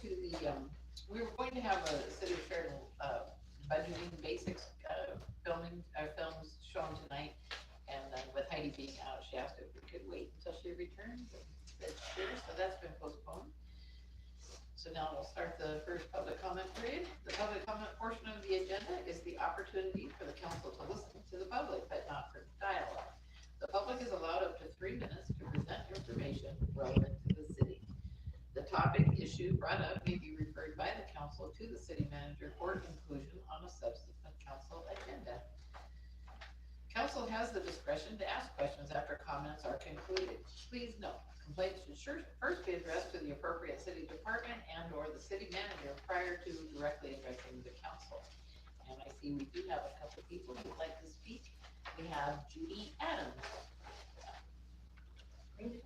to the, we were going to have a City of Sheridan, budgeting basics, films shown tonight. And then with Heidi being out, she asked if we could wait until she returns, and said sure, so that's been postponed. So now we'll start the first public comment period. The public comment portion of the agenda is the opportunity for the council to listen to the public, but not for dialogue. The public is allowed up to 3 minutes to present information relevant to the city. The topic issue brought up may be referred by the council to the city manager for inclusion on a subsequent council agenda. Council has the discretion to ask questions after comments are concluded. Please note, complaints should first be addressed to the appropriate city department and or the city manager prior to directly addressing the council. And I see we do have a couple of people who'd like to speak. We have Judy Adams. Good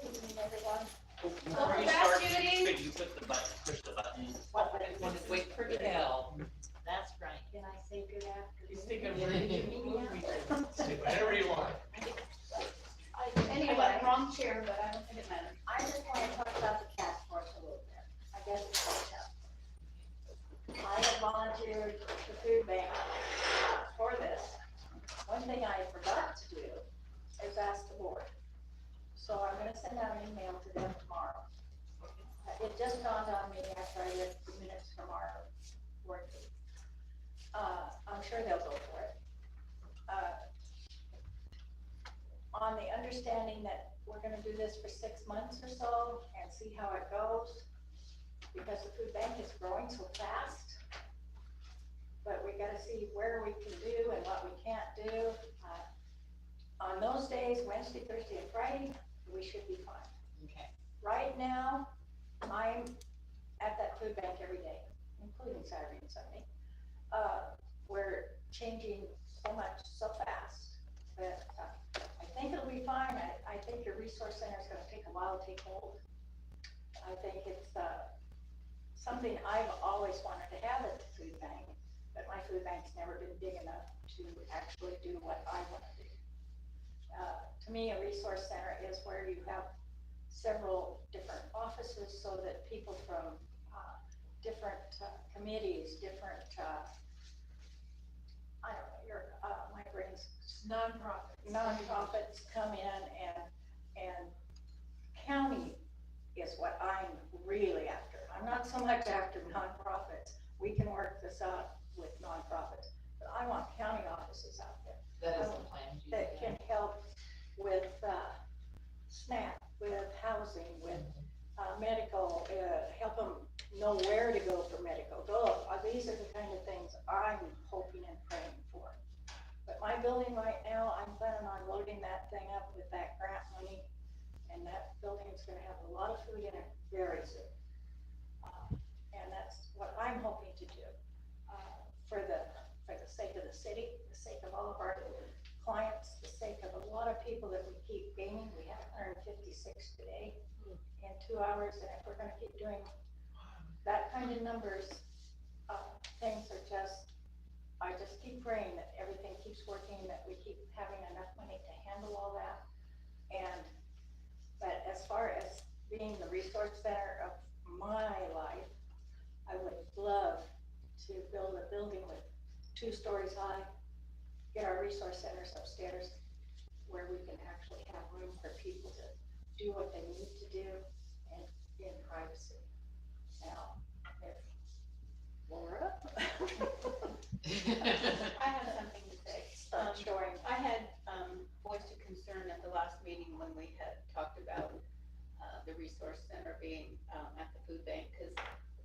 evening, everyone. Before you start, could you put the button, push the button? I want to wait for Dale. That's right. Can I say good afternoon? He's thinking Yeah. Say whatever you want. Anyway, wrong chair, but I don't think it matters. I just want to talk about the task force a little bit. I guess it's quite tough. I have volunteered the food bank for this. One thing I forgot to do is ask the board. So I'm gonna send out an email to them tomorrow. It just dawned on me after I read the minutes from our board meeting. I'm sure they'll go for it. On the understanding that we're gonna do this for 6 months or so and see how it goes, because the food bank is growing so fast. But we gotta see where we can do and what we can't do. On those days, Wednesday, Thursday, and Friday, we should be fine. Okay. Right now, I'm at that food bank every day, including Saturday and Sunday. We're changing so much, so fast, that I think it'll be fine. I think your resource center is gonna take a while to take hold. I think it's something I've always wanted to have at the food bank, but my food bank's never been big enough to actually do what I want to do. To me, a resource center is where you have several different offices so that people from different committees, different, I don't know, my brain's nonprofits come in, and county is what I'm really after. I'm not so much after nonprofits. We can work this out with nonprofits, but I want county offices out there That is the plan, Judy. that can help with SNAP, with housing, with medical, help them know where to go for medical. These are the kind of things I'm hoping and praying for. But my building right now, I'm planning on loading that thing up with that grant money, and that building is gonna have a lot of food in it very soon. And that's what I'm hoping to do, for the sake of the city, the sake of all of our clients, the sake of a lot of people that we keep gaining. We have 156 today in 2 hours, and if we're gonna keep doing that kind of numbers, things are I just keep praying that everything keeps working, that we keep having enough money to handle all that. But as far as being the resource center of my life, I would love to build a building with 2 stories high, get our resource centers upstairs where we can actually have room for people to do what they need to do and in privacy. Now, if Laura. I have something to say. I had voiced a concern at the last meeting when we had talked about the resource center being at the food bank, because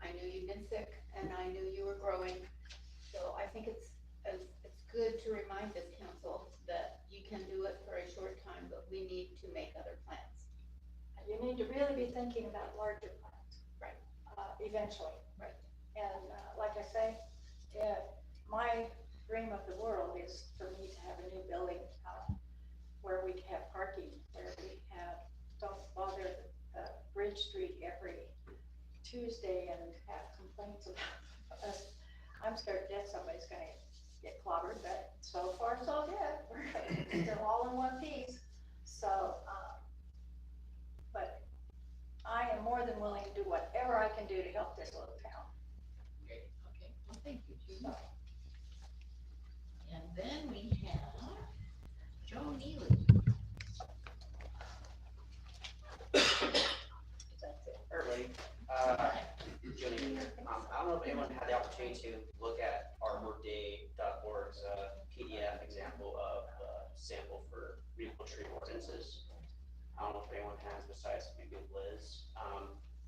I knew you'd been sick and I knew you were growing. So I think it's good to remind this council that you can do it for a short time, but we need to make other plans. You need to really be thinking about larger plans. Right. Eventually. Right. And like I say, my dream of the world is for me to have a new building where we can have parking, where we don't bother Bridge Street every Tuesday and have complaints about us. I'm scared to death somebody's gonna get clobbered, but so far so good. We're still all in one piece. So Neely. Early, Judy here. I don't know if anyone had the opportunity to look at arborday.org's PDF example of sample for beautiful tree ordinances. I don't know if anyone has besides maybe Liz.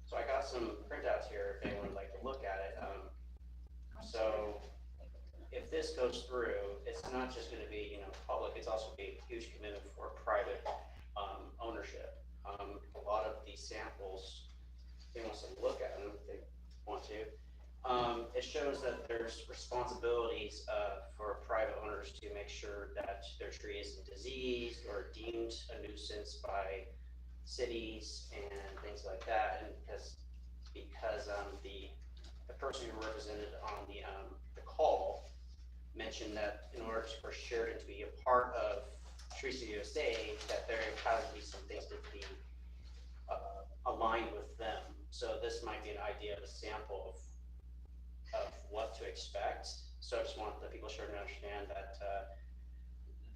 So I got some printouts here if anyone would like to look at it. So if this goes through, it's not just going to be, public, it's also be a huge commitment for private ownership. A lot of these samples, they want us to look at them if they want to. It shows that there's responsibilities for private owners to make sure that their tree isn't diseased or deemed a nuisance by cities and things like that. And because the person who represented on the call mentioned that in order for Sheridan to be a part of Tree City USA, that there has to be some things to be aligned with them. So this might be an idea of a sample of what to expect. So I just want the people sure to understand that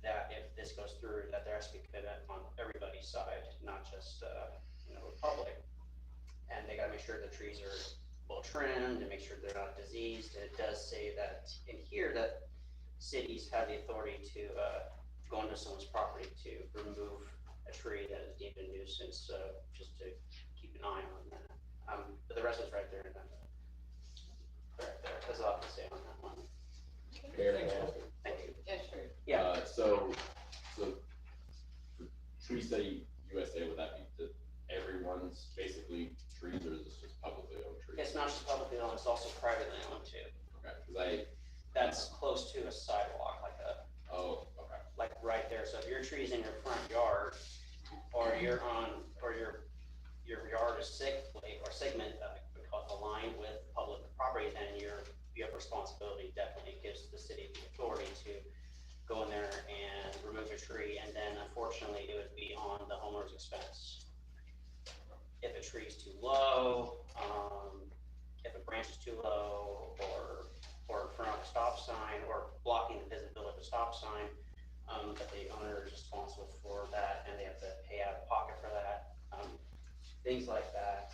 that if this goes through, that there has to be commitment on everybody's side, not just the public. And they got to make sure the trees are well trimmed and make sure they're not diseased. And it does say that in here that cities have the authority to go into someone's property to remove a tree that is deemed a nuisance. So just to keep an eye on that. But the rest is right there in that. Right there. That's all I can say on that one. Thank you. Yeah, sure. Yeah. So Tree City USA, would that be to everyone's basically trees, or is this just publicly owned trees? It's not just publicly owned, it's also privately owned too. Okay, because That's close to a sidewalk, like right there. So if your tree's in your front yard, or you're on, or your yard is aligned with public property, then you have responsibility. Definitely gives the city the authority to go in there and remove a tree, and then unfortunately it would be on the homeowner's expense. If a tree is too low, if a branch is too low, or in front of a stop sign, or blocking the visibility of the stop sign, that the owner is responsible for that, and they have to pay out of pocket for that. Things like that.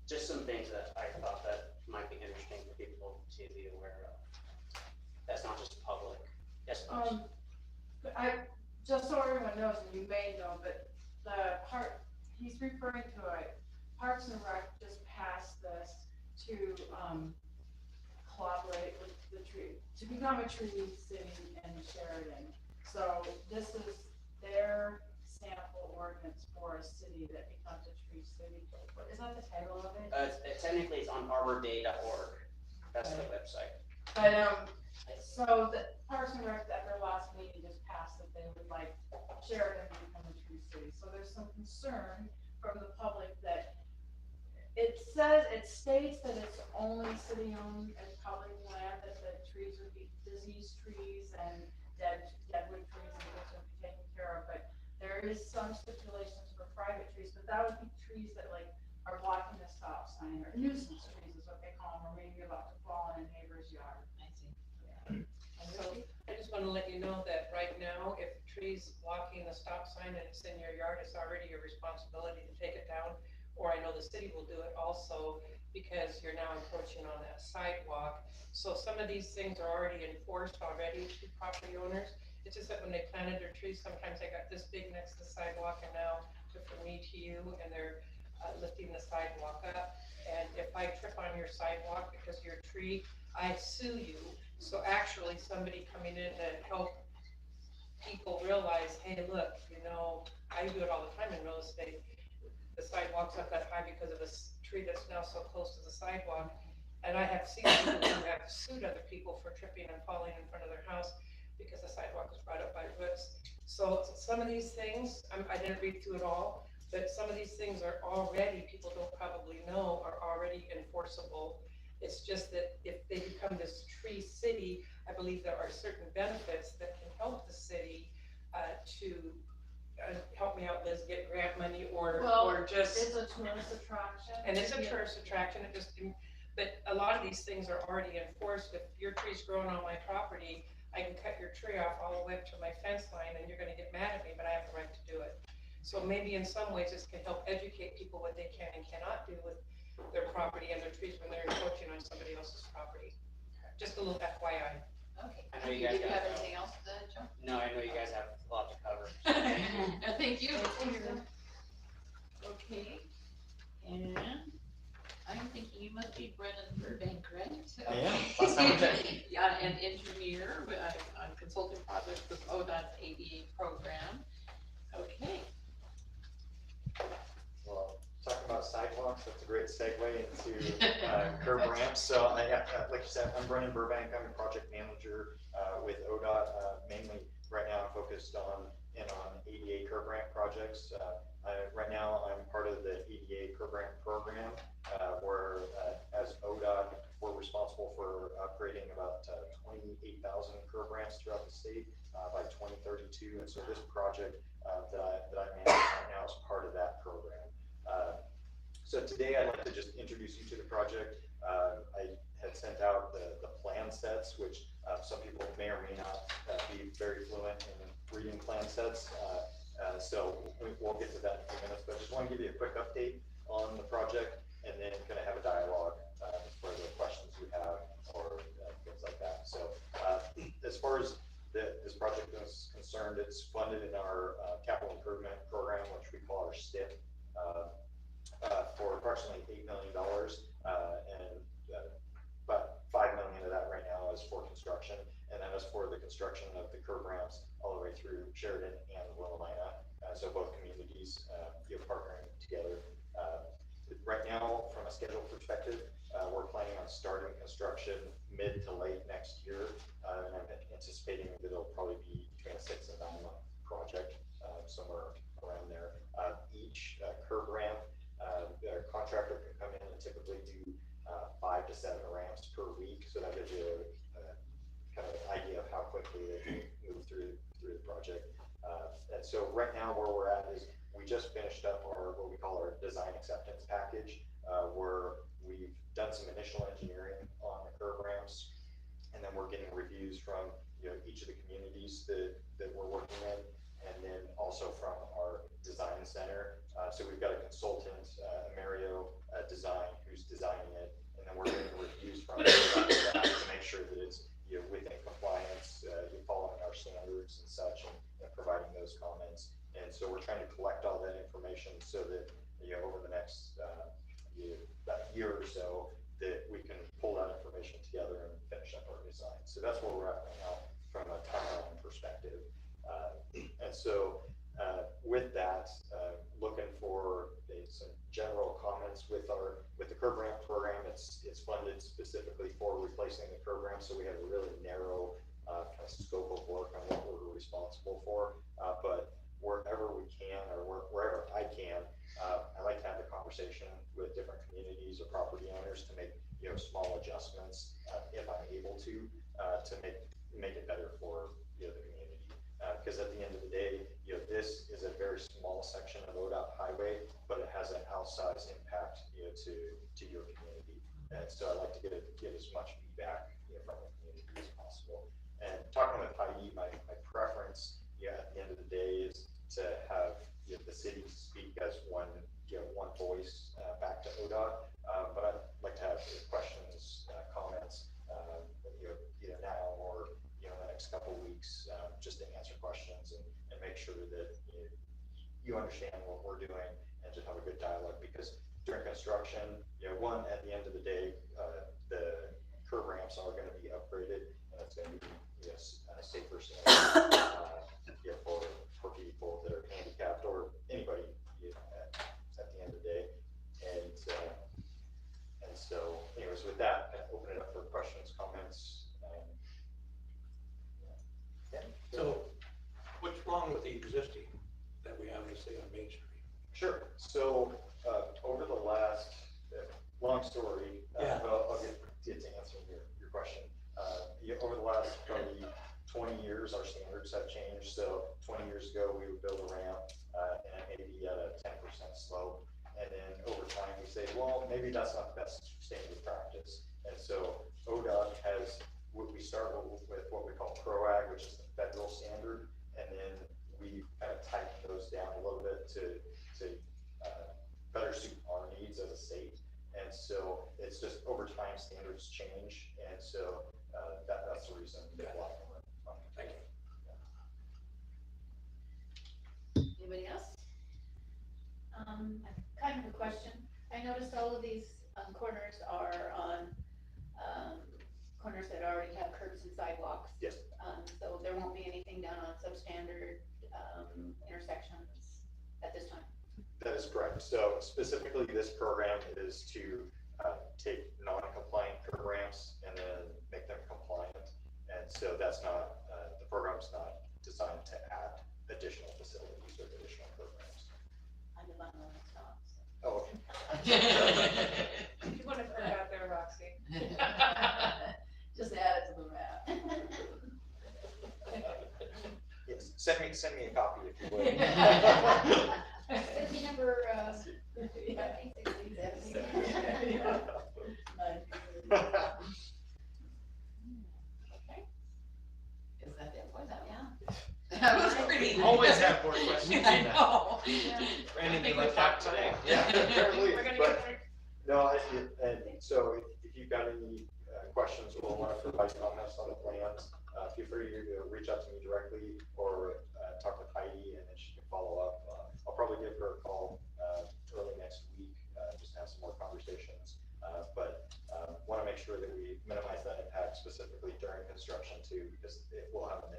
Just some things that I thought that might be interesting for people to be aware of. That's not just public. Yes, just so everyone knows, and you may know, but he's referring to Parks and Rec just passed this to collaborate with the tree, to become a tree city in Sheridan. So this is their sample ordinance for a city that becomes a tree city. Is that the title of it? Technically, it's on arborday.org. That's the website. But so the Parks and Rec at their last meeting just passed that they would like Sheridan to become a tree city. So there's some concern from the public that it states that it's only city-owned and public land, that the trees would be diseased trees and deadwood trees and those would be taken care of. But there is some stipulations for private trees, but that would be trees that are blocking the stop sign, or nuisance trees is what they call them, or maybe about to fall in a neighbor's yard. I see. So I just want to let you know that right now, if the tree's blocking the stop sign and it's in your yard, it's already your responsibility to take it down. Or I know the city will do it also because you're now encroaching on that sidewalk. So some of these things are already enforced already to property owners. It's just that when they planted their trees, sometimes they got this big next to the sidewalk, and now they're from me to you, and they're lifting the sidewalk up. And if I trip on your sidewalk because of your tree, I sue you. So actually somebody coming in to help people realize, hey, look, I do it all the time in real estate. The sidewalk's up that high because of a tree that's now so close to the sidewalk. And I have seen people who have sued other people for tripping and falling in front of their house because the sidewalk was brought up by roots. So some of these things, I didn't read through it all, but some of these things are already, people don't probably know, are already enforceable. It's just that if they become this tree city, I believe there are certain benefits that can help the city to help me out, Liz, get grant money or just. It's a tourist attraction. And it's a tourist attraction, but a lot of these things are already enforced. If your tree's growing on my property, I can cut your tree off all the way up to my fence line and you're gonna get mad at me, but I have the right to do it. So maybe in some ways this can help educate people what they can and cannot do with their property and their trees when they're encroaching on somebody else's property. Just a little FYI. Okay. I know you guys Did you got have that. anything else to Joe? No, I know you guys have a lot to cover. No, thank you. Okay, and I'm thinking you must be Brennan Burbank, right? I am. Last time I checked. Yeah, an engineer, on consulting projects with ODOT's ADA program. Okay, Well, talking about sidewalks, that's a great segue into curb ramps. So like you said, I'm Brennan Burbank. I'm a project manager with ODOT. Mainly right now I'm focused on ADA curb ramp projects. Right now I'm part of the ADA curb ramp program where as ODOT, we're responsible for upgrading about 28,000 curb ramps throughout the state by 2032. And so this project that I manage right now is part of that program. So today I'd like to just introduce you to the project. I had sent out the plan sets, which some people may or may not be very fluent in reading plan sets. So we'll get to that in a few minutes, but I just want to give you a quick update on the project and then kind of have a dialogue for the questions you have or things like that. So as far as this project is concerned, it's funded in our capital improvement program, which we call our STIP, for approximately $8 million. And about $5 million of that right now is for construction. And then as for the construction of the curb ramps all the way through Sheridan and Willamina. So both communities, partnering together. Right now, from a schedule perspective, we're planning on starting construction mid to late next year. And I'm anticipating that it'll probably be between a 6 and 9 month project, somewhere around there. Each curb ramp, the contractor can come in and typically do 5 to 7 ramps per week. So that gives you a kind of idea of how quickly they can move through the project. And so right now where we're at is we just finished up what we call our design acceptance package, where we've done some initial engineering on the curb ramps, and then we're getting reviews from each of the communities that we're working in, and then also from our design center. So we've got a consultant, Mario Design, who's designing it, and then we're getting reviews from that to make sure that it's within compliance, following our standards and such, and providing those comments. And so we're trying to collect all that information so that over the next about year or so, that we can pull that information together and finish up our design. So that's where we're at right now from a timeline perspective. And so with that, looking for some general comments with the curb ramp program. It's funded specifically for replacing the curb ramp, so we have a really narrow kind of scope of work on what we're responsible for. But wherever we can, or wherever I can, I like to have the conversation with different communities or property owners to make small adjustments if I'm able to make it better for the community. Because at the end of the day, this is a very small section of ODOT highway, but it has an outsized impact to your community. And so I like to get as much feedback from the community as possible. And talking with Heidi, my preference at the end of the day is to have the city speak as one voice back to ODOT. But I'd like to have questions, comments, either now or in the next couple of weeks, just to answer questions and make sure that you understand what we're doing and just have a good dialogue. Because during construction, at the end of the day, the curb ramps are going to be upgraded, and it's going to be a safer scenario for people that are handicapped or anybody at the end of the day. And so, anyways, with that, kind of open it up for questions, comments. So, what's wrong with the existing that we have to say on Main Street? Sure. So over the last, long story, Yeah. but I'll get to answering your question. Over the last probably 20 years, our standards have changed. So 20 years ago, we would build a ramp and it may be at a 10% slope. And then over time, we say, well, maybe that's not the best standard practice. And so ODOT we start with what we call proactive standard, and then we kind of tightened those down a little bit to better suit our needs as a state. And so it's just over time standards change, and so that's the reason that a lot of them are. Thank you. Anybody else? Kind of a question. I noticed all of these corners are on corners that already have curbs and sidewalks. Yes. So there won't be anything down on substandard intersections at this time. That is correct. So specifically, this program is to take non-compliant curb ramps and then make them compliant. And so that's not, the program's not designed to add additional facilities or additional curb ramps. I live on one stop. Oh, okay. You wanna put it out there, Roxy? Just add it to the map. Yes, send me a copy if you would. It'll be number, I think 16, 17. Okay. Is that it? Was that? Yeah. That was pretty. Always have more questions I than that. know. Brandon, I think you left we out talked about today. it. Yeah, apparently, We're gonna but- get No, and so if you've got any questions or want to provide comments on the plans, feel free to reach out to me directly or talk with Heidi, and then she can follow up. I'll probably give her a call early next week, just to have some more conversations. But want to make sure that we minimize that impact specifically during construction too, because it will have a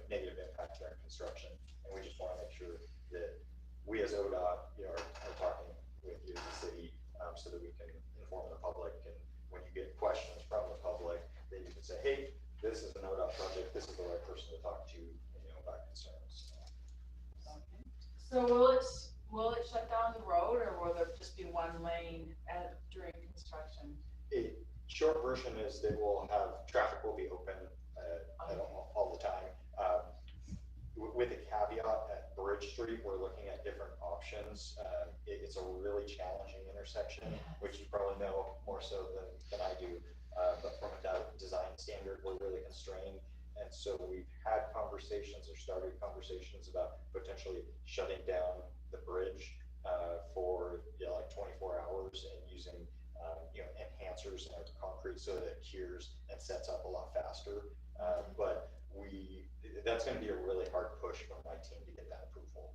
negative impact during construction. And we just want to make sure that we as ODOT are talking with you as a city, so that we can inform the public, and when you get questions from the public, then you can say, hey, this is an ODOT project, this is the right person to talk to, about concerns. So will it shut down the road, or will there just be one lane during construction? A short version is that we'll have, traffic will be open all the time. With a caveat, at Bridge Street, we're looking at different options. It's a really challenging intersection, which you probably know more so than I do. But from a design standard, we're really constrained. And so we've had conversations or started conversations about potentially shutting down the bridge for like 24 hours and using enhancers in our concrete so that it cures and sets up a lot faster. But that's going to be a really hard push for my team to get that approval.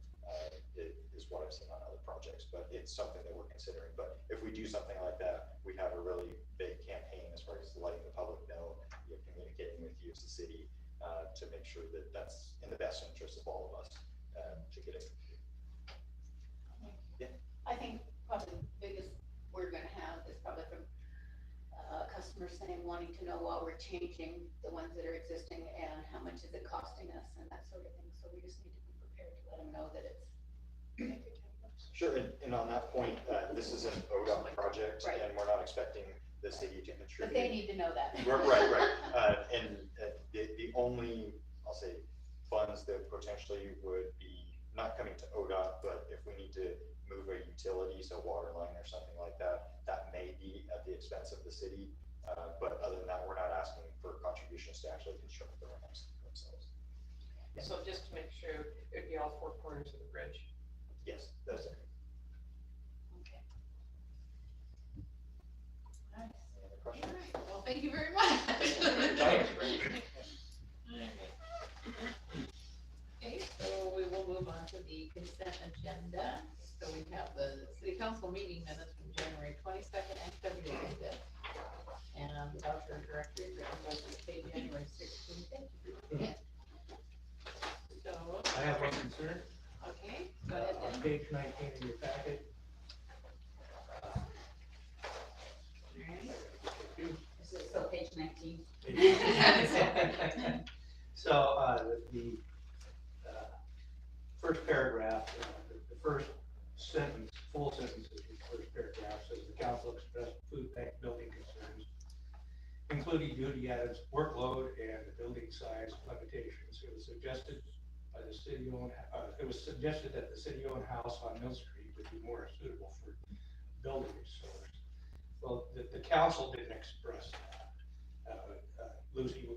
It is what I've seen on other projects, but it's something that we're considering. But if we do something like that, we have a really big campaign as far as letting the public know, communicating with you as a city to make sure that that's in the best interest of all of us to get it. Yeah. I think probably the biggest we're gonna have is probably from customers saying, wanting to know while we're changing the ones that are existing and how much is it costing us and that sort of thing. So we just need to be prepared to let them know that it's. Sure, and on that point, this is an ODOT project, Right. and we're not expecting the city to contribute. But they need to know that. Right. And the only, I'll say, funds that potentially would be not coming to ODOT, but if we need to move a utility, so water line or something like that, that may be at the expense of the city. But other than that, we're not asking for contributions to actually construct the ramps themselves. So just to make sure, it'd be all four corners of the bridge. Yes, that's it. Okay. Nice. Any other All questions? right. Well, thank you very much. Thanks, Brandon. Okay, so we will move on to the consent agenda. So we have the city council meeting minutes from January 22nd and February 5th. And the voucher directory for invoices paid January 16th. Thank you for doing it. So, I have one concern. okay, go ahead On then. page 19 in your packet. All right. So page 19. So, the first paragraph, the first sentence, full sentence of the first paragraph says the council expressed food bank building concerns, including Judy Adams' workload and the building size limitations. It was suggested by the city-owned, it was suggested that the city-owned house on Mill Street would be more suitable for building resource. Well, the council didn't express that. Lucy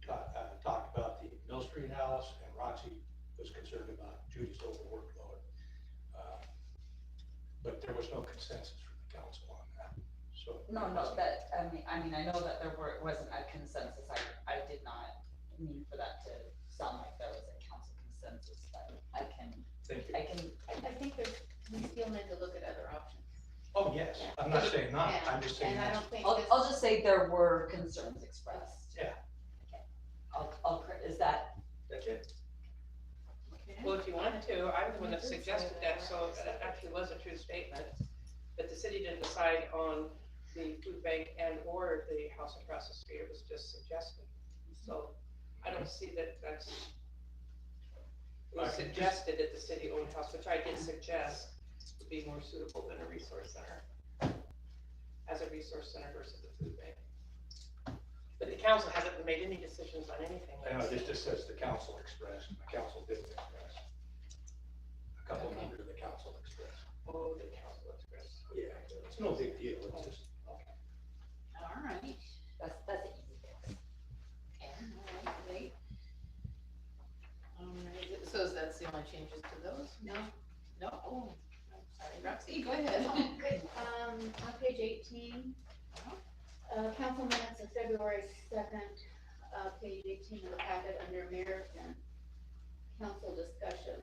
talked about the Mill Street house, and Roxy was concerned about Judy's overworkload. But there was no consensus from the council on that, so. No, that, I mean, I know that wasn't a consensus, I did not mean for that to sound like there was a council consensus, but I can, Thank you. I think we still need to look at other options. Oh, yes, I'm not saying not, I'm just saying And I that's, don't think this. I'll just say there were concerns expressed. Yeah. Okay. Is that, that's it. Well, if you want to, I'm the one that suggested that, so that actually was a true statement. But the city didn't decide on the food bank and or the house across the street, it was just suggested. So I don't see that that's, it was suggested that the city owned house, which I did suggest would be more suitable than a resource center. As a resource center versus a food bank. But the council hasn't made any decisions on anything. I know, this just says the council expressed, and the council didn't express. A couple Okay. members of the council expressed. Oh, the council expressed. Yeah, it's no big deal, it's just, All right. that's an easy fix. And, all right, great. All right, so that's the only changes to those? No. No, oh, I'm sorry, Roxy, go ahead. Good. On page 18, council minutes of February 2nd, page 18 of the packet under mayor and council discussion.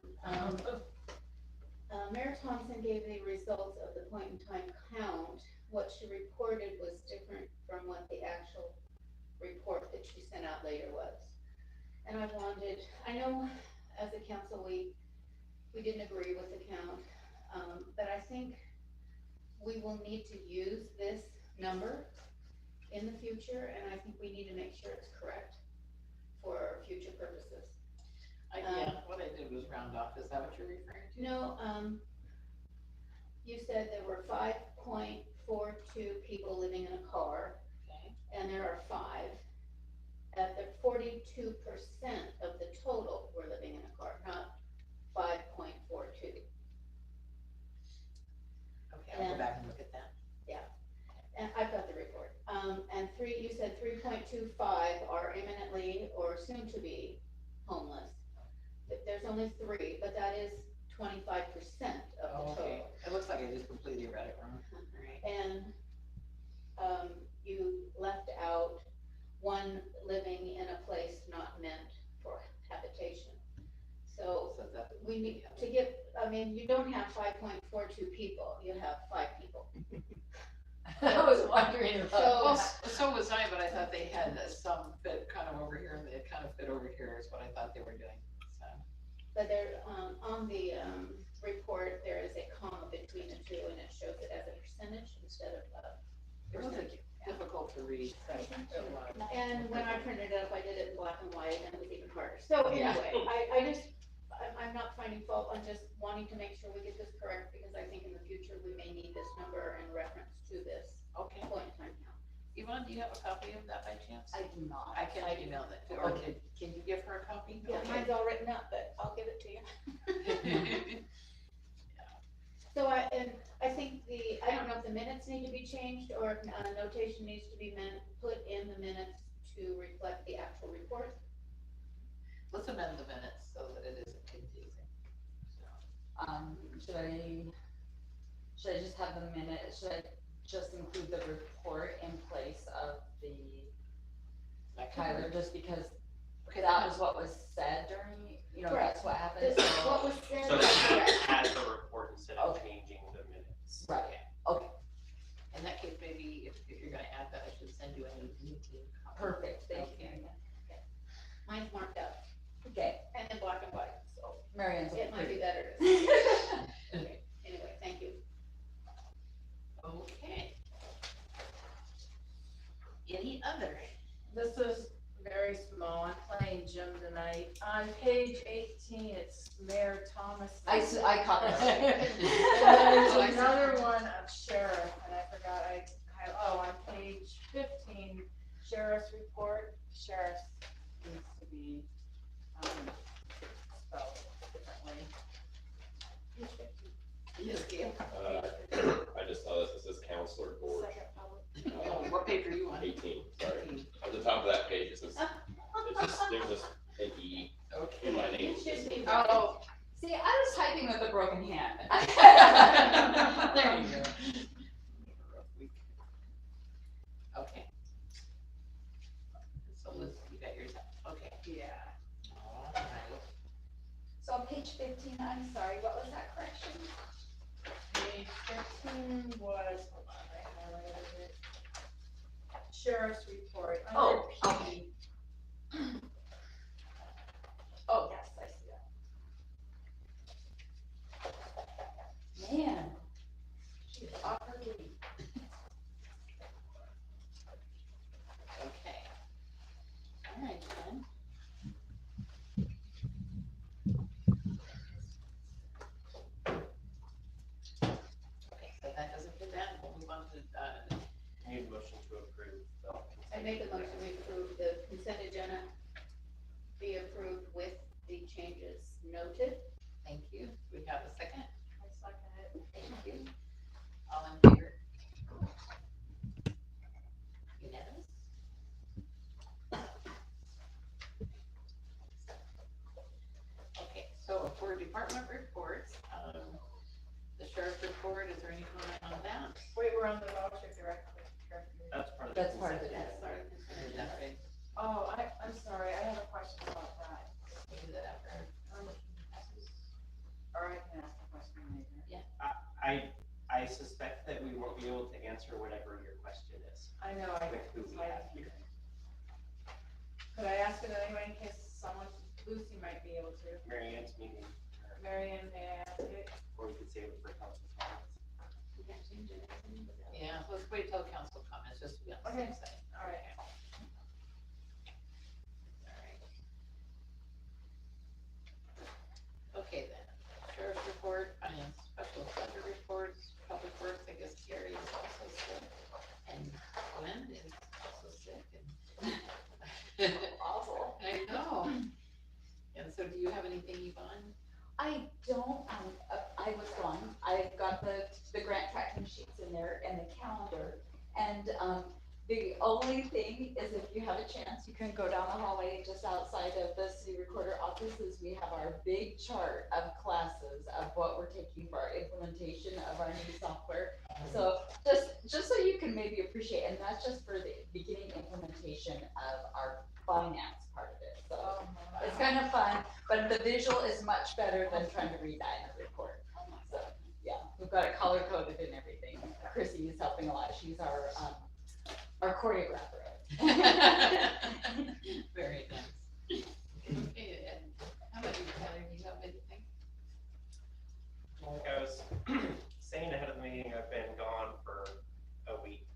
Mayor Thomson gave the results of the point in time count. What she reported was different from what the actual report that she sent out later was. And I know as a council, we didn't agree with the count, but I think we will need to use this number in the future, and I think we need to make sure it's correct for future purposes. Yeah, what I did was round off, is that what you're referring to? No, you said there were 5.42 people living in a car, Okay, and there are 5. At the 42% of the total were living in a car, not 5.42. okay, I'll go back and look at that. And I've got the report. And you said 3.25 are imminently or soon to be homeless. There's only 3, but that is 25% of the Okay, total. it looks like I just completely read it wrong. Right. And, you left out 1 living in a place not meant for habitation. So So that, we need to get, you don't have 5.42 people, you have 5 people. I was wondering well, about so was I, but I thought they had some fit kind of over here, and they kind of fit over here is what I thought they were doing, so. But there, on the, report, there is a comma between the 2, and it shows it as a percentage instead of, It wasn't difficult to read. and when I printed it up, I did it in black and white, and it was even harder. So Yeah. anyway, I'm not finding fault, I'm just wanting to make sure we get this correct, because I think in the future, we may need this number in reference to this Okay, point in time count. Yvonne, do you have a copy of that by chance? I do not. I can email that to her, or can you give her a copy? Yeah, mine's all written up, but I'll give it to you. So I think I don't know if the minutes need to be changed, or if notation needs to be put in the minutes to reflect the actual report. Let's amend the minutes so that it isn't confusing. Should I just have the minute, should I just include the report in place of the Tyler, just because that was what was said during, Correct. that's what happened. This is what was said. So is correct. that has the report instead of Okay. changing the minutes. Right, okay, In that case, maybe if you're gonna add that, I should send you a new copy. perfect, thank you. Okay. Mine's marked up Okay, and in black and white, so Marianne's. it might be better. Okay. Anyway, thank you. Okay. Any other? This is very small, I'm playing Jim tonight. On page 18, it's Mayor Thomas. I caught that. And Oh, I there's see. another one of sheriff, and I forgot, on page 15, sheriff's report, sheriff needs to be, spelled differently. Yes, Gail. I just saw this, it says counselor board, Second public. What page are you on? 18, sorry. On the top of that page, it says, there's just an E. you. Oh, See, I was typing with a broken hand. There you go. Okay. So Liz, you got yours up, okay. yeah. All right. So on page 15, I'm sorry, what was that correction? Page 15 was, hold on, I highlighted it. Sheriff's report. Oh, Under okay. P. Oh, yes, I see that. Man, she's awkwardly. Okay. All right, then. Okay, so that doesn't fit that, we'll move on to, Need a motion to approve. I make a motion to approve the consent agenda be approved with the changes noted. thank you. We have a second, I second it. thank you. All in favor? Unanimous? Okay, so for department reports, the sheriff's report, is there any comment on that? Wait, we're on the voucher directory. That's part of. That's part of it. That's part of the consent agenda, right? Oh, I'm sorry, I have a question about that. We'll do that after. Or I can ask the question later. I suspect that we won't be able to answer whatever your question is I know, I. with who we have here. Could I ask it anyway in case someone, Lucy might be able to? Mary Ann's meeting, Marion, may I ask it? or we could save it for council comments. Yeah, let's wait till council comments, just to be on the same side. All right. All right. Okay then, sheriff's report, finance, special budget reports, public works, I guess Gary is also sick, and Glenn is also sick, and. Awful. I know. And so do you have anything, Yvonne? I don't, I was gone, I got the grant tracking sheets in there and the calendar, and, the only thing is if you have a chance, you can go down the hallway just outside of the city recorder offices, we have our big chart of classes of what we're taking for our implementation of our new software. So, just so you can maybe appreciate, and that's just for the beginning implementation of our finance part of it, so. Oh, It's kind of fun, but the visual is much better than trying to read that in a report. So, yeah, we've got it color coded and everything. Chrissy is helping a lot. She's our choreographer. Very nice. Okay, and how about you, Tyler, do you have anything? Like I was saying ahead of the meeting, I've been gone for a week.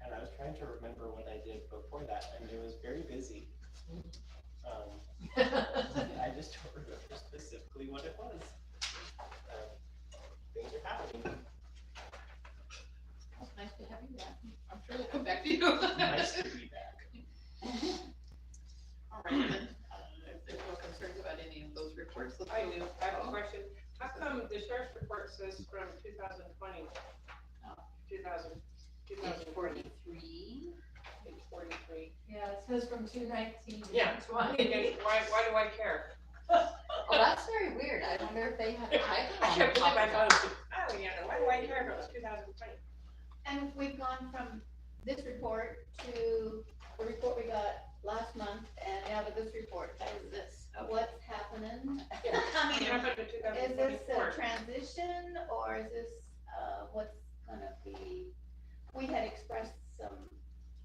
And I was trying to remember what I did before that, and it was very busy. I just don't remember specifically what it was. Things are happening. Well, it's nice to have you back. I'm sure we'll come back to you. Nice to be back. All right, then, if there's no concerns about any of those reports, let's I go. do, I have a question. How come the sheriff's report says from 2020? Oh. 2000, Page 2040, 43. page 43. Yeah, it says from 219 to Yeah. 220. Why do I care? Oh, that's very weird. I wonder if they have a typo I on can't top believe I of thought that. it was, oh, yeah, why do I care if it was 2020? And we've gone from this report to the report we got last month and now to this report. What is this? What's happening? What happened to Is this a 2024? transition or is this, what's gonna be, we had expressed some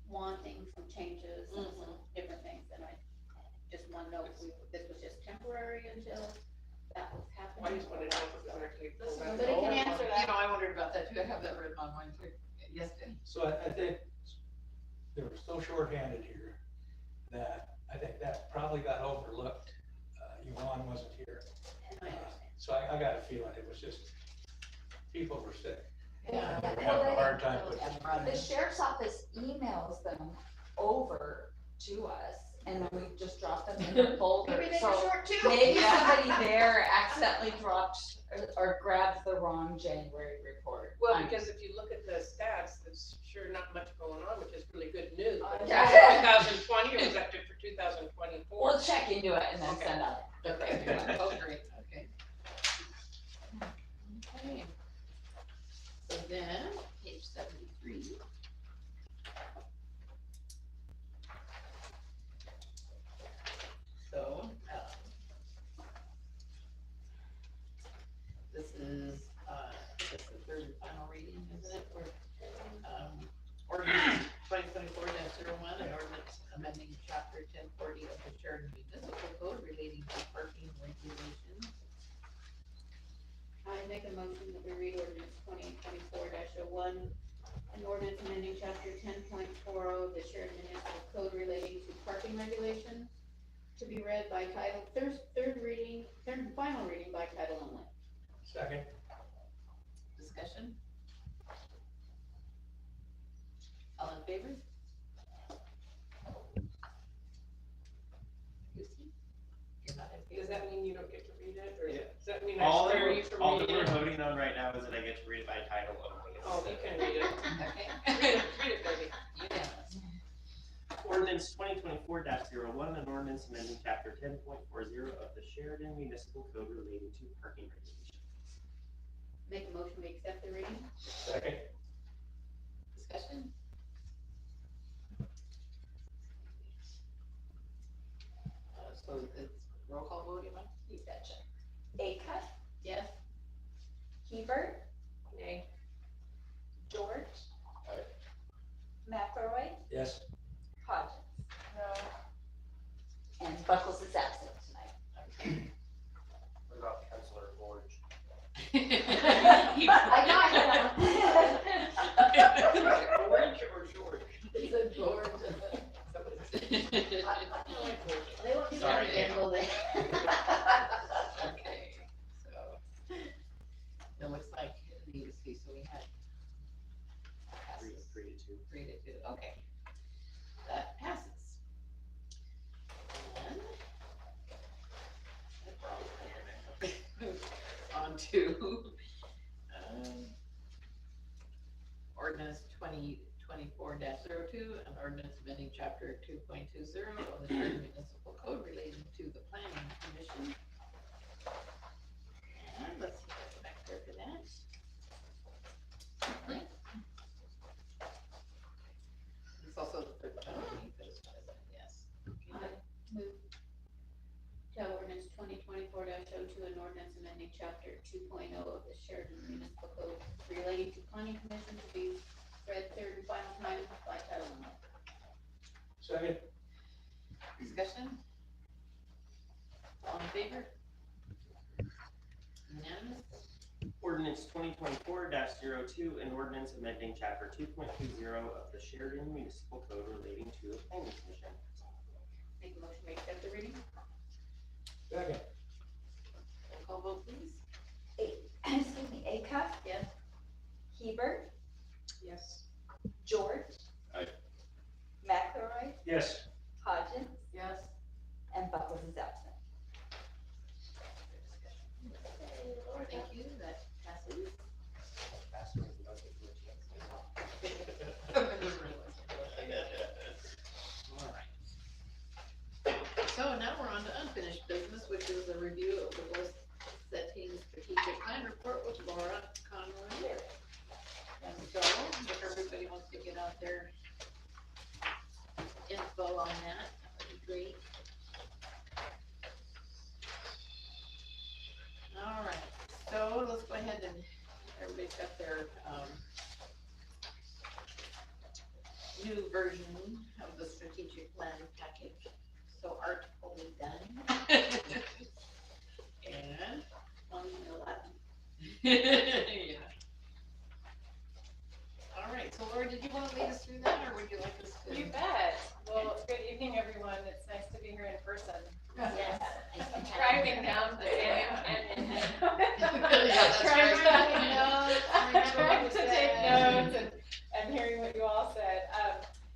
wanting some changes and some different things, and I just wanna know if this was just temporary until that was I happening. just wanted to know if it was actually. Somebody can answer You that. know, I wondered about that too, I have that written on mine too. Yes, Dan? So I think they were so shorthanded here that I think that probably got overlooked. Yvonne wasn't here. And I understand. So I got a feeling it was just, people were sick. Yeah. They were having a hard time with The it. sheriff's office emails them over to us, and then we just drop them in the folder. Maybe they So were short too. maybe somebody there accidentally dropped or grabbed the wrong January report. Well, because if you look at the stats, there's sure not much going on, which is really good news. But Yeah. 2020, or was that for 2024? We'll check into it and then Okay. send out. Okay, oh, great, okay. Okay. So then, page 73. So, this is the third and final reading, isn't it, for, ordinance 2024-01, an ordinance amending chapter 1040 of the Sheridan Municipal Code relating to parking regulations. I make a motion that we read ordinance 2024-01, an ordinance amending chapter 10.40 of the Sheridan Municipal Code relating to parking regulations, to be read by title, third and final reading by title only. Second. Discussion? All in favor? Lucy? You're not in Does favor? that mean you don't get to read it, or Yeah. does that mean I All that spare you from all that reading we're it? voting on right now is that I get to read it by title only. Oh, you can read it. Okay. Read it, baby. Unanimous. Ordinance 2024-01, an ordinance amending chapter 10.40 of the Sheridan Municipal Code relating to parking regulations. Make a motion, we accept the reading. Second. Discussion? So it's roll call vote, Emma? You betcha. Acuff, Yes? Hebert, Nay. George. Aye. McElroy, Yes. Hodges. No. And Buckles is absent tonight. What about Councilor Forge? I got him. Orange or George? It's a George. They won't do that Sorry, again, will they? Okay, so, it looks like it needs to be, so we had. Passes. 3 to 2, okay. That passes. And on to, ordinance 2024-02, an ordinance amending chapter 2.20 of the Sheridan Municipal Code relating to the planning commission. And let's see what's back there for that. It's also the third time we put this one, yes. I move to ordinance 2024-02, an ordinance amending chapter 2.0 of the Sheridan Municipal Code relating to planning commission to be read third and final time by title only. Second. Discussion? All in favor? Unanimous? Ordinance 2024-02, an ordinance amending chapter 2.20 of the Sheridan Municipal Code relating to the planning commission. Make a motion, we accept the reading. Second. Roll call vote, please. Excuse me, Acuff, Yes. Hebert, Yes. George. Aye. McElroy, Yes. Hodges, Yes. and Buckles is absent. Thank you, that passes. All right. So now we're on to unfinished business, which is a review of the goal setting strategic plan report with Laura Conroy. And so, if everybody wants to get out their info on that, that would be great. All right, so let's go ahead and, everybody's got their, new version of the strategic plan package, so artfully done. And, yeah. All right, so Laura, did you want to lead us through that, or would you like us to? You bet. Well, good evening, everyone. It's nice to be here in person. Yes. I'm driving down to and that's trying to right. take notes, trying to take notes and hearing what you all said.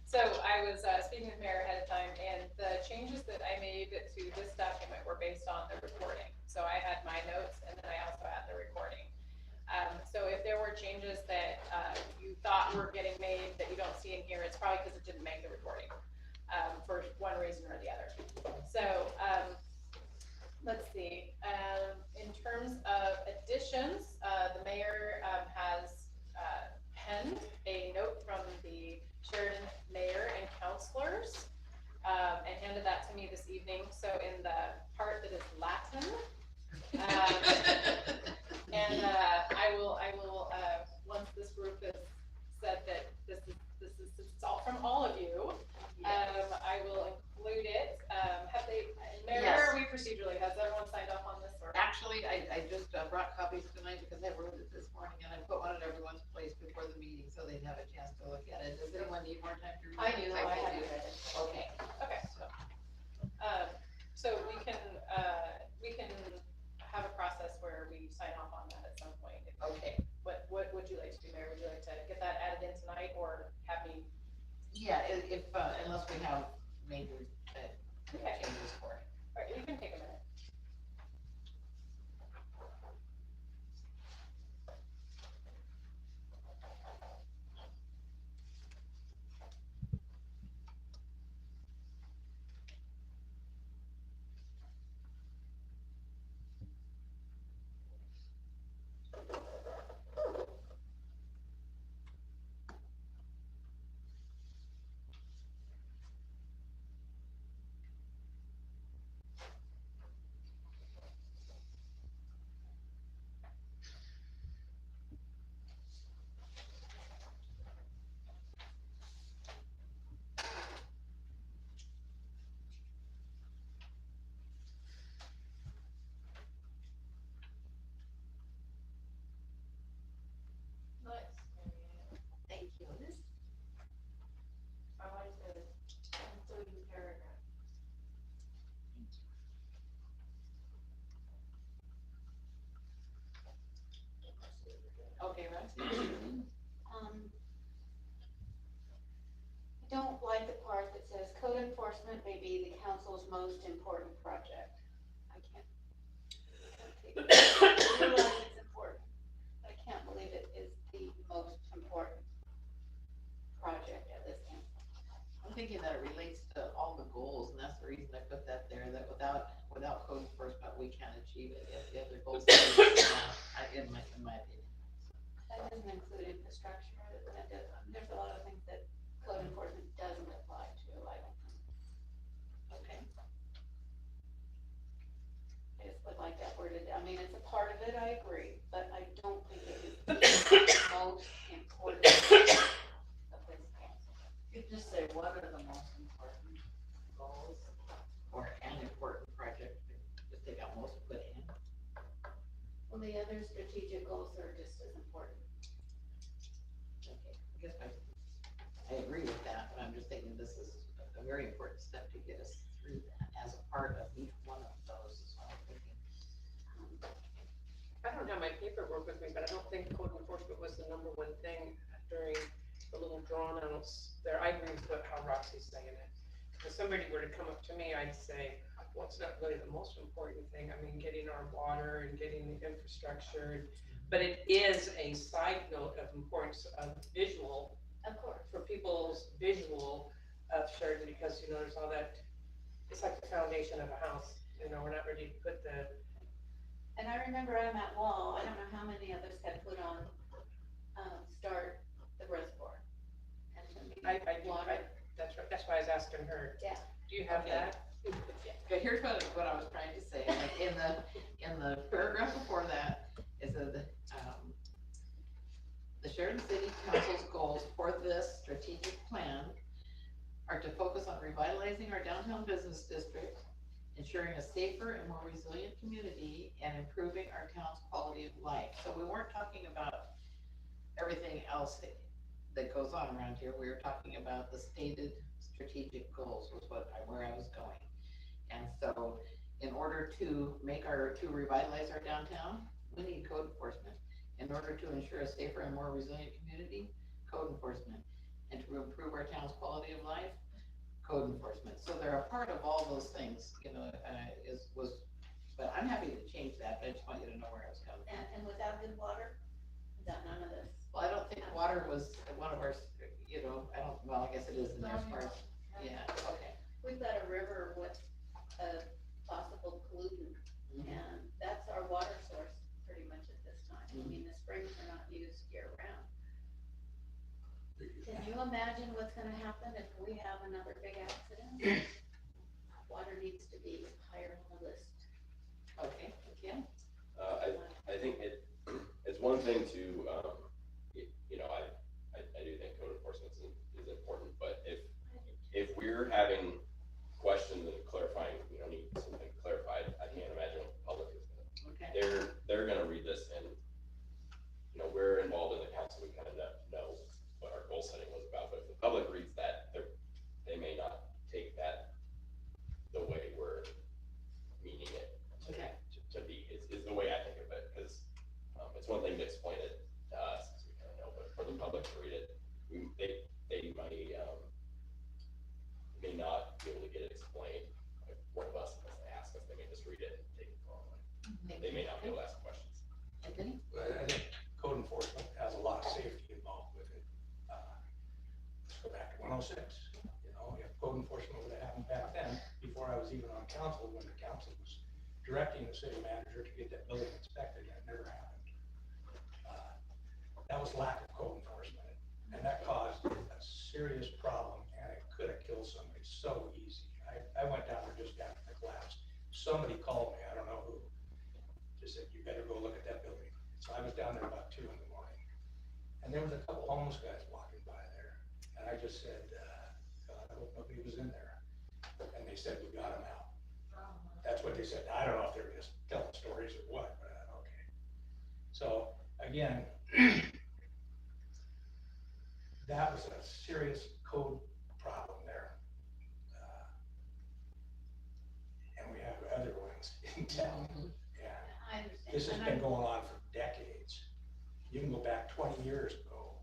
So I was speaking with Mayor ahead of time, and the changes that I made to this document were based on the reporting. So I had my notes, and then I also had the reporting. So if there were changes that, you thought were getting made that you don't see in here, it's probably because it didn't make the recording, for one reason or the other. So, let's see, in terms of additions, the mayor, has, penned a note from the Sheridan mayor and councilors, and handed that to me this evening. So in the part that is Latin, and I will, once this group has said that this is all from all of you, I will include it. Have they, Mayor, where are we procedurally? Has everyone signed off on this or? Actually, I just brought copies tonight because I wrote it this morning and I put one at everyone's place before the meeting so they'd have a chance to look at it. Does anyone need more time to read it? I do, I will haven't do. read it. Okay. Okay. So we can have a process where we sign off on that at some point. Okay. What would you like to do, Mayor? Would you like to get that added in tonight or have me? Yeah, if, unless we have major, Okay. changes for it. All right, you can take a minute. Thank you. I like the including paragraph. Okay, Roxy. I don't like the part that says code enforcement may be the council's most important project. I can't take it. I realize it's important, but I can't believe it is the most important project at this council. I'm thinking that it relates to all the goals, and that's the reason I put that there, that without code enforcement, we can't achieve it if the other goals. In my opinion. That doesn't include infrastructure, there's a lot of things that code enforcement doesn't apply to, I don't think. Okay. I just would like that worded, I mean, it's a part of it, I agree, but I don't think it is the most important of this council. You could just say, what are the most important goals? Or an important project, just take out most, put in. Well, the other strategic goals are just as important. Okay, I guess I agree with that, but I'm just thinking this is a very important step to get us through that as a part of each one of those, is what I'm thinking. I don't have my paperwork with me, but I don't think code enforcement was the number one thing during the little drawn outs there. I agree with how Roxy's saying it. If somebody were to come up to me, I'd say, well, it's not really the most important thing. I mean, getting our water and getting the infrastructure, but it is a side note of importance of visual. Of course. For people's visual of Sheridan, because, you know, there's all that, it's like the foundation of a house, you know, we're not ready to put the. And I remember on that wall, I don't know how many others had put on, start the reservoir. And I do, water. that's right, that's why I was asking her. Yeah. Do you have Okay. that? Okay, here's what I was trying to say, like in the paragraph before that, it said, the Sheridan City Council's goals for this strategic plan are to focus on revitalizing our downtown business district, ensuring a safer and more resilient community, and improving our town's quality of life. So we weren't talking about everything else that goes on around here. We were talking about the stated strategic goals was where I was going. And so in order to revitalize our downtown, we need code enforcement. In order to ensure a safer and more resilient community, code enforcement. And to improve our town's quality of life, code enforcement. So they're a part of all those things, you know, but I'm happy to change that, but I just want you to know where I was coming from. And without good water, Homeowner was one of our, you know, I don't, well, I guess it is in there as far as, yeah, okay. We've got a river with a possible pollutant, and that's our water source pretty much at this time. I mean, the springs are not used year round. Can you imagine what's gonna happen if we have another big accident? Water needs to be higher on the list. Okay, yeah. I think it's one thing to, you know, I do think code enforcement is important, but if we're having questions and clarifying, you know, need something clarified, I can't imagine what the public is gonna. Okay. They're gonna read this and, you know, we're involved in the council, we kind of know what our goal setting was about, but if the public reads that, they may not take that the way we're meaning it Okay. to be, is the way I think of it, because it's one thing to explain it to us, because we kind of know, but for the public to read it, they may not be able to get it explained. Like one of us, if they ask us, they may just read it and take it the wrong way. They may not be able to ask questions. Anthony? I think code enforcement has a lot of safety involved with it. Let's go back to 106, you know, if code enforcement would have happened back then, before I was even on council, when the council was directing the city manager to get that building inspected, and it never happened. That was lack of code enforcement, and that caused a serious problem, and it could have killed somebody so easy. I went down there just after the collapse. Somebody called me, I don't know who, just said, you better go look at that building. So I was down there about 2 in the morning, and there was a couple homeless guys walking by there, and I just said, God, I hope nobody was in there. And they said, we got him out. That's what they said. I don't know if they were just telling stories or what, but okay. So again, that was a serious code problem there. And we have other ones in town. And I understand. this has been going on for decades. You can go back 20 years ago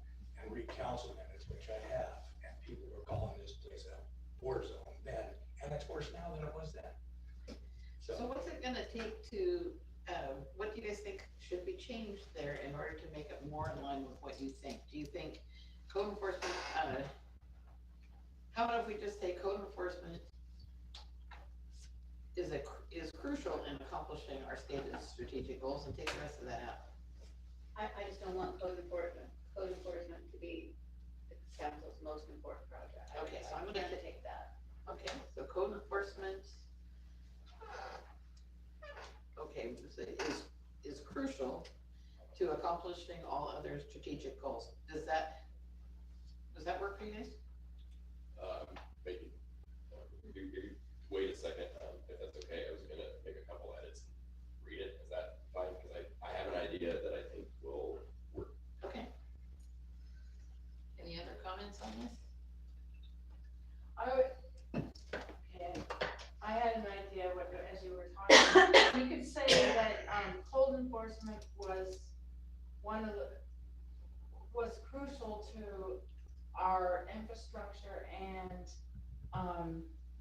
and read council minutes, which I have, and people were calling this place a war zone then, and it's worse now than it was then. So what's it gonna take to, what do you guys think should be changed there in order to make it more in line with what you think? Do you think code enforcement, how about if we just say code enforcement is crucial in accomplishing our stated strategic goals and take the rest of that out? I just don't want code enforcement to be the council's most important project. Okay, so I'm I gonna can't take that. Okay, so code enforcement, okay, is crucial to accomplishing all other strategic goals. Does that work for you guys? Maybe, wait a second, if that's okay, I was gonna make a couple edits and read it, is that fine? Because I have an idea that I think will work. Okay. Any other comments on this? I had an idea as you were talking, we could say that, code enforcement was crucial to our infrastructure and,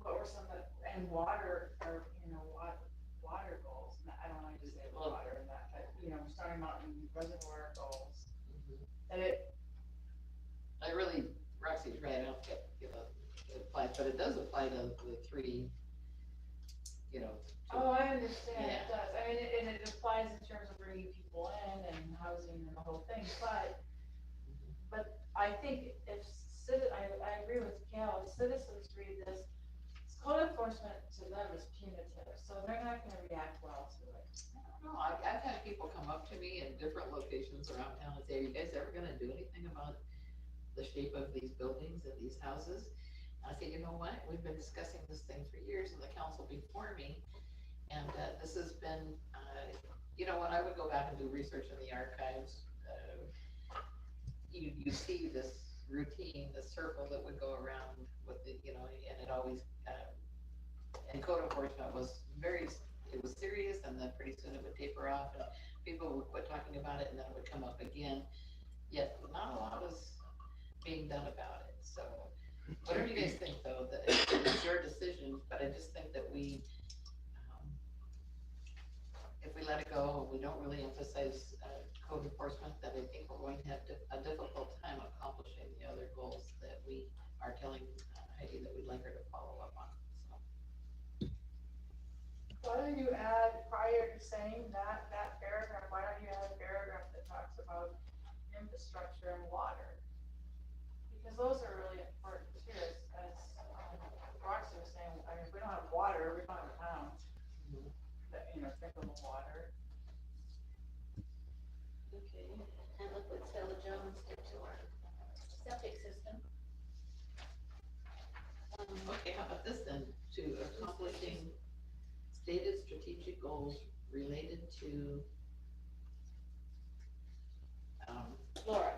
what were some of and water, or, you know, water goals, I don't like to say water and that, but, you know, starting mountain reservoir goals. That it, I really, Roxy's right, I don't get, it applies, but it does apply to the three, you know. oh, I understand, it Yeah. does, I mean, and it applies in terms of bringing people in and housing and the whole thing, but I think if I agree with Cal, if citizens read this, code enforcement to them is punitive, so they're not gonna react well to it. I don't know, I've had people come up to me in different locations around town and say, are you guys ever gonna do anything about the shape of these buildings and these houses? I say, you know what, we've been discussing this thing for years in the council before me, and this has been, you know, when I would go back and do research in the archives, you see this routine, this circle that would go around with the, you know, and it always, and code enforcement was it was serious, and then pretty soon it would taper off, and people would quit talking about it, and then it would come up again, yet not a lot was being done about it, so. Whatever you guys think, though, that it's your decision, but I just think that we, if we let it go, we don't really emphasize code enforcement, that I think we're going to have a difficult time are telling Heidi that we'd like her to follow up on, so. Why don't you add, prior to saying that paragraph, why don't you add a paragraph that talks about infrastructure and water? Because those are really important too, as Roxy was saying, I mean, if we don't have water, we don't have a town. That, you know, drinkable water. Okay, and liquid Stella Jones into our septic system. Okay, how about this then, to accomplishing stated strategic goals related to, Laura,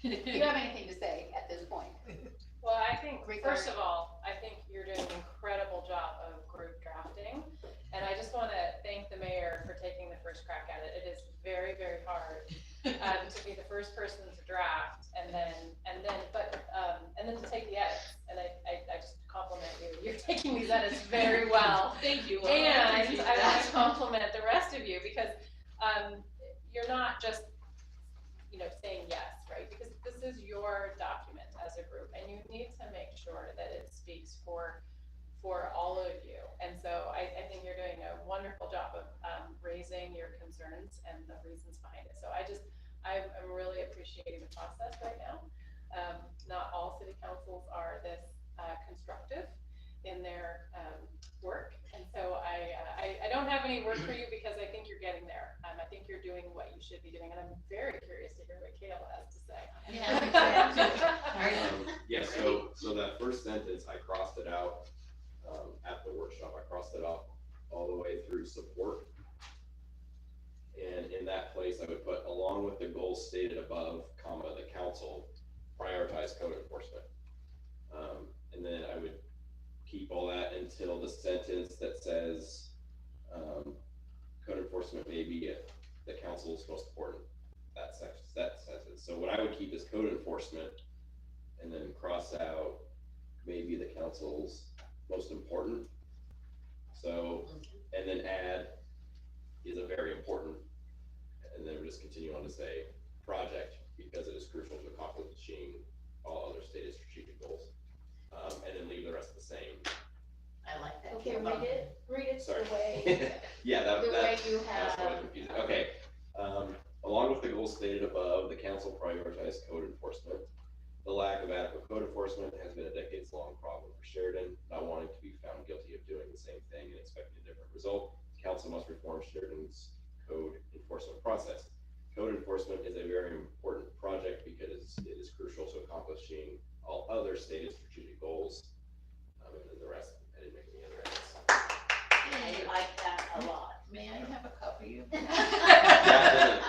do you have anything to say at this point? Well, I think, first of all, I think you're doing an incredible job of group drafting. And I just want to thank the mayor for taking the first crack at it. It is very, very hard to be the first person to draft and then to take the edits. And I just compliment you. You're taking these edits very well. Thank you. And I want to compliment the rest of you because you're not just, you know, saying yes, right? Because this is your document as a group, and you need to make sure that it speaks for all of you. And so I think you're doing a wonderful job of raising your concerns and the reasons behind it. So I'm really appreciating the process right now. Not all city councils are this constructive in their work. And so I don't have any word for you because I think you're getting there. I think you're doing what you should be doing, and I'm very curious to hear what Kayla has to say. Yeah, so that first sentence, I crossed it out at the workshop. I crossed it off all the way through support. And in that place, I would put, along with the goals stated above, comma, the council prioritize code enforcement. And then I would keep all that until the sentence that says code enforcement may be the council's most important. That sentence. So what I would keep is code enforcement, and then cross out maybe the council's most important. So, and then add is a very important, and then just continue on to say project because it is crucial to accomplishing all other stated strategic goals. And then leave the rest the same. I like that. Okay, read it Sorry. the way, Yeah, the way you that's have. what I'm confused. Okay. Along with the goals stated above, the council prioritized code enforcement. The lack of adequate code enforcement has been a decades-long problem for Sheridan, not wanting to be found guilty of doing the same thing and expecting a different result. Council must reform Sheridan's code enforcement process. Code enforcement is a very important project because it is crucial to accomplishing all other stated strategic goals. And then the rest, I didn't make any other edits. I like that a lot. May I have a copy of Yeah, that?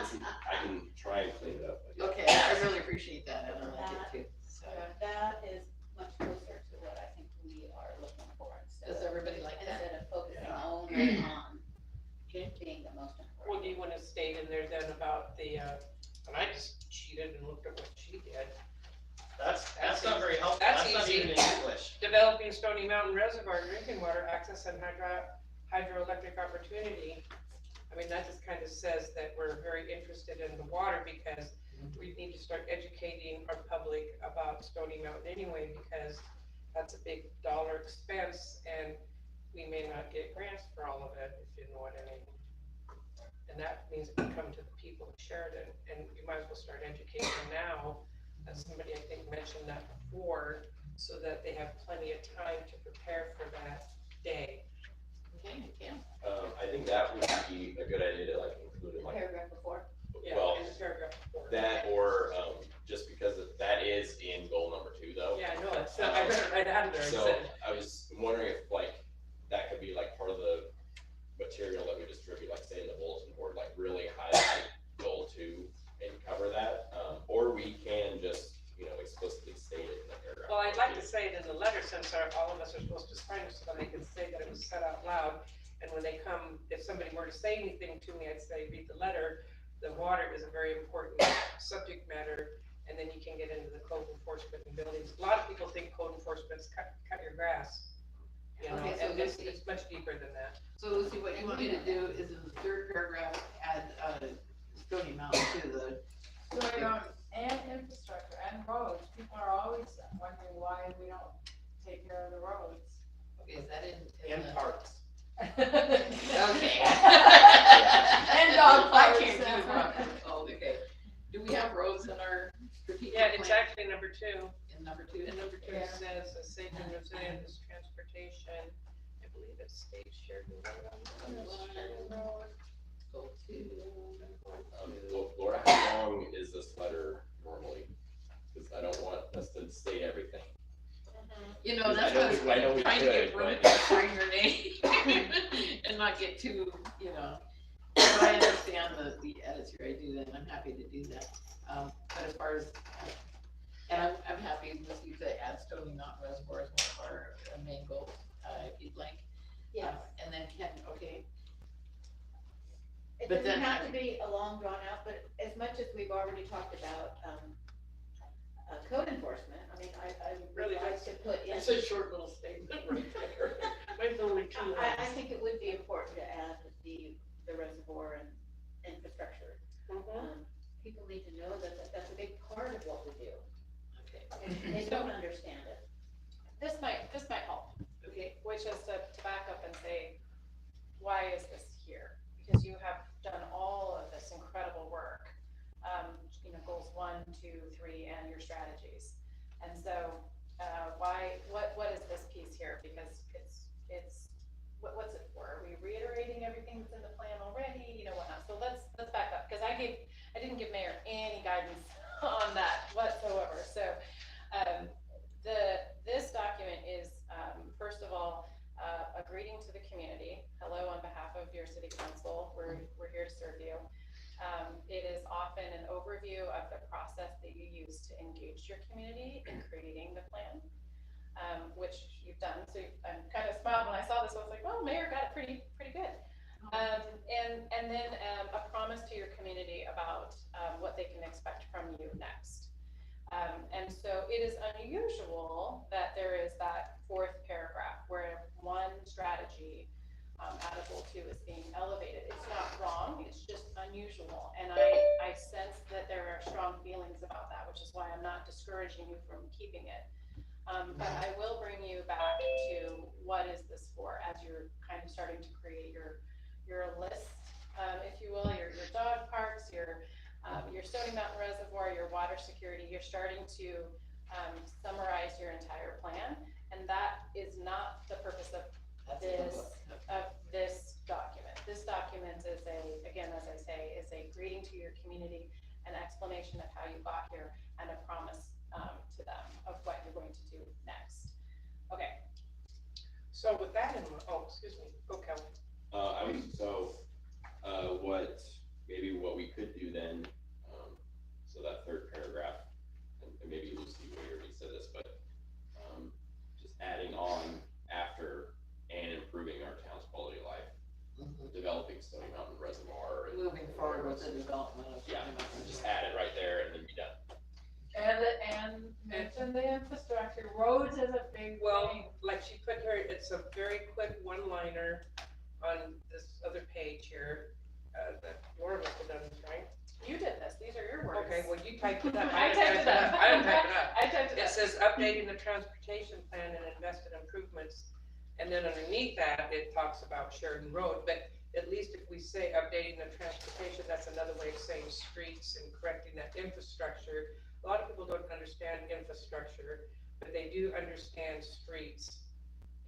I can try and clean it up. But yeah. Okay, I really appreciate that, and I like it too. So, That is much closer to what I think we are looking for instead does of, everybody like that? instead of focusing only on Okay. being the most important. Well, do you want to state in there then about the, and I just cheated and looked at what she did. That's not very helpful. That's That's not easy. even in English. Developing Stony Mountain Reservoir drinking water access and hydroelectric opportunity. I mean, that just kind of says that we're very interested in the water because we need to start educating our public about Stony Mountain anyway, because that's a big dollar expense and we may not get grants for all of it, if you know what I mean. And that means it can come to the people of Sheridan, and you might as well start educating now. As somebody I think mentioned that before, so that they have plenty of time to prepare for that day. Okay, you can. I think that would be a good idea to like include in The like, paragraph before. Yeah, well, in the paragraph before. that or just because that is in goal number 2 though. Yeah, I know, it's, I read it right out of there, it So said, I was wondering if like that could be like part of the material that we distribute, like say in the bulletin board, like really highlight goal 2 and cover that, or we can just, you know, explicitly state it in the paragraph. well, I'd like to say it in the letter since all of us are supposed to sign it so that I can say that it was said out loud. And when they come, if somebody were to say anything to me, I'd say, read the letter. The water is a very important subject matter, and then you can get into the code enforcement and buildings. A lot of people think code enforcement's cut your grass. You know, Okay, so and Lucy- it's much deeper than that. So Lucy, what you want me to do is in the 3rd paragraph, add Stony Mountain to the, Stony Mountain and infrastructure, and roads, people are always wondering why we don't take care of the roads. Okay, is that in And the? parks. Okay. And dog I parks. can't do rock. Oh, okay. Do we have roads in our strategic Yeah, plan? it's actually number 2. In number 2? And number 2 Yeah. says a safe and resilient is transportation. I believe it states Sheridan Road. Go to. Laura, how long is this letter normally? Because I don't want us to state everything. You know, that's I know what we- I know I'm we trying to get could, room but- to sign your name and not get too, you know. But I understand the edits here, I do that, and I'm happy to do that. But as far as, and I'm happy with you to add Stony Mountain Reservoir as one of our main goals, if you'd like. Yes. And then Ken, okay, It But doesn't then- have to be a long drawn out, but as much as we've already talked about, code enforcement, I mean, I Really would like to put in. it's a short little statement right there. Mine's only 2 I think it would be important to add the reservoir and infrastructure. People need to know that that's a big part of what we do, Okay, and they don't understand it. This might help, okay, which is to back up and say, why is this here? Because you have done all of this incredible work, goals 1, 2, 3, and your strategies. And so, what is this piece here? Because what's it for? Are we reiterating everything that's in the plan already, whatnot? So let's back up, because I didn't give Mayor any guidance on that whatsoever. So, this document is, first of all, a greeting to the community. Hello on behalf of your city council. We're here to serve you. It is often an overview of the process that you use to engage your community in creating the plan, which you've done. So I'm kind of smiled when I saw this. I was like, well, Mayor got it pretty good. And then a promise to your community about what they can expect from you next. And so it is unusual that there is that 4th paragraph where one strategy out of goal 2 is being elevated. It's not wrong, it's just unusual. And I sense that there are strong feelings about that, which is why I'm not discouraging you from keeping it. But I will bring you back to what is this for as you're kind of starting to create your list, if you will, your dog parks, your Stony Mountain Reservoir, your water security. You're starting to summarize your entire plan, and that is not the purpose of this document. This document is again, as I say, is a greeting to your community, an explanation of how you got here, and a promise to them of what you're going to do next. Okay. So with that in mind, excuse me, go Kelly. What we could do then, so that 3rd paragraph, and maybe Lucy, we already said this, but just adding on after and improving our town's quality of life, developing Stony Mountain Reservoir. And moving forward with the development of. Yeah, just add it right there and then be done. And mention the infrastructure, roads is a big Well, thing. like she put here, it's a very quick one-liner on this other page here. That Laura must have done this, right? You did this. These are your words. Okay, well, you typed it up. I typed it up. I didn't type it up. I typed it It up. says updating the transportation plan and invested improvements. And then underneath that, it talks about Sheridan Road, but at least if we say updating the transportation, that's another way of saying streets and correcting that infrastructure. A lot of people don't understand infrastructure, but they do understand streets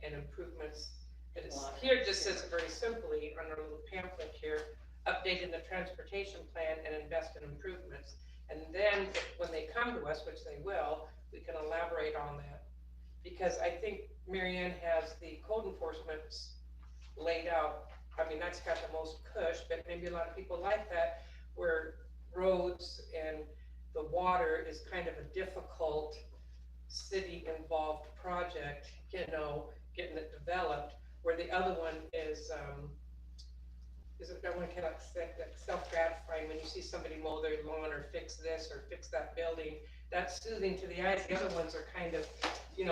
and improvements. But it's, here it just says it very simply on our little pamphlet here, updating the transportation plan and invest in improvements. And then when they come to us, which they will, we can elaborate on that. Because I think Marianne has the code enforcement laid out. I mean, that's got the most push, but maybe a lot of people like that, where roads and the water is kind of a difficult city-involved project, getting it developed, where the other one is I want to kind of self-gratifying when you see somebody mow their lawn or fix this or fix that building. That's soothing to the eyes. The other ones are kind of,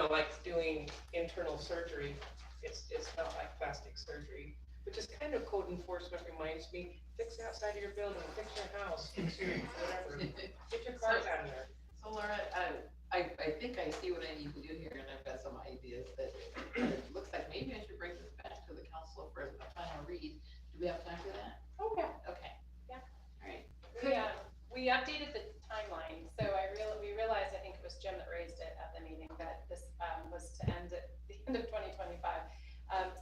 like doing internal surgery. It's not like plastic surgery, which is kind of code enforcement reminds me. Fix the outside of your building, fix your house, fix your whatever. Get your cars out of there. So Laura, I think I see what I need to do here, and I've got some ideas that it looks like maybe I should bring this back to the council for a final read. Do we have time for that? Okay. Okay. Yeah. All right. We updated the timeline, so we realized, I think it was Jim that raised it at the meeting, that this was to end at the end of 2025.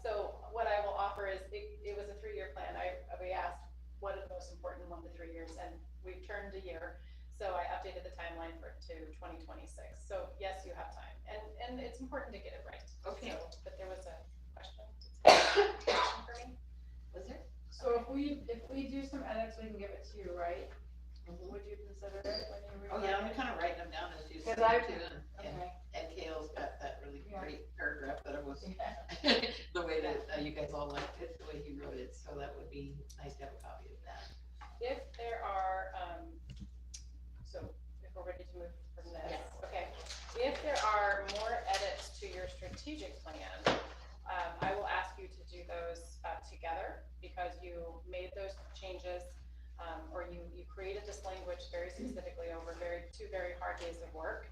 So what I will offer is, it was a 3-year plan. We asked what is most important in 1 to 3 years, and we've turned a year. So I updated the timeline to 2026. So yes, you have time, and it's important to get it right. Okay. So, but there was a question for me. Was there? So if we do some edits, we can give it to you, right? Would you consider it when you read? Oh, yeah, I'm kind of writing them down as you said Because too, and okay. Kale's got that really Yeah. great paragraph that I was, the way that you guys all liked it, the way he wrote it, so that would be nice to have a copy of that. If there are, so if we're ready to move from this, Yes. okay. If there are more edits to your strategic plan, I will ask you to do those together, because you made those changes, or you created this language very specifically over 2 very hard days of work.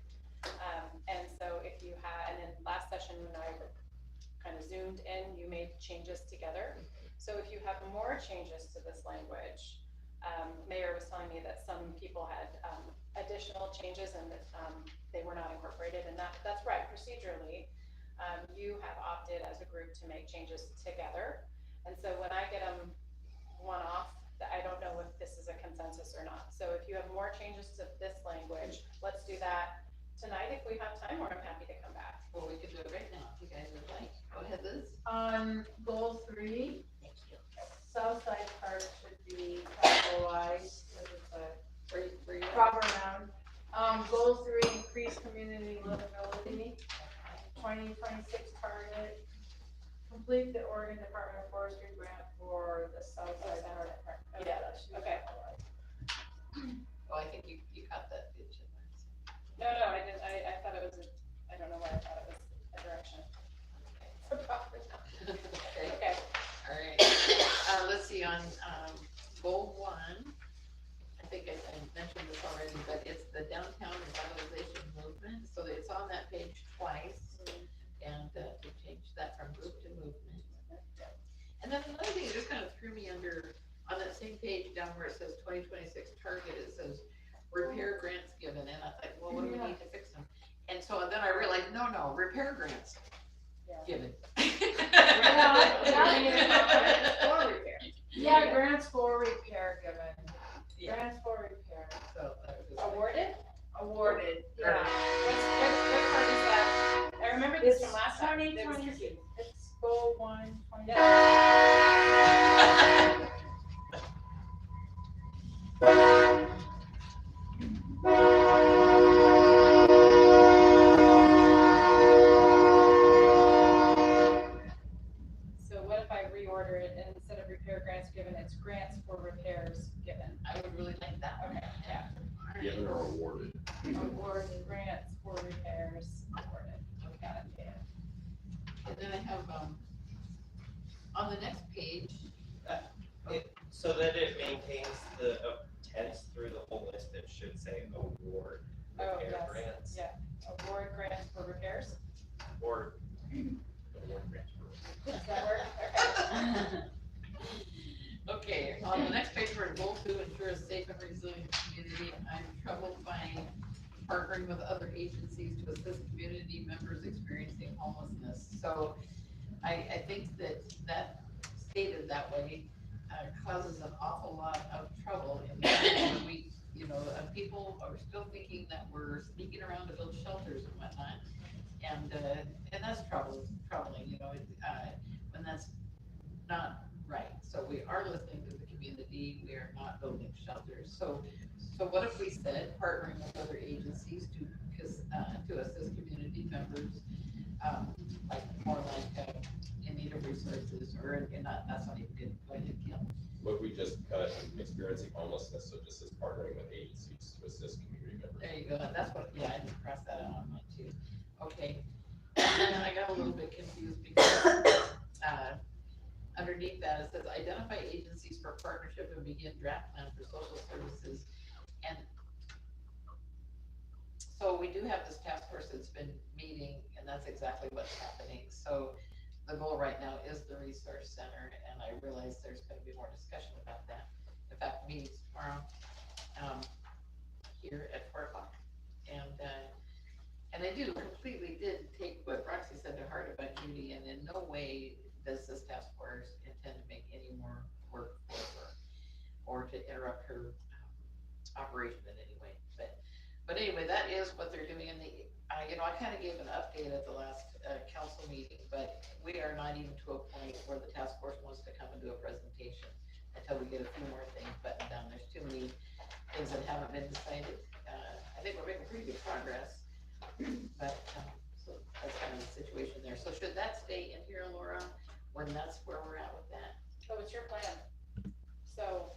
And so if you had, and then last session when I kind of zoomed in, you made changes together. So if you have more changes to this language, Mayor was telling me that some people had additional changes and that they were not incorporated, and that's right. Procedurally, you have opted as a group to make changes together, and so when I get them one off, I don't know if this is a consensus or not. So if you have more changes to this language, let's do that tonight if we have time, or I'm happy to come back. Well, we could do it right now, if you guys would like. Go ahead, Liz. On goal 3, Southside Park should be capitalized, because it's a Where you at? proper noun. Goal 3, increase community livability. 2026 target, complete the Oregon Department of Forestry grant for the Southside Park. Yeah, that should be okay. capitalized. Oh, I think you caught that, didn't you? No, I didn't. I thought it was I don't know why I thought it was a direction. Okay. Okay. All right. Let's see, on goal 1, I think I mentioned this already, but it's the downtown revitalization movement. So it's on that page twice, and to change that from group to movement. And then another thing that just kind of threw me under, on that same page down where it says 2026 target, it says repair grants given, and I thought, well, what do we need to fix them? And so then I realized, no, repair grants given. Yeah, grants for repair given. Yeah. Grants for repair. So that was Awarded? Awarded. Yeah. What part is that? I remember this from last time. It was 2020, tricky. it's goal 1, 20. So what if I reorder it, and instead of repair grants given, it's grants for repairs given? I would really like that. Okay, yeah. Given or awarded? Awarded grants for repairs awarded. Got it, yeah. And then I have, on the next page, So that it maintains the tense through the whole list, it should say award Oh, repair yes. grants. Yeah, award grants for repairs. Or award grants for. Does that work? okay, Okay. on the next page, we're at goal 2, ensure a safe and resilient community. I'm troubled finding partnering with other agencies to assist community members experiencing homelessness. So I think that stated that way causes an awful lot of trouble in the when we, people are still thinking that we're sneaking around to build shelters and whatnot. And that's troubling, when that's not right. So we are listening to the community, we are not building shelters. So what if we said partnering with other agencies to assist community members, more like in need of resources, or that's not even good. Go ahead, Kim. What we just cut experiencing homelessness, so just as partnering with agencies to assist community members. There you go. That's what, I didn't cross that out on mine too. Okay. And then I got a little bit confused because underneath that it says identify agencies for partnership and begin draft plan for social services. And So we do have this task force that's been meeting, and that's exactly what's happening. So the goal right now is the resource center, and I realize there's gonna be more discussion about that. In fact, meetings tomorrow, here at 4 o'clock. And I completely did take what Roxy said to heart about Judy, and in no way does this task force intend to make any more work for her or to interrupt her operation in any way. But anyway, that is what they're doing. And I kind of gave an update at the last council meeting, but we are not even to a point where the task force wants to come and do a presentation until we get a few more things buttoned down. There's too many things that haven't been decided. I think we're making pretty good progress, but so that's kind of the situation there. So should that stay in here, Laura, when that's where we're at with that? So it's your plan. So,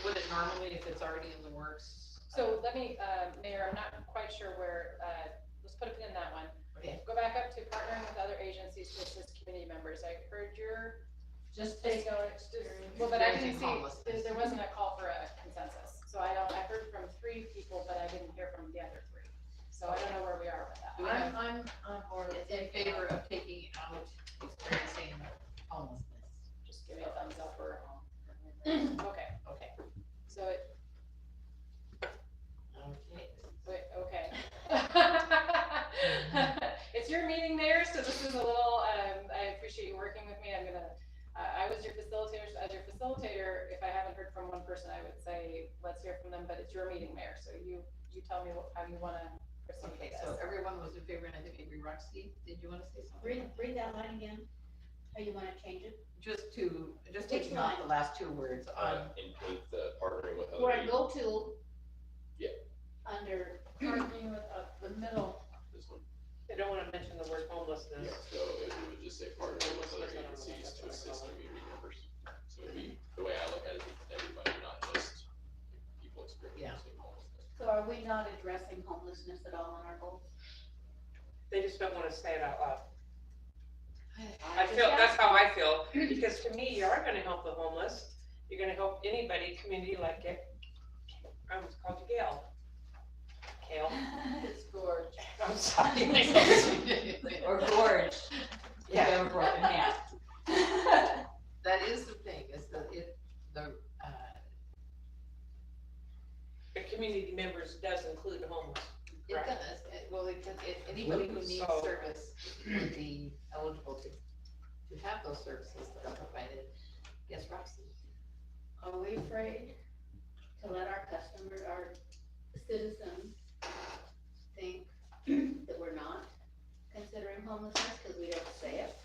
Would it normally, if it's already in the works? so let me, Mayor, I'm not quite sure where, let's put a pin in that one. Okay. Go back up to partnering with other agencies to assist community members. I heard your, Just Just take go, well, but I didn't see, there wasn't a call for a consensus. So I heard from 3 people, but I didn't hear from the other 3. So I don't know where we are with that. I'm on board. It's in favor of taking out experiencing homelessness. Just give me a thumbs up or, okay, Okay. so it, Okay. wait, okay. It's your meeting, Mayor, so this is a little, I appreciate you working with me. I'm gonna, I was your facilitator, as your facilitator, if I haven't heard from one person, I would say, let's hear from them, but it's your meeting, Mayor, so you tell me how you wanna proceed with Okay, this. so everyone was in favor, and I think maybe Roxy, did you wanna say something? Read that line again, how you wanna change it? Just Which taking out line? the last 2 words on, And paint the partnering with other. Where I go to. Yeah. Under, Partnering with the middle. This one. They don't wanna mention the word homelessness. Yeah, so it would just say partnering with other agencies to assist community members. So it'd be, the way I look at it, everybody, not just people experiencing homelessness. so are we not addressing homelessness at all in our goals? They just don't wanna say it out loud. I I feel, that's how I feel, because to me, you are gonna help the homeless, you're gonna help anybody, community like it. I almost called you Gail. Gail, It's gorgeous. I'm sorry. Or gorge. If you Yeah. have a broken hand. that is the thing, is that The community members does include the homeless. it Right. does, anybody who needs So- service would be eligible to have those services that are provided. Yes, Roxy? Are we afraid to let our customers, our citizens think that we're not considering homelessness because we don't say it?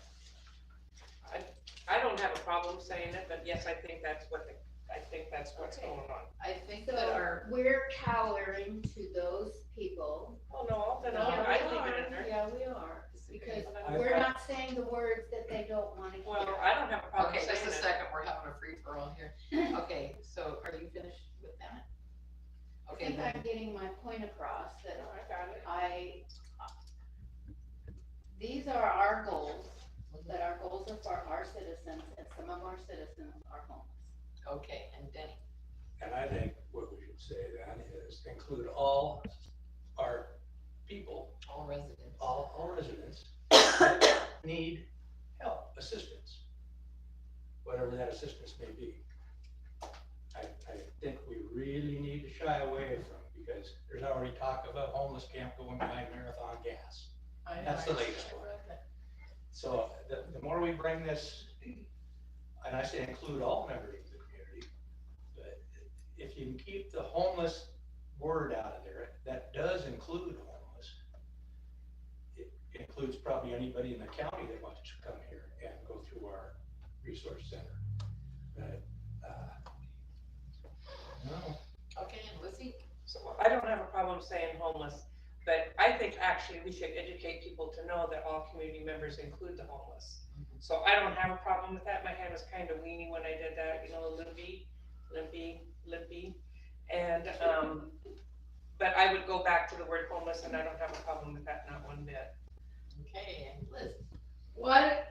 I don't have a problem saying it, but yes, I think that's what's Okay. going on. I think that our, So we're cowering to those people. Oh, no, then No, I'd leave it in there. Yeah, we are, because I- we're not saying the words that they don't wanna hear. Well, I don't have a problem okay, saying just a it. second, we're having a free-for-all here. Okay, so are you finished with that? I Okay, think then, I'm getting my point across that No, I got it. these are our goals, that our goals are for our citizens, and some of our citizens are homeless. okay, and Denny? And I think what we should say then is include all our people, All residents. all residents that need help, assistance, whatever that assistance may be. I think we really need to shy away from, because there's already talk of a homeless camp going behind Marathon Gas. I know, That's the I latest one. read that. So the more we bring this, and I say include all members of the community, but if you can keep the homeless word out of there, that does include homeless. It includes probably anybody in the county that wants to come here and go through our resource center. But, no, Okay, and Lizzie? So I don't have a problem saying homeless, but I think actually we should educate people to know that all community members include the homeless. So I don't have a problem with that. My hand was kind of weenie when I did that, limpy. And, but I would go back to the word homeless, and I don't have a problem with that, not one bit. Okay, and Liz? Why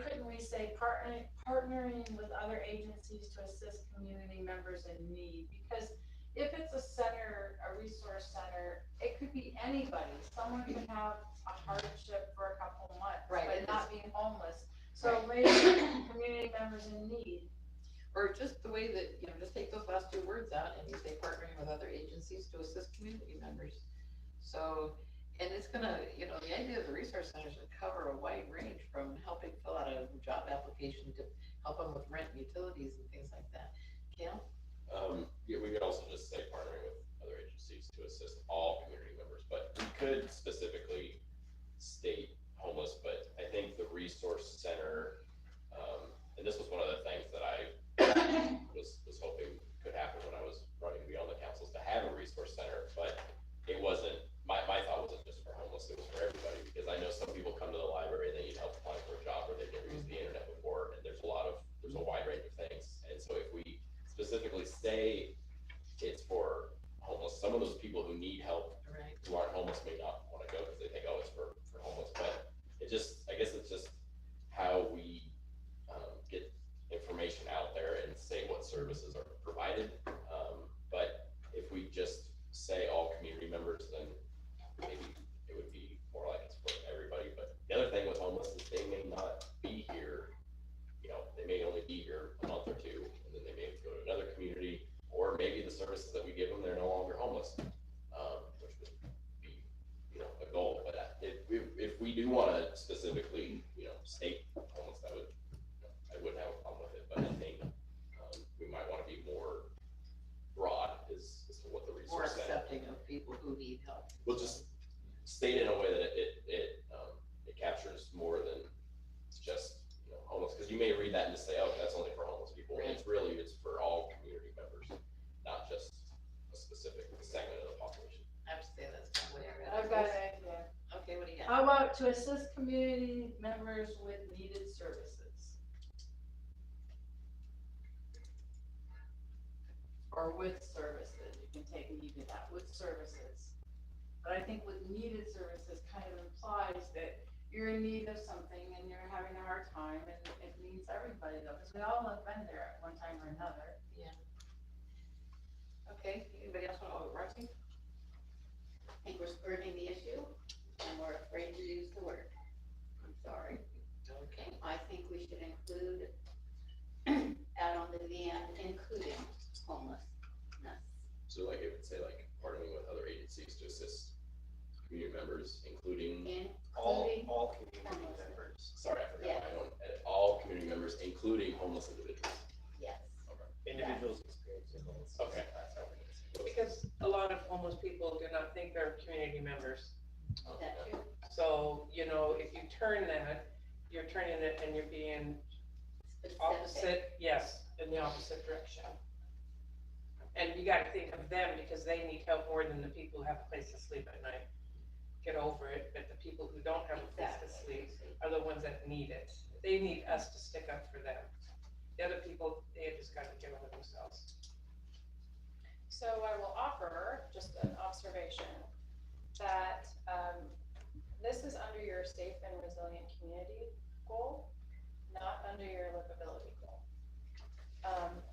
couldn't we say partnering with other agencies to assist community members in need? Because if it's a center, a resource center, it could be anybody. Someone could have a hardship for a couple months, Right, but and not being homeless. So maybe community members in need. Or just the way that, just take those last two words out and you say partnering with other agencies to assist community members. So, and it's gonna, the idea of the resource centers would cover a wide range from helping fill out a job application to help them with rent and utilities and things like that. Cam? Yeah, we could also just say partnering with other agencies to assist all community members, but we could specifically state homeless, but I think the resource center, and this was one of the things that I was hoping could happen when I was running Beyond the Councils, to have a resource center, but it wasn't, my thought wasn't just for homeless, it was for everybody, because I know some people come to the library and they need help applying for a job, or they've never used the internet before, and there's a wide range of things, and so if we specifically say it's for homeless, some of those people who need help, Right. who aren't homeless, may not wanna go, because they think, oh, it's for homeless, but I guess it's just how we, get information out there and say what services are provided. But if we just say all community members, then maybe it would be more like it's for everybody. But the other thing with homeless is they may not be here, they may only be here a month or two, and then they may go to another community, or maybe the services that we give them, they're no longer homeless, which would be, a goal. But if we do wanna specifically, state homeless, I wouldn't have a problem with it, but I think, we might wanna be more broad as to what the More resource center. accepting of people who need help. We'll just state it in a way that it captures more than just, homeless, because you may read that and just say, oh, that's only for homeless people, and it's for all community members, not just a specific segment of the population. I have to say that's kind of what I read. I've got an idea. Okay, what do you got? How about to assist community members with needed services? Or with services, you can take needed out, with services. But I think with needed services kind of implies that you're in need of something and you're having a hard time, and it means everybody though, because we all have been there at one time or another. Okay, anybody else want to, Roxy? I think we're skirting the issue, and we're afraid to use the word. I'm sorry. Okay. I think we should include, add on to the end, including homelessness. So like, it would say like partnering with other agencies to assist community members, including All Including community homeless. members. sorry, I forgot Yeah. my own, all community members, including homeless individuals. Yes. Individuals experiencing homelessness. Okay. That's how it is. Because a lot of homeless people do not think they're community members. That too. So, if you turn that, you're turning it and you're being Specific. opposite, yes, in the opposite direction. And you gotta think of them, because they need help more than the people who have a place to sleep at night. Get over it, but the people who don't have a place to sleep are the ones that need it. They need us to stick up for them. The other people, they just gotta get over themselves. So I will offer just an observation that this is under your safe and resilient community goal, not under your livability goal.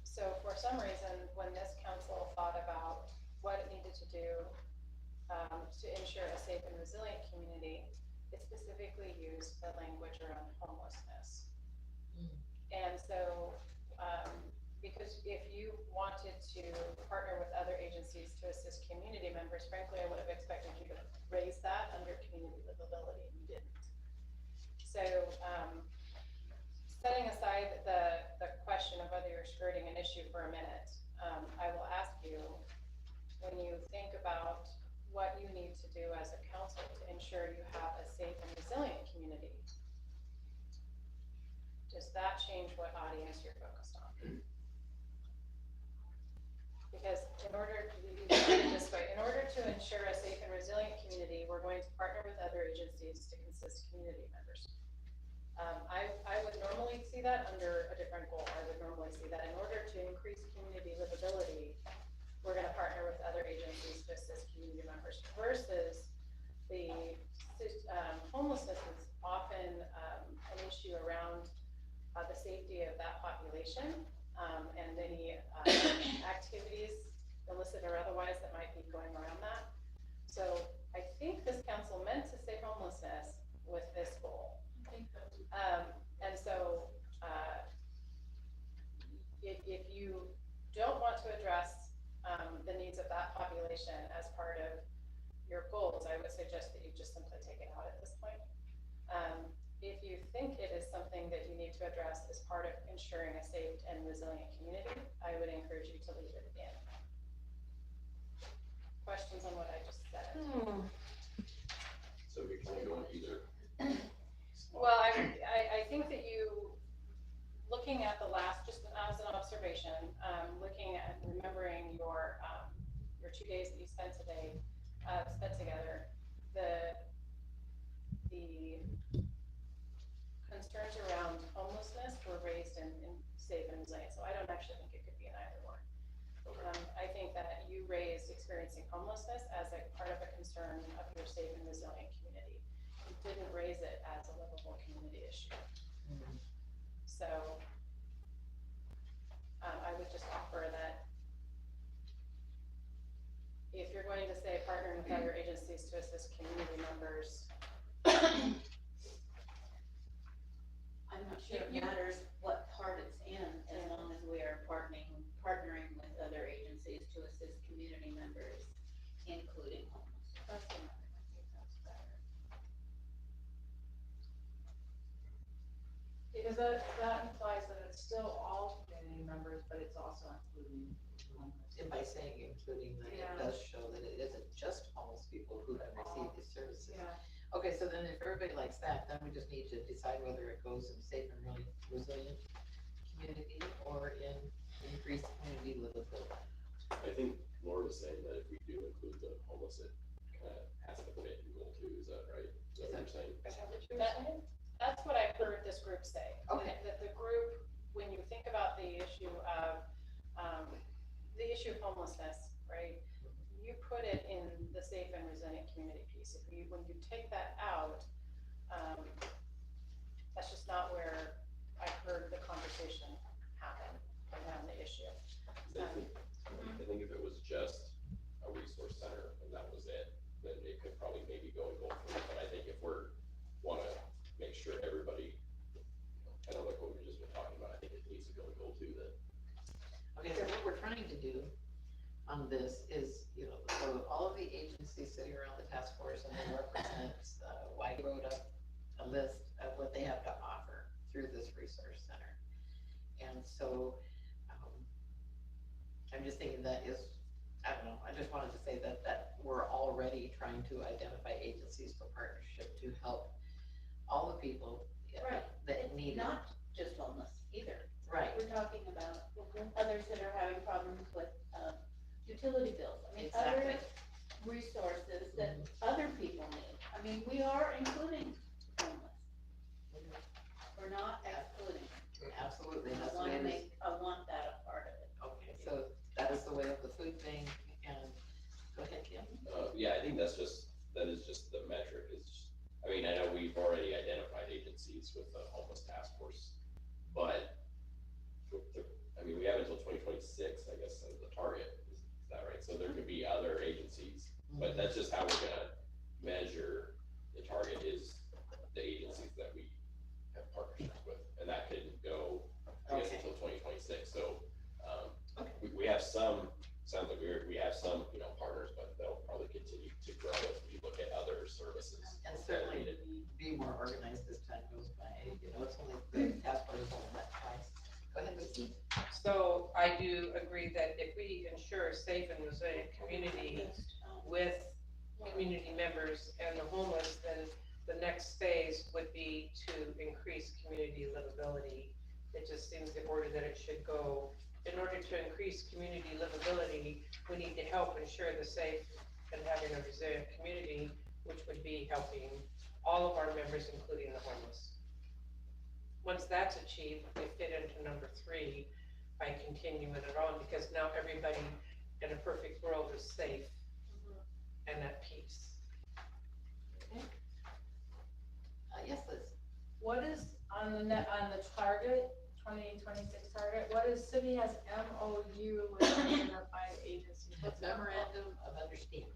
So for some reason, when this council thought about what it needed to do to ensure a safe and resilient community, it specifically used the language around homelessness. And so, because if you wanted to partner with other agencies to assist community members, frankly, I would have expected you to raise that under community livability, and you didn't. So, setting aside the question of whether you're skirting an issue for a minute, I will ask you, when you think about what you need to do as a council to ensure you have a safe and resilient community, does that change what audience you're focused on? Because in order to do it this way, in order to ensure a safe and resilient community, we're going to partner with other agencies to assist community members. I would normally see that under a different goal. I would normally see that in order to increase community livability, we're gonna partner with other agencies to assist community members, versus the homelessness is often an issue around the safety of that population, and any activities, illicit or going around that. So I think this council meant to say homelessness with this goal. And so, if you don't want to address, the needs of that population as part of your goals, I would suggest that you just simply take it out at this point. If you think it is something that you need to address as part of ensuring a safe and resilient community, I would encourage you to leave it in. Questions on what I just said? So we can go on either. Well, I think that you, looking at the last, just as an observation, looking at, remembering your 2 days that you spent today, spent together, the concerns around homelessness were raised in safe and resilient, so I don't actually think it could be an either or. I think that you raised experiencing homelessness as a part of a concern of your safe and resilient community. You didn't raise it as a livable community issue. So I would just offer that if you're going to say partnering with other agencies to assist community members, I'm not sure it matters what part it's in, as long as we are partnering with other agencies to assist community members, including homeless. that's another, I think that's better. Because that implies that it's still all community members, but it's also including homeless. And by saying including, that it Yeah. does show that it isn't just homeless people who can receive these services. Yeah. Okay, so then if everybody likes that, then we just need to decide whether it goes in safe and really resilient community or in increased community livability. I think Laura was saying that if we do include the homeless, it kind of has to fit in goal 2, is that right? Is that what you're saying? Is that what you were saying? That's what I've heard this group say. Okay. That the group, when you think about the issue of homelessness, right? You put it in the safe and resilient community piece. When you take that out, that's just not where I heard the conversation happen around the issue. I think if it was just a resource center and that was it, then it could probably maybe go in goal 3. But I think if wanna make sure everybody, kind of like what we've just been talking about, I think it needs to go in goal 2 then. Okay, so what we're trying to do on this is, so all of the agencies sitting around the task force and they represent, White wrote up a list of what they have to offer through this resource center. And so, I'm just thinking that is, I don't know, I just wanted to say that we're already trying to identify agencies for partnership to help all the people Right. that need it. Not just homeless either. Right. We're talking about others that are having problems with, utility bills. I mean, Exactly. other resources that other people need. I mean, we are including homeless. We're not excluding. Absolutely, that's the I way it is. I want that a part of it. Okay, so that is the way of the food bank, and, go ahead, Kim. Yeah, I think that is just the metric is, I mean, I know we've already identified agencies with the homeless task force, but we have until 2026, I guess, as the target, is that right? So there could be other agencies, but that's just how we're gonna measure the target is the agencies that we have partnerships with, and that could go, I guess, until 2026, so, we have some, sounds like we have some, partners, but they'll probably continue to grow as we look at other services. And certainly be more organized as time goes by, it's only, the task force is only that twice. Go ahead, Lucy. So I do agree that if we ensure a safe and resilient community with community members and the homeless, then the next phase would be to increase community livability. It just seems the order that it should go. In order to increase community livability, we need to help ensure the safe and having a resilient community, which would be helping all of our members, including the homeless. Once that's achieved, we fit into number 3 by continuing it on, because now everybody in a perfect world is safe and at peace. Yes, Liz. What is on the target 2026 target, what is city has MOU with identified agencies? It's memorandum of understanding.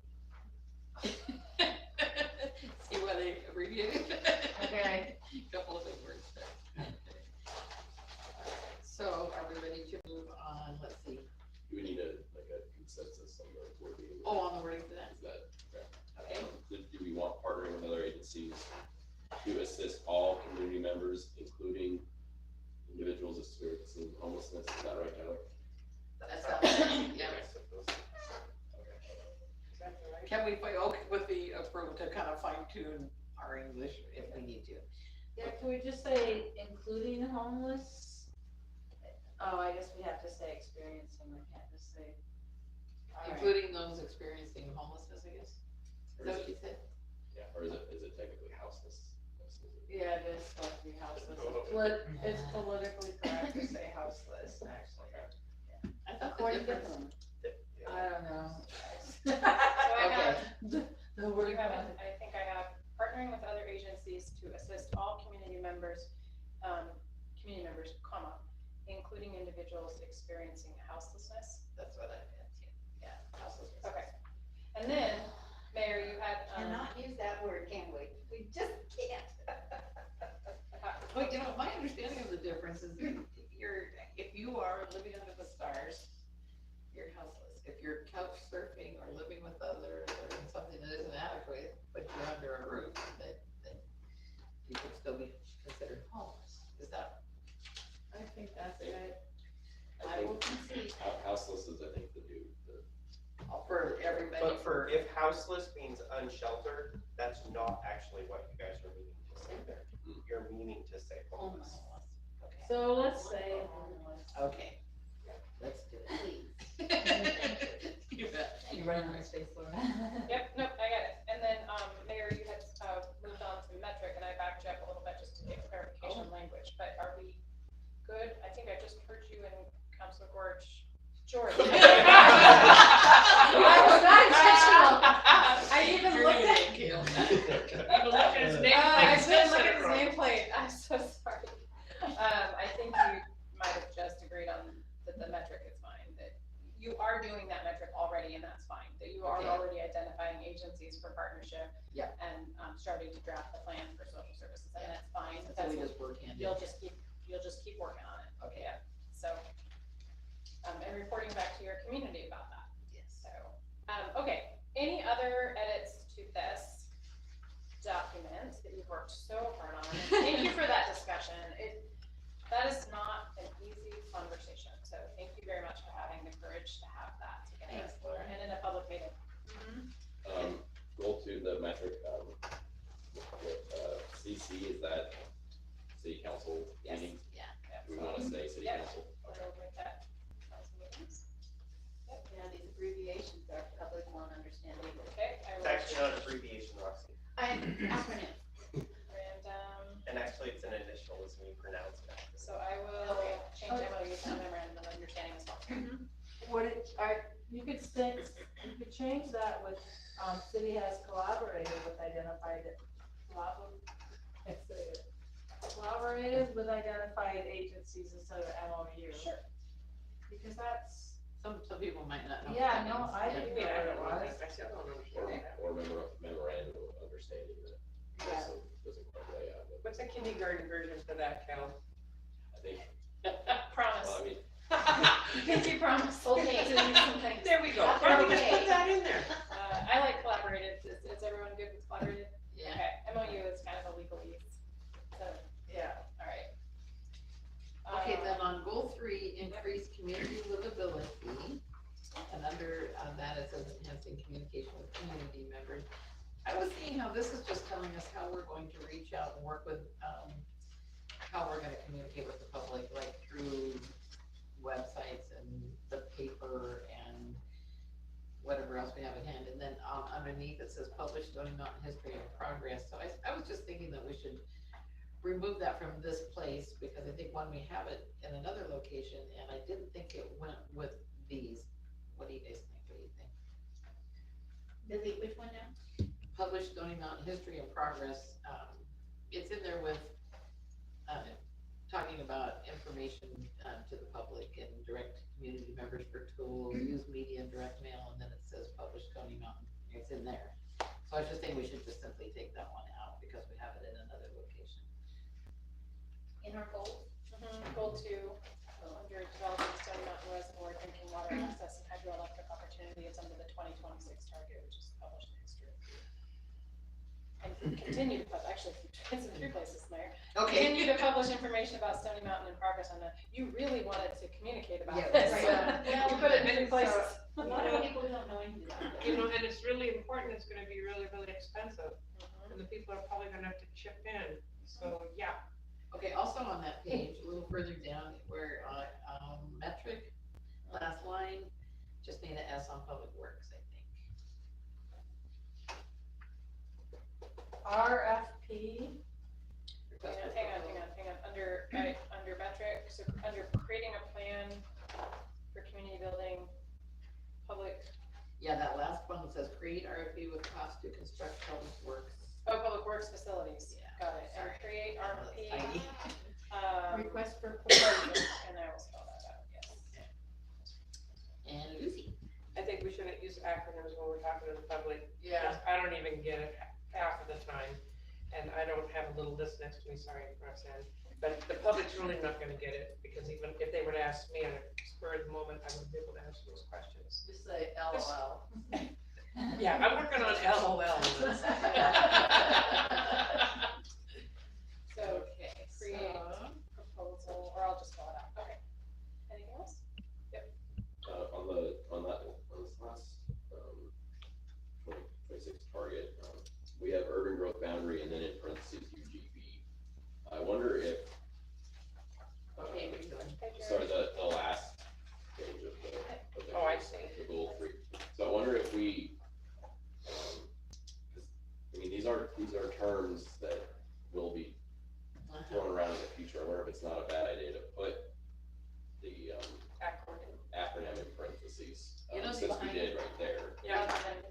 See why they abbreviated? Okay. Couple of big words there. So are we ready to move on? Let's see. Do we need a consensus on the wording? Oh, on the wording for that? Is that, Okay. do we want partnering with other agencies to assist all community members, including individuals experiencing homelessness? Is that right, Tyler? That sounds, yeah. Can we play okay with the approval to kind of fine tune our English if we need to? Yeah, can we just say including homeless? Oh, I guess we have to say experiencing, we can't just say. All right. Including those experiencing homelessness, I guess? Is that what you said? Yeah, or is it technically houseless? Yeah, it is supposed to be houseless. It's politically correct to say houseless, actually. I thought the According to difference. I don't know. So I have, The word. I think I have partnering with other agencies to assist all community members, comma, including individuals experiencing houselessness. That's what I meant, yeah, houselessness. Okay. And then, Mayor, you had, Cannot use that word, can we? We just can't. Well, you know, my understanding of the difference is if you are living under the stars, you're houseless. If you're couch surfing or living with others or in something that isn't adequate, but you're under a roof, then you could still be considered homeless. Is that? I think that's right. I will concede. Houseless is, I think, the new, For everybody. But if houseless means unsheltered, that's not actually what you guys are meaning to say there. You're meaning to say homeless. Okay. So let's say homeless. Okay. Let's do it, please. You bet. You running out of space, Laura? yep, nope, I got it. And then, Mayor, you had, moved on to metric, and I backed you up a little bit just to get clarification language, but are we good? I think I just heard you and Councilor George. I was not intentional. I even looked at. Even look at his name. I didn't look at his nameplate. I'm so sorry. I think you might have just agreed on that the metric is fine, that you are doing that metric already, and that's fine. That you are Okay. already identifying agencies for partnership. Yeah. And, starting to draft the plan for social services, and that's fine. So That's we what just work hand in. you'll just keep working on it. Okay. Yeah. So, and reporting back to your community about that. Yes. So, okay, any other edits to this document that you've worked so hard on? Thank you for that discussion. That is not an easy conversation, so thank you very much for having the courage to have that together. Thanks, Laura. And in a public meeting. goal to the metric, with, CC, is that city council Yes, meeting? yeah. Do we wanna say city Yep. council? We'll go with that. Council meetings. Yeah, these abbreviations are public won't understand either. Okay, I It's will. actually not an abbreviation, Roxy, Acronym. Random, and actually it's an initial as we pronounce it. so I will change MOU to memorandum of understanding as well. You could change that with, city has collaborated with identified, collaborated with identified agencies instead of MOU. Sure. Because that's, Some people might not know. yeah, what that no, means. I didn't know what it was. I still don't understand. Or memorandum of understanding that doesn't quite lay out, but What's a kindergarten version for that, Cal? I think, Promise. well, I mean, Pinky promise. Okay. To do some things. There we go. Okay. Why don't we just put that in there? I like collaborated. Is everyone good with collaborated? Yeah. Okay, MOU is kind of a legalese. So, Yeah. all right. Okay, then on goal 3, increase community livability, and under that it says enhancing communication with community members. I was seeing how this is just telling us how we're going to reach out and work with, how we're gonna communicate with the public, like through websites and the paper and whatever else we have at hand. And then underneath it says published zoning mountain history and progress. So I was just thinking that we should remove that from this place, because I think one, we have it in another location, and I didn't think it went with these. What do you guys think? What do you think? Delete which one now? Published zoning mountain history and progress, it's in there with, talking about information information, to the public and direct community members for tools, use media and direct mail, and then it says publish Stony Mountain, it's in there. So I was just saying we should just simply take that one out because we have it in another location. In our goals, goal 2, under developing Stony Mountain Reservoir drinking water access and hydroelectric opportunity, it's under the 2026 target, which is published next year. And continue to actually, it's in 3 places, Mayor. Okay. Continue to publish information about Stony Mountain and progress on that. You really wanted to communicate about Yeah, this. right. You put it in 3 places. A lot of people don't know anything about it. You know, and it's really important, it's gonna be really, really expensive, and the people are probably gonna have to chip in, so, yeah. Okay, also on that page, a little further down, where, metric, last line, just need an S on public works, I think. RFP, Hang on. Under metric, so under creating a plan for community building, public, Yeah, that last one that says create RFP with cost to construct public works. public works facilities. Yeah, Got it. And sorry. create RFP, Tiny. request for proposals, and I will spell that out, yes. And Lucy. I think we shouldn't use acronyms when we're talking to the public. Yeah. I don't even get it half of the time, and I don't have a little list next to me, sorry, Roxanne. But the public's really not gonna get it, because even if they were to ask me on a spur of the moment, I would be able to answer those questions. Just say LOL. Yeah, I'm working on LOL. So, Okay, create so, proposal, or I'll just spell it out. Okay. Anything else? On this last, 2026 target, we have urban growth boundary and then in parentheses UGB. I wonder if, okay, what are you doing? sorry, the last page of the. Oh, I see. The goal 3. So I wonder if we, I mean, these are terms that will be thrown around in the future. I wonder if it's not a bad idea to put the, acronym in parentheses, You know, since we did right there. Yeah.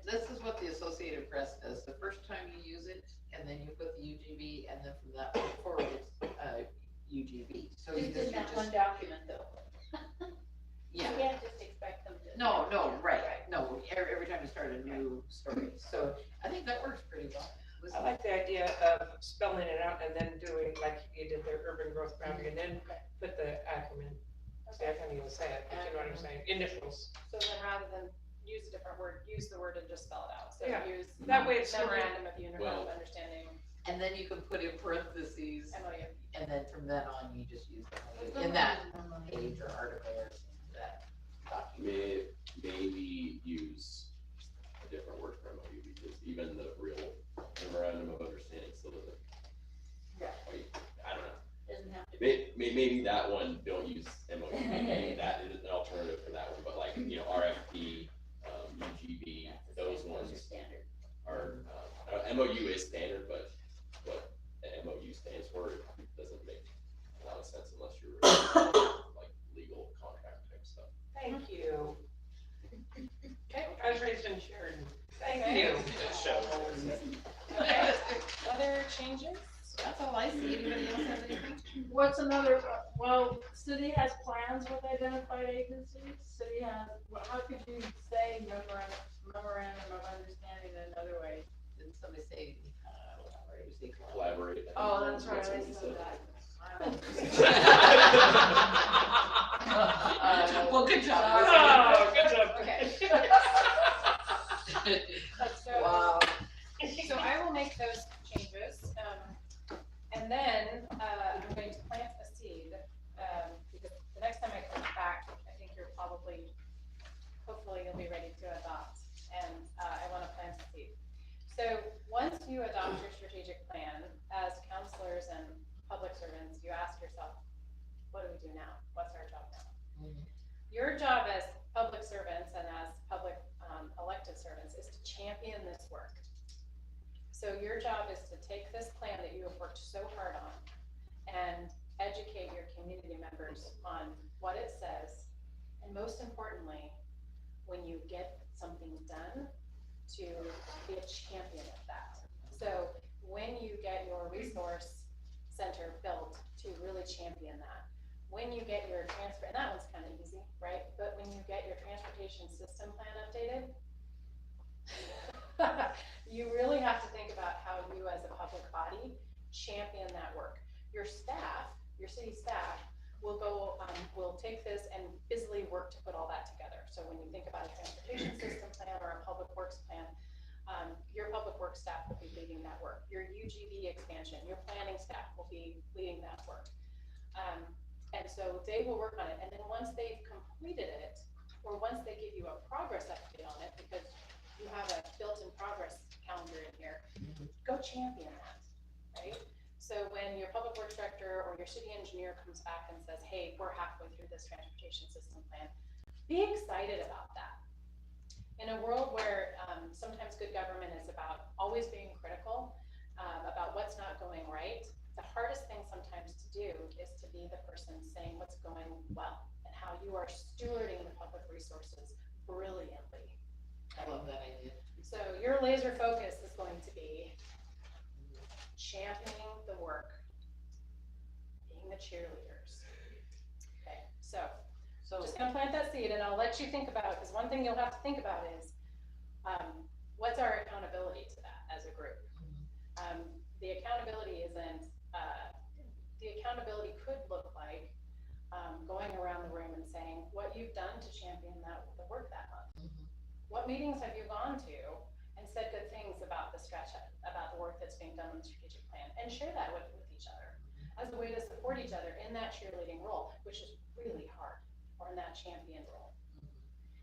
This is what the Associated Press does. The first time you use it, and then you put the UGB, and then from that point forward, it's, UGB. So you Just in just, that one document though. yeah. You can't just expect them to. No, right. No, every time you start a new story. So I think that works pretty well. I like the idea of spelling it out and then doing like you did the urban growth boundary and then put the acronym. See, I can't even say it, but you know what I'm saying, initials. So then rather than use a different word, use the word and just spell it out. So Yeah. use That way it's really, memorandum of understanding, And then you can put in parentheses, MOU. and then from then on, you just use the in that page or article or that document. Maybe use a different word for MOU, because even the real memorandum of understanding still doesn't. Yeah. I don't know. Doesn't have to be. Maybe that one, don't use MOU, maybe that is an alternative for that one, but like, RFP, UGB, those ones Standard. are, MOU is standard, but what an MOU stands for doesn't make a lot of sense unless you're like legal contract type stuff. thank you. Okay. I was raised in Sheridan. Thank Okay. you. Okay. Other changes? That's all I see. Anybody else have anything? what's another, well, city has plans with identified agencies, city has, how could you say memorandum of understanding in another way? Didn't somebody say, where did you say Collaborate. Oh, that's right, I what we said that. Well, good job. Oh, good job. Okay. So, Wow. so I will make those changes, and then, I'm going to plant a seed, because the next time I come back, I think you're probably, hopefully you'll be ready to adopt, and, I wanna plant a seed. So, once you adopt your strategic plan, as counselors and public servants, you ask yourself, what do we do now? What's our job now? Your job as public servants and as public elected servants is to champion this work. So your job is to take this plan that you have worked so hard on and educate your community members on what it says, and most importantly, when you get something done, to be a champion of that. So when you get your resource center built, to really champion that. when you get your and that one's kind of easy, right? But when you get your transportation system plan updated, you really have to think about how you as a public body champion that work. Your staff, your city staff, will go, will take this and busily work to put all that together. So when you think about a transportation system plan or a public works plan, your public works staff will be leading that work. Your UGV expansion, your planning staff will be leading that work. And so they will work on it. And then once they've completed it, or once they give you a progress update on it, because you have a built-in progress calendar in here, go champion that, right? So when your public works director or your city engineer comes back and says, hey, we're halfway through this transportation system plan, be excited about that. In a world where sometimes good government is about always being critical about what's not going right, the hardest thing sometimes to do is to be the person saying what's going well and how you are stewarding the public resources brilliantly. I love that idea. So your laser focus is going to be championing the work, being the cheerleaders. Okay, so just gonna plant that seed, and I'll let you think about it, because one thing you'll have to think about is, what's our accountability to that as a group? The accountability isn't, the accountability could look like going around the room and saying what you've done to champion the work that month. What meetings have you gone to and said good things about the about the work that's being done on the strategic plan, and share that with each other as a way to support each other in that cheerleading role, which is really hard, or in that champion role.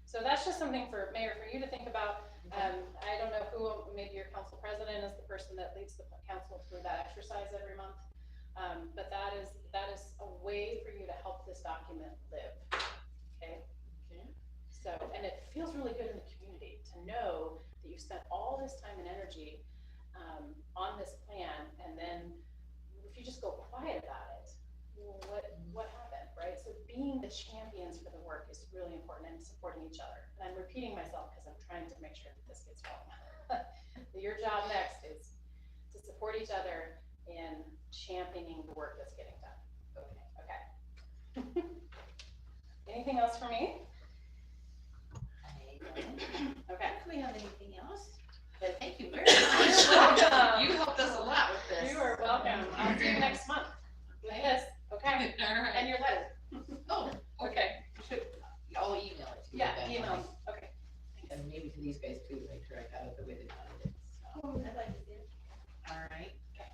So that's just something for Mayor, for you to think about. I don't know who, maybe your council president is the person that leads the council through that exercise every month. But that is a way for you to help this document live. Okay. So, and it feels really good in the community to know that you spent all this time and energy on this plan, and then if you just go quiet about it, what happened, right? So being the champions for the work is really important, and supporting each other. And I'm repeating myself because I'm trying to make sure that this gets wrong. Your job next is to support each other in championing the work that's getting done. Okay. Anything else for me? Okay. Do we have anything else? But thank you very much. Welcome. You helped us a lot with this. You are welcome. I'll see you next month. Yes. Okay. All right. And your letter. Oh, okay. I'll email it to you. Yeah, then. email. Okay. And maybe to these guys too, to make sure I got it the way they wanted it. So. I'd like to see it. All right. Okay.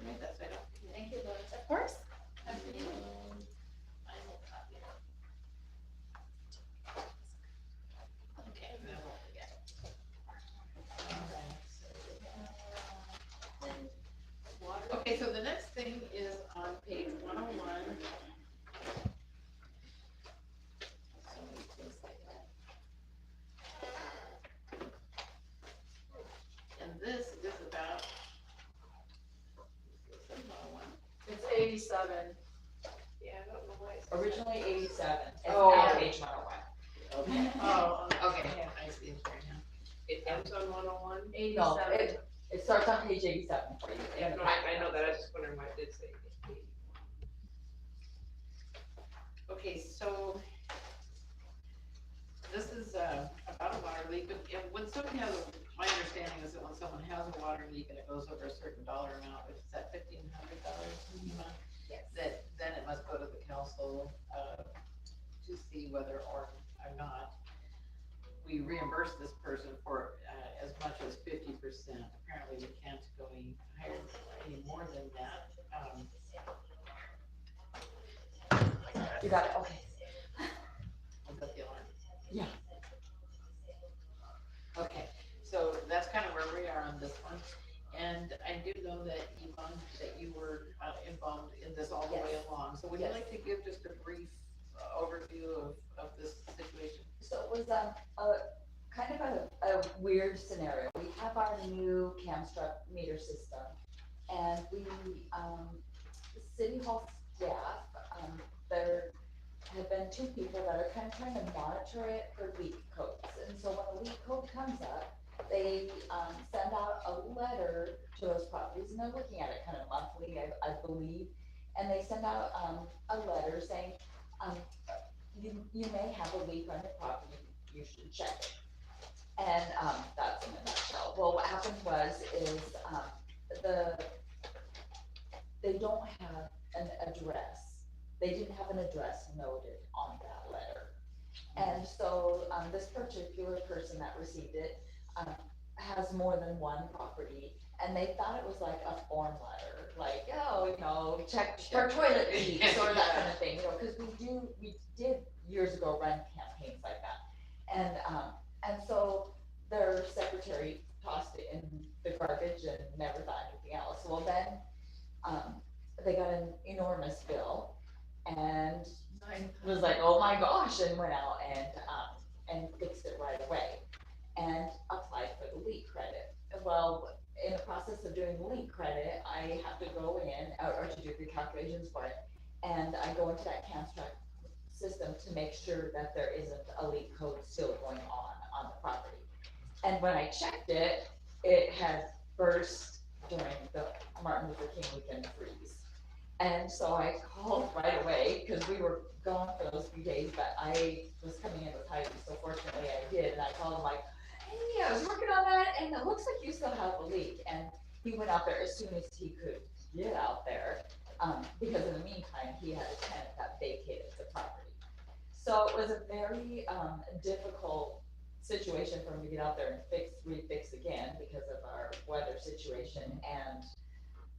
Right, that's right. Thank you, Lois. Of course. Absolutely. I will copy it. Okay, then we'll forget. Okay, so the next thing is on page 101. And this is about, It's 87. Yeah, I don't know why it's. Originally 87, it's Oh, now okay. page 101. okay, Oh, okay, I see it right now. it ends on 101? No, it starts on page 87 for you. in the No, packet. I know that, I was just wondering why it did say 80. Okay, so this is about a water leak, and when somebody has, my understanding is that when someone has a water leak and it goes over a certain dollar amount, if it's at $1,500 a month, that then it must go to the council to see whether or not we reimburse this person for as much as 50%. Apparently we can't go any more than that. You got it, okay. I'll put the alarm. Yeah. Okay, so that's kind of where we are on this one. And I do know that Yvonne, that you were involved in this all the way along. So would you like to give just a brief overview of this situation? So it was a kind of a weird scenario. We have our new Camstruck meter system, and we, City Hall staff, there have been two people that are kind of trying to monitor it for leak codes. And so when a leak code comes up, they send out a letter to those properties, and they're looking at it kind of monthly, I believe. and they send out, a letter saying, you may have a leak on your property, you should check it. And, that's in a nutshell. Well, what happened is, they don't have an address. They didn't have an address noted on that letter. And so, this particular person that received it, has more than one property, and they thought it was like a form letter, like, oh, check for toilet leaks or that kind of thing, cause we did years ago run campaigns like that. And so their secretary tossed it in the garbage and never thought anything else. Well, then, they got an enormous bill and was like, oh my gosh, and went out and fixed it right away and applied for the leak credit. Well, in the process of doing the leak credit, I have to go in or to do the calculations for it, and I go into that CAMSTRAC system to make sure that there isn't a leak code still going on the property. And when I checked it, it had burst during the Martin Luther King weekend freeze. And so I called right away, because we were gone for those few days, but I was coming in with Heidi, so fortunately I did, and I called him like, hey, I was working on that, and it looks like you still have a leak. And he went out there as soon as he could get out there, because in the meantime, he had a tenant that vacated the property. So it was a very difficult situation for him to get out there and refix again because of our weather situation and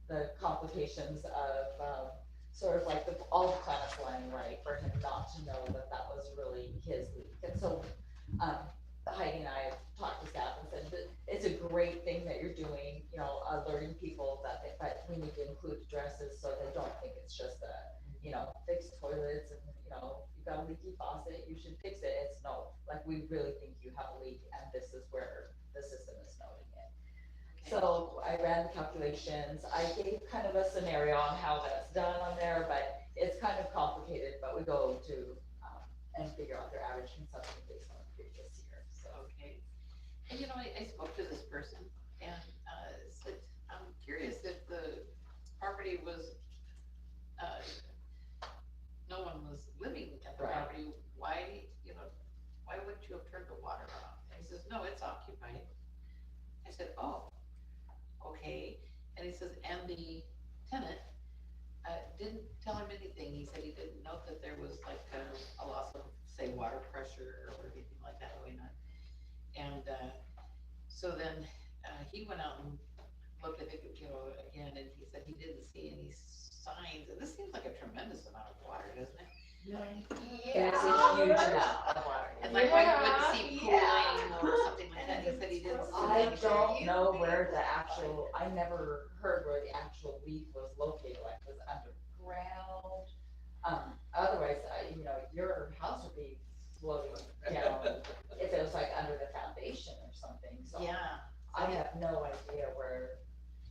the complications of sort of like all the planets lining right for him not to know that that was really his leak. And so Heidi and I have talked to staff and said that it's a great thing that you're doing, alerting people that we need to include addresses so they don't think it's just fix toilets and, you've got a leaky faucet, you should fix it. It's no, like, we really think you have a leak and this is where the system is noting it. Okay. So I ran the calculations. I gave kind of a scenario on how that's done on there, but it's kind of complicated, but we go to, and figure out their average consumption based on the previous year, so. Okay. And I spoke to this person and, said, I'm curious if the property was, no one was living at the property, why wouldn't you have turned the water off? And he says, no, it's occupied. I said, oh, okay. And he says, and the tenant, didn't tell him anything. He said he didn't note that there was like a loss of, say, water pressure or anything like that going on. And, so then, he went out and looked at it, again, and he said he didn't see any signs, and this seems like a tremendous amount of water, doesn't it? Yeah. It's a huge amount of water. And like, why you wouldn't see pooling or something like that, he said he didn't see. I don't know where I never heard where the actual leak was located, like, it was underground. Otherwise, your house would be floating down if it was like under the foundation or something, so. Yeah. I have no idea where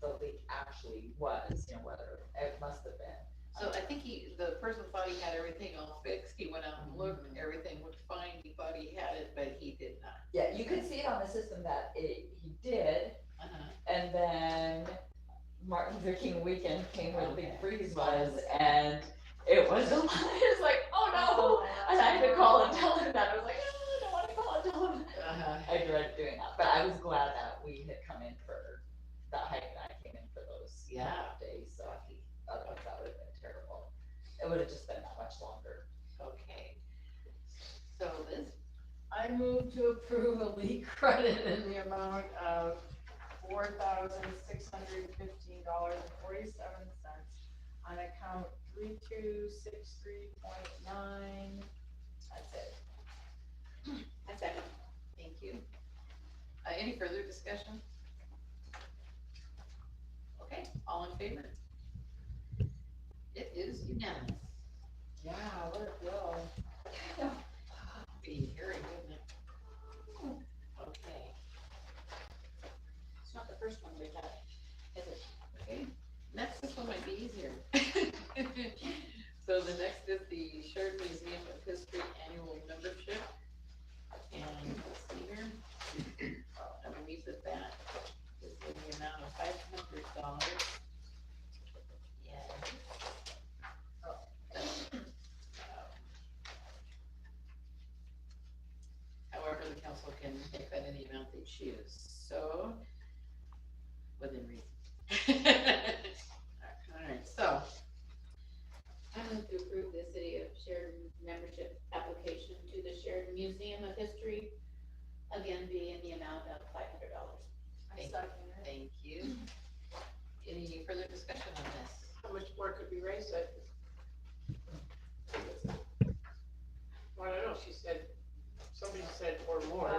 the leak actually was, whether it must have been. So I think the person thought he had everything all fixed, he went out and looked, everything looked fine, he thought he had it, but he did not. Yeah, you could see it on the system that he did, and then Martin Luther King weekend came where the big freeze was, and it was like, oh no, and I had to call and tell him that. I was like, oh, I don't want to call and tell him. I dreaded doing that, but I was glad that we had come in that Heidi and I came in for those days, so otherwise that would have been terrible. It would have just been that much longer. Okay. So Liz? I move to approve a leak credit in the amount of $4,615.47 on account 3263.9. That's it. That's it. Thank you. Any further discussion? Okay, all in favor? It is unanimous. Yeah, let it go. Be hairy, wouldn't it? Okay. It's not the first one we've had, is it? Okay, next, this one might be easier. So the next is the Sheridan Museum of History Annual Membership. And let's see here. Underneath of that is in the amount of $500. Yeah. or the council can make that any amount they choose, so, within reason. Alright, so, I move to approve the city of Sheridan membership application to the Sheridan Museum of History, again, be in the amount of $500. I Thank second it. thank you. Any further discussion on this? How much more could we raise it? Well, I don't know, she said, somebody said or more.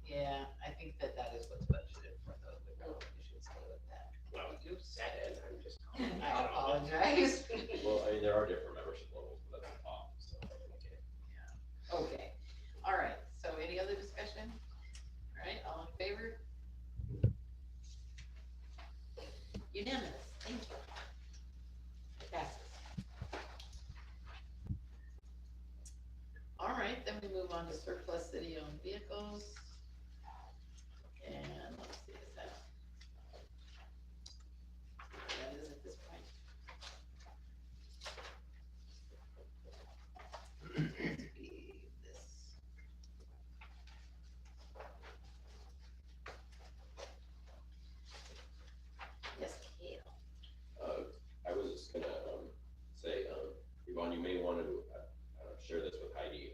Yeah, I think that is what's budgeted for those, we probably should stay with that. Well, you said it, I'm just. I apologize. Well, I mean, there are different membership levels, but that's the top, so. Okay, all right, so any other discussion? All right, all in favor? Unanimous, thank you. It passes. All right, then we move on to surplus city-owned vehicles. And let's see, is that? That is at this point. Let's be this. Yes, Kale. I was just gonna, say, Yvonne, you may want to, share this with Heidi.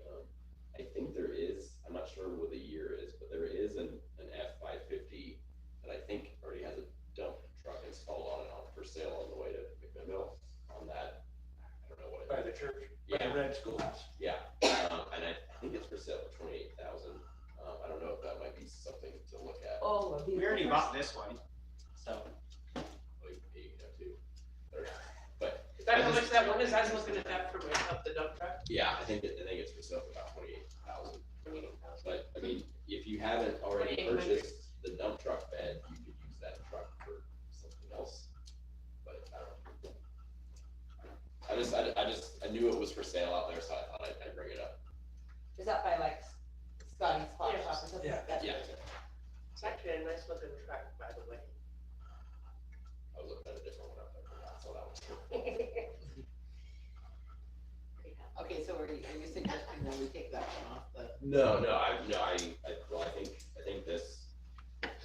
I think there is, I'm not sure what the year is, but there is an F-550 that I think already has a dump truck installed on it for sale on the way to McMinnville on that. I don't know what it is. By the church, by Yeah. the red schoolhouse. Yeah, and I think it's for sale for 28,000. I don't know if that might be something to look at. Oh, We already bought this one, so. Like, you know, too. But Is that how much that one is? I was looking at that for myself, the dump truck. yeah, I think it's for sale for about 28,000. But I mean, if you haven't already 2,800. purchased the dump truck bed, you could use that truck for something else. But I don't know. I knew it was for sale out there, so I thought I'd bring it up. Is that by like Scotty's Spot Yes. Shop or something? Yeah. That's Yeah. what it is. It's actually a nice looking truck, by the way. I was looking at a different one out there, but I saw that one. Okay, so are you suggesting that we take that one off the? No, I think this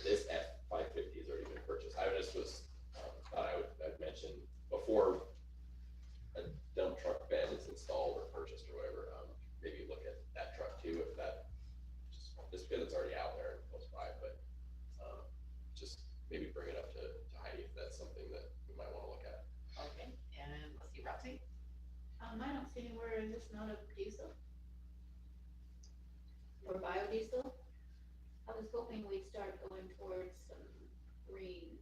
F-550 has already been purchased. I just was, thought I'd mention before a dump truck bed is installed or purchased or whatever, maybe look at that truck too, if that, just because it's already out there and close by, but, just maybe bring it up to Heidi if that's something that we might wanna look at. Okay, and let's see, Roxy? I don't see anywhere in this not a diesel. Or biodiesel. I was hoping we'd start going towards some green.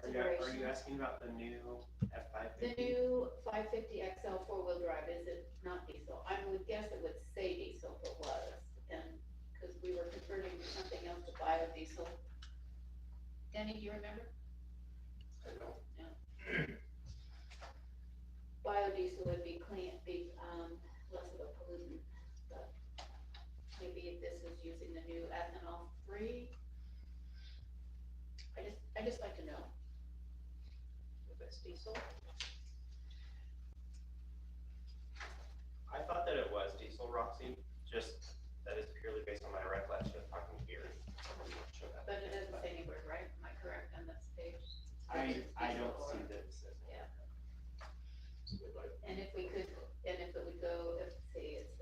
Are you consideration. asking about the new The F-550? new 550 XL four-wheel drive, is it not diesel? I would guess it would say diesel if it was, and, because we were converting to something else to biodiesel. Danny, do you remember? I don't know. Biodiesel would be clean, less of a pollutant, but maybe if this is using the new ethanol free. I just like to know if it's diesel. I thought that it was diesel, Roxy, just, that is purely based on my recollection of talking to Gary. But it doesn't say anywhere, right? Am I correct on this page? I don't see this. Yeah, So we might- and if we could, and if it would go, if, say, it's,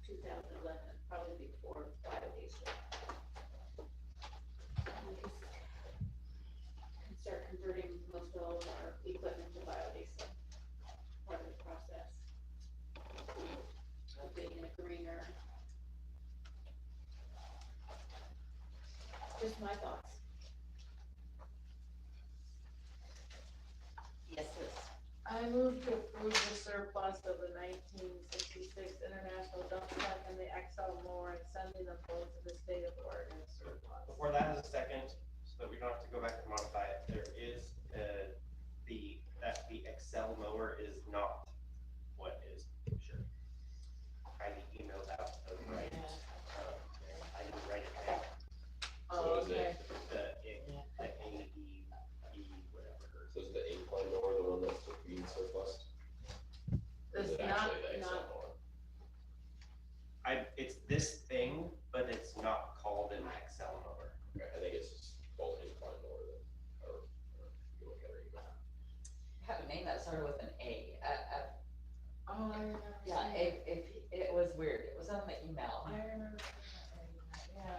2011, probably before biodiesel. We can start converting most all of our equipment to biodiesel, part of the process. Of being a greener. Just my thoughts. Yes, Liz. I move to approve the surplus of the 1966 International dump truck and the XL mower and sending them both to the state of Oregon surplus. Before that is a second, so that we don't have to go back and modify it, there is, the Excel mower is not what is, sure. I emailed out the right, I didn't write it down. Oh, So is okay. The AE, whatever. So is the incline mower the one that's being surplus? Or is It's it not, actually the XL not, mower? it was weird, it was on the email. I remember, yeah.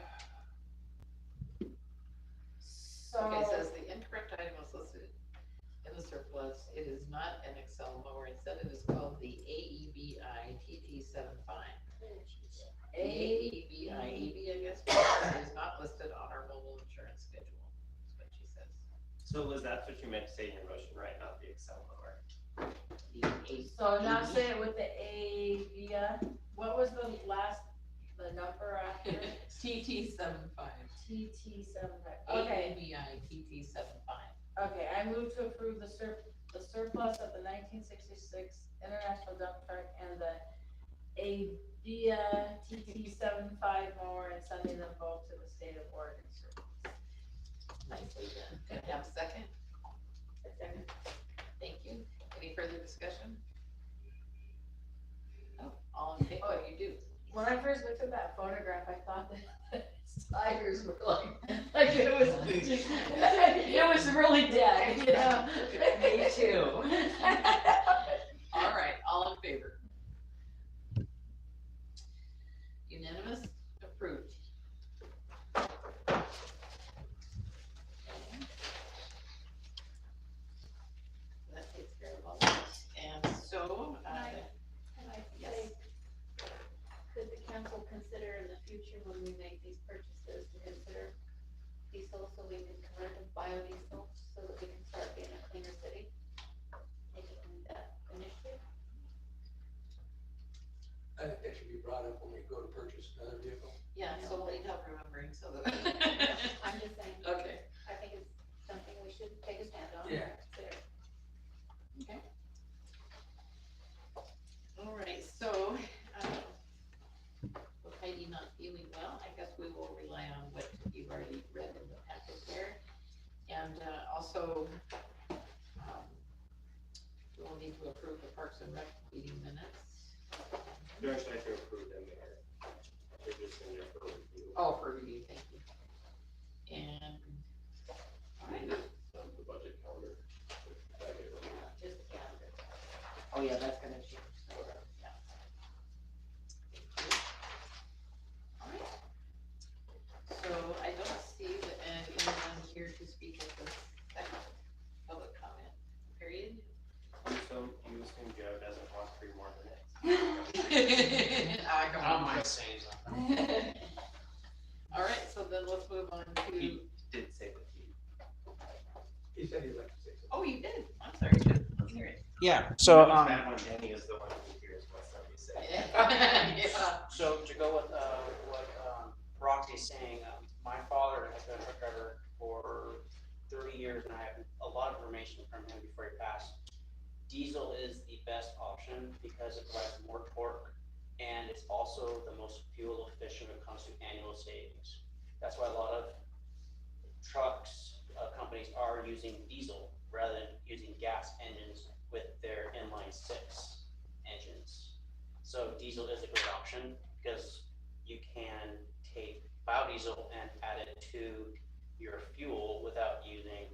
So. Okay, it says the incorrect item was listed in the surplus. It is not an Excel mower. Instead, it is called the AEBI TT75. The AEBI, I guess, is not listed on our mobile insurance schedule, is what she says. So Liz, that's what you meant to say in your motion, right? Not the Excel mower. So now say it with the A, via, what was the number after it? TT75. TT75, okay, AEBI TT75. okay, I move to approve the surplus of the 1966 International dump truck and the Avia TT75 mower and sending them both to the state of Oregon surplus. Nicely done. Can I have a second? A second. Thank you. Any further discussion? Oh, all in favor, what you do? When I first looked at that photograph, I thought that tires were like it was, it was really dead, you know? Me too. All right, all in favor? Unanimous, approved. That takes care of all that. And so, Can I yes. say, could the council consider in the future when we make these purchases to consider diesel so we can convert to biodiesel so that we can start being a cleaner city? Taking that initiative? I think that should be brought up when we go to purchase another vehicle. Yeah, so we'll need help remembering so that. I'm just saying. Okay. I think it's something we should take a stand on. Yeah. Consider. Okay. All right, so, with Heidi not feeling well, I guess we will rely on what you've already read in the packet there. And, also, we'll need to approve the Parks and Rec meeting minutes. You actually have to approve them there. They're just in there for review. Oh, for review, thank you. And, all right, The budget calendar. just the calendar. Oh, yeah, that's gonna change, so, yeah. Thank you. All right. So I don't see anyone here to speak at the second public comment period. So you assume Joe doesn't want 3 more minutes? I don't mind saying something. All right, so then let's move on to, He did say that he. He said he'd like to say something. oh, you did, I'm sorry, let's hear it. Yeah, so, It's bad when Danny is the one who hears what somebody says. Yeah. so to go with, what, Roxy's saying, my father has been a truck driver for 30 years and I have a lot of information from him before he passed. Diesel is the best option because it provides more torque and it's also the most fuel efficient when it comes to annual savings. That's why a lot of trucks, companies are using diesel rather than using gas engines with their inline-6 engines. So diesel is a great option because you can take biodiesel and add it to your fuel without using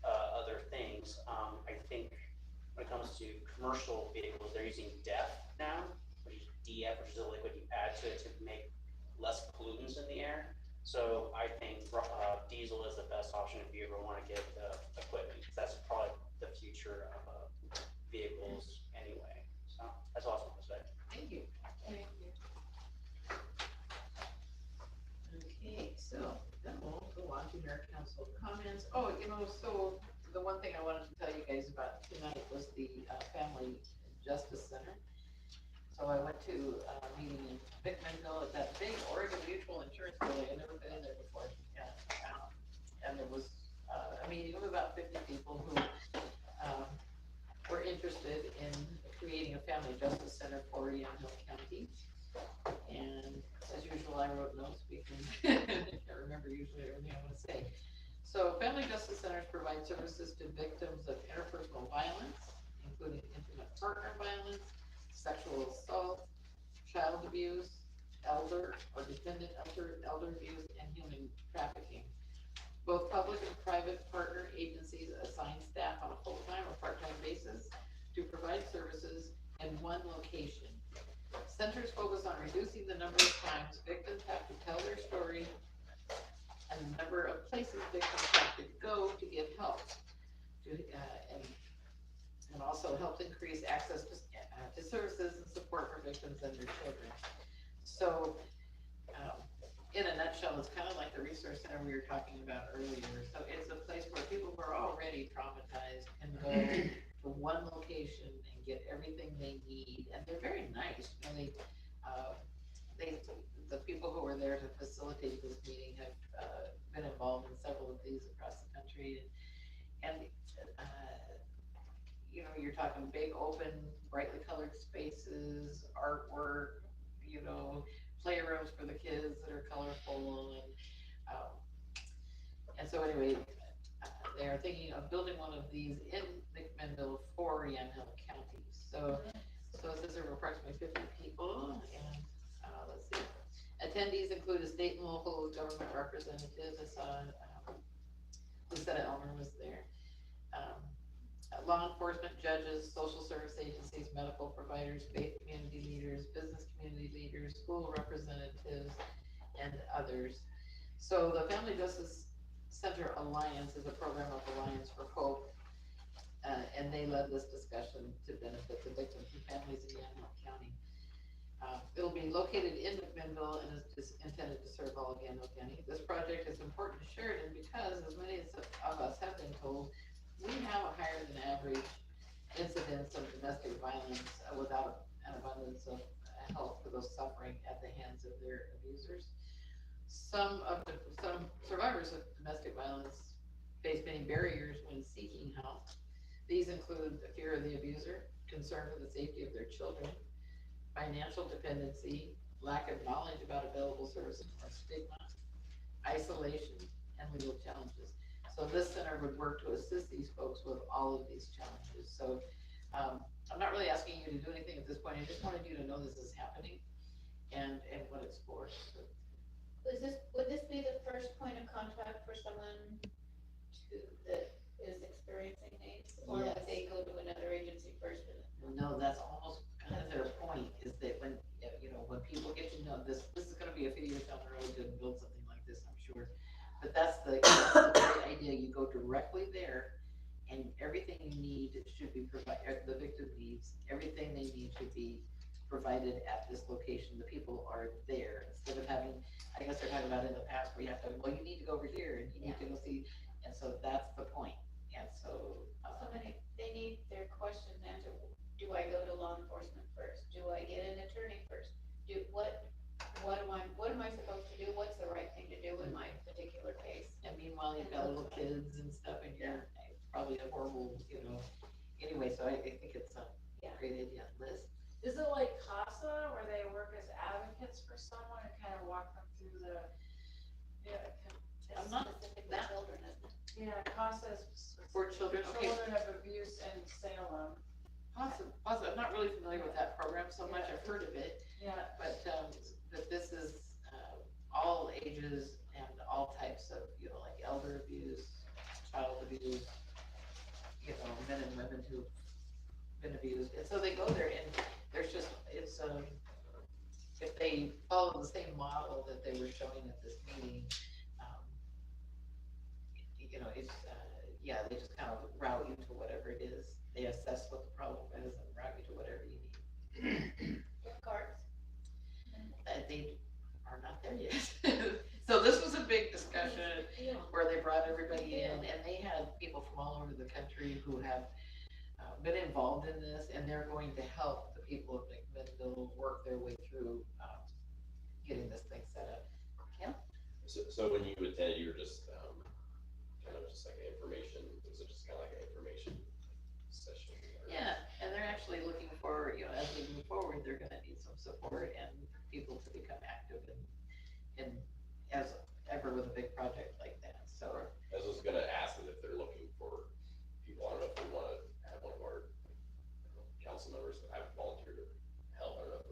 other things. I think when it comes to commercial vehicles, they're using DEF now, which is DF, which is a liquid you add to it to make less pollutants in the air. So I think diesel is the best option if you ever want to get equipment, because that's probably the future of vehicles anyway. So that's all I want to say. Thank you. Thank you. Okay, so then we'll go on to our council comments. Oh, so the one thing I wanted to tell you guys about tonight was the Family Justice Center. So I went to a meeting in Vickmanville at that big Oregon Mutual Insurance building. I'd never been in there before. And there was a meeting of about 50 people who were interested in creating a family justice center for Yamhill County. And as usual, I wrote notes because I can't remember usually everything I want to say. So family justice centers provide services to victims of interpersonal violence, including intimate partner violence, sexual assault, child abuse, elder or dependent elder abuse, and human trafficking. Both public and private partner agencies assign staff on a full-time or part-time basis to provide services in one location. reducing the number of times victims have to tell their story and the number of places victims have to go to get help. And also help increase access to services and support for victims and their children. So, in a nutshell, it's kind of like the resource center we were talking about earlier. So it's a place where people who are already traumatized can go to one location and get everything they need, and they're very nice. You know, the people who were there to facilitate this meeting have been involved in several of these across the country, and you know, you're talking big, open, brightly colored spaces, artwork, you know, playrooms for the kids that are colorful, and so anyway, they are thinking of building one of these in McMinnville for Yamhill County. So it says there were approximately 50 people, and let's see. Attendees include a state and local government representatives. I saw Lucetta Elmer was there. Law enforcement, judges, social service agencies, medical providers, faith community leaders, business community leaders, school representatives, and others. So the Family Justice Center Alliance is a program of Alliance for Hope, and they led this discussion to benefit the victims and families in Yamhill County. It'll be located in McMinnville and is intended to serve all of Yamhill County. This project is important to Sheridan because, as many of us have been told, we have a higher than average incidence of domestic violence without an abundance of help for those suffering at the hands of their abusers. Some survivors of domestic violence face many barriers when seeking help. These include the fear of the abuser, concern for the safety of their children, financial dependency, lack of knowledge about available services or stigma, isolation, and legal challenges. So this center would work to assist these folks with all of these challenges. So I'm not really asking you to do anything at this point. I just wanted you to know this is happening and what it's for. So. Would this be the first point of contact for someone that is experiencing AIDS? Or Yes. would they go to another agency first? No, that's almost kind of their point, is that when, you know, when people get to know this is going to be a few years down the road to build something like this, I'm sure. But that's the very idea. You go directly there, and everything you need should be provided. The victim needs everything they need should be provided at this location. The people are there instead of having. I guess they're talking about in the past where you have to. Well, you need to go over here, and you need to go see. And so that's the point. And so. They need their questions answered. Do I go to law enforcement first? Do I get an attorney first? What am I supposed to do? What's the right thing to do in my particular case? And meanwhile, you've got little kids and stuff, and you're probably a horrible, you know. Anyway, so I think it's a great idea. Liz? Is it like CASA, where they work as advocates for someone and kind of walk them through the, I'm not Specifically that. children, isn't it? CASA is For children, okay. Children of Abuse in Salem. Awesome. I'm not really familiar with that program so much. I've heard of it, but this is all ages and all types of, you know, like elder abuse, child abuse, you know, men and women who've been abused. And so they go there, and there's just, it's, if they follow the same model that they were showing at this meeting, you know, it's, they just kind of route you to whatever it is. They assess what the problem is and route you to whatever you need. With cards? They are not there yet. So this was a big discussion where they brought everybody in, and they had people from all over the country who have been involved in this, and they're going to help the people of McMinnville work their way through getting this thing set up. Kim? So when you attended, you were just kind of just like an information, was it just kind of like an information session? Or? Yeah, and they're actually looking for, you know, as we move forward, they're gonna need some support and people to become active in as ever with a big project like that, so. I was gonna ask them if they're looking for people, I don't know if we wanna have one of our council members that have volunteered to help, I don't know if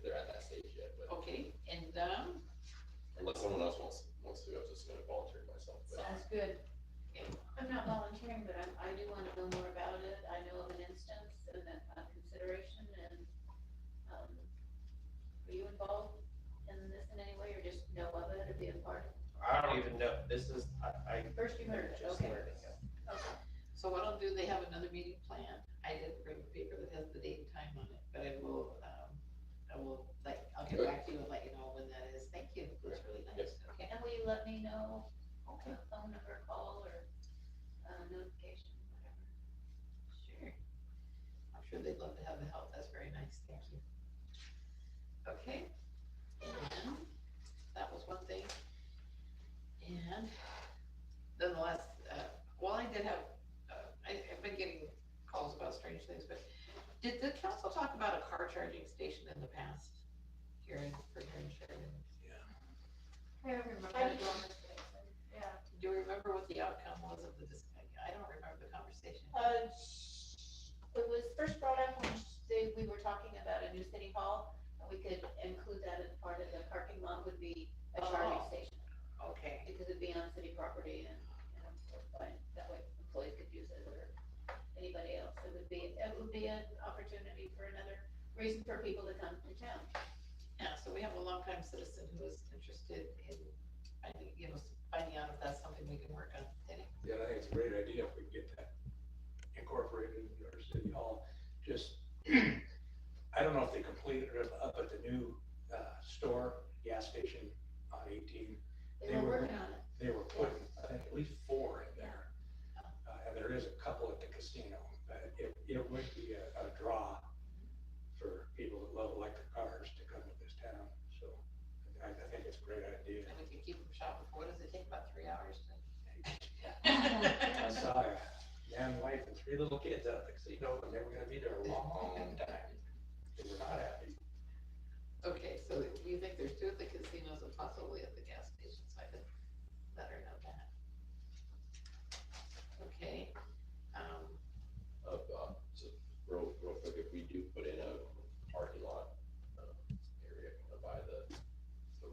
they're at that stage yet, but. Okay, and, unless someone else wants to, I was just gonna volunteer myself. But. Sounds good. I'm not volunteering, but I do want to know more about it. I know of an instance and a consideration, and involved in this in any way, or just know of it or be a part of it? I don't even know, this is, I First you heard it, just okay. learned it, yeah. Okay. So what I'll do, they have another meeting planned. I didn't bring a paper that has the date and time on it, but I'll get back to you and let you know when that is. Thank you, that's really nice. Okay. And will you let me know, Okay. phone number, call, or, notification, whatever? Sure. I'm sure they'd love to have the help. That's very nice. Thank you. Okay. And that was one thing. And then the last, well, I did have, I've been getting calls about strange things, but did the council talk about a car charging station in the past? Here in Sheridan? I remember. I do. Yeah. Do you remember what the outcome was of the discussion? I don't remember the conversation. It was first brought up when we were talking about a new city hall, and we could include that as part of the parking lot would be a charging Oh. station. Okay. Because it'd be on city property and, that way employees could use it or anybody else. It would be an opportunity for another reason for people to come to town. Yeah, so we have a longtime citizen who is interested in, finding out if that's something we can work on. Danny? Yeah, I think it's a great idea if we can get that incorporated into our city hall. Just, I don't know if they completed it up at the new, store, gas station on 18. They were working on it. They were putting, I think, at least 4 in there. And there is a couple at the casino, but it would be a draw for people that love electric cars to come to this town. So I think it's a great idea. And we can keep them shopping for, what does it take, about 3 hours to? I saw a man, wife, and 3 little kids out at the casino, and they were gonna be there a long time. They were not happy. Okay, so you think there's 2 at the casinos and possibly at the gas stations, I could let her know that. Okay, So real quick, if we do put in a parking lot, area kind of by the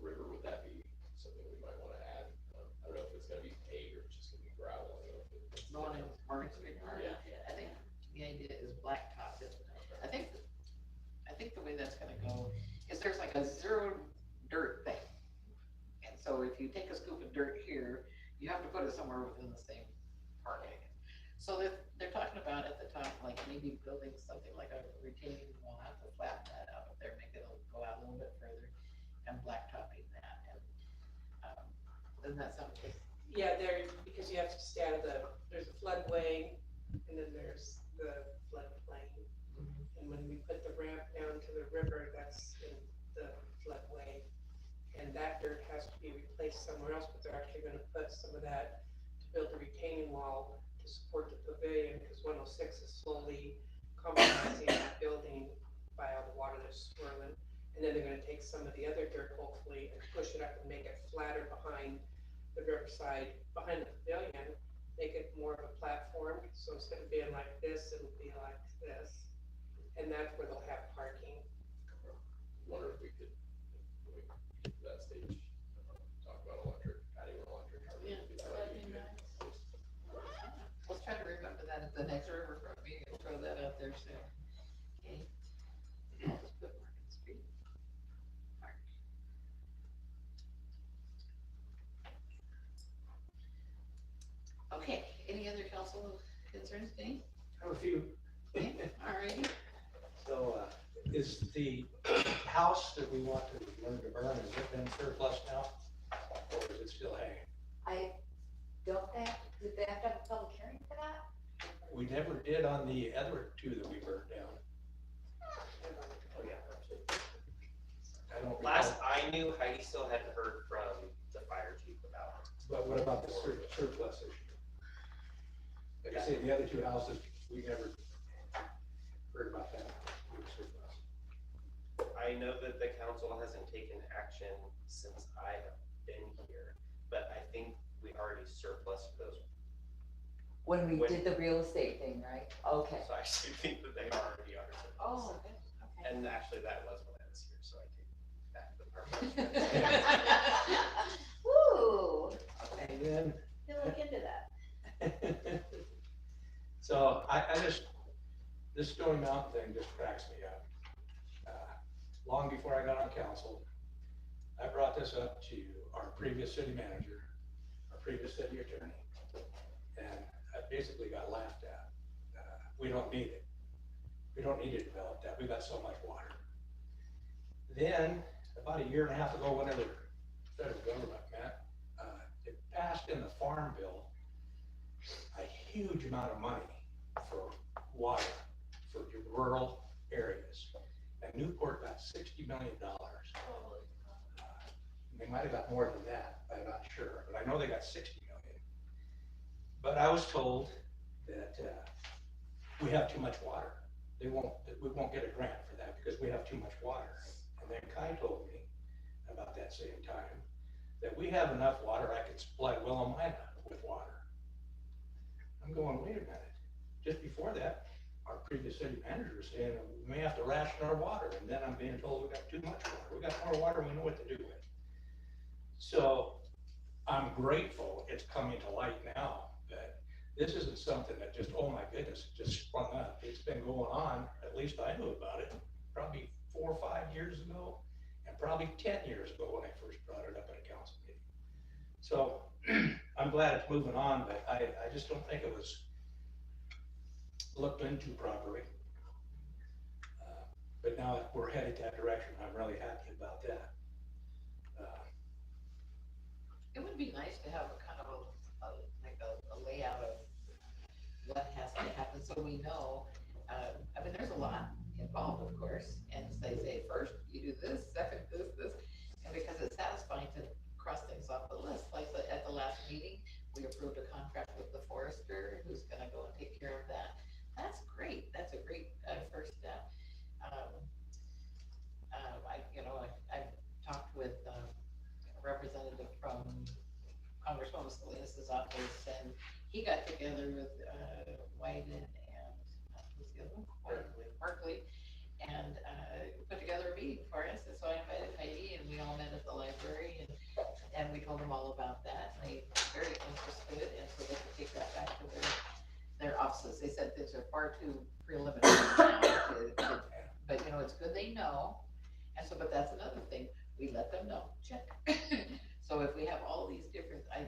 river, would that be something we might wanna add? I don't know if it's gonna be paved or just gonna be gravel, I don't know if it's. the one in Morgan Street Park? Yeah. I think the idea is blacktop, isn't it? I think the way that's gonna go is there's like a 0 dirt thing. And so if you take a scoop of dirt here, you have to put it somewhere within the same parking. So they're talking about at the top, like maybe building something like a retaining wall, have to flatten that out up there, make it go out a little bit further, and blacktopping that, and, doesn't that sound good? Yeah, because you have to stay out of there's a floodway, and then there's the floodplain. And when we put the ramp down to the river, that's in the floodway. And that dirt has to be replaced somewhere else, but they're actually gonna put some of that to build a retaining wall to support the pavilion, because 106 is slowly compromising that building by all the water that's swirling. And then they're gonna take some of the other dirt, hopefully, and push it up and make it flatter behind the riverside, behind the pavilion, make it more of a platform. So instead of being like this, it'll be like this. And that's where they'll have parking. Wonder if we could, when we get to that stage, talk about adding an electric car. Yeah, that'd be nice. Let's try to remember that at the next riverfront meeting, and throw that out there soon. Okay. I'll just put Market Street. Park. Okay, any other council concerns, Dane? I have a few. Okay, all righty. So, is the house that we want to learn to burn, has it been surplus now? Or is it still hanging? Did they have to have a public hearing for that? We never did on the other 2 that we burned down. Oh, yeah. I don't. Last recall. I knew, Heidi still hadn't heard from the fire chief about it. But what about the surplus issue? Like I say, the other 2 houses, we never heard about that. Surplus. I know that the council hasn't taken action since I have been here, but I think we already surplused those. When we When- did the real estate thing, right? Okay. So I actually think that they already are surplus. Oh, good, okay. And actually, that was when I was here, so I take back the part. Woo! And then. You'll look into that. So I just, this Stony Mountain thing just cracks me up. long before I got on council, I brought this up to our previous city manager, our previous city attorney, and I basically got laughed at. We don't need it. We don't need to develop that. We got so much water. Then, about a year and a half ago, whenever federal government met, it passed in the Farm Bill a huge amount of money for water for rural areas. And Newport got $60 million. They might have got more than that, I'm not sure, but I know they got 60 million. But I was told that we have too much water. We won't get a grant for that because we have too much water. And then Kai told me about that same time that we have enough water, I could supply Willamina with water. I'm going, wait a minute. Just before that, our previous city manager was saying we may have to ration our water, and then I'm being told we got too much water. We got more water, we know what to do with. So I'm grateful it's coming to light now, that this isn't something that just, oh my goodness, it just sprung up. It's been going on, at least I knew about it, probably 4 or 5 years ago, and probably 10 years ago when I first brought it up at a council meeting. So I'm glad it's moving on, but I just don't think it was looked into properly. But now we're headed that direction. I'm really happy about that. It would be nice to have a kind of a layout of what has to happen so we know. I mean, there's a lot involved, of course, and they say first you do this, second this, and because it's satisfying to cross things off the list. Like at the last meeting, we approved a contract with the forester who's gonna go and take care of that. That's great. That's a great first step. I talked with a representative from Congresswoman Salinas' office, and he got together with Wyden and who's the other one? Markley, and put together a meeting for us. And so I invited Heidi, and we all met at the library, and we told them all about that. And they were very interested, and so they could take that back to their offices. They said things are far too preliminary now, but it's good they know. And so, but that's another thing, we let them know, check. So if we have all these different, I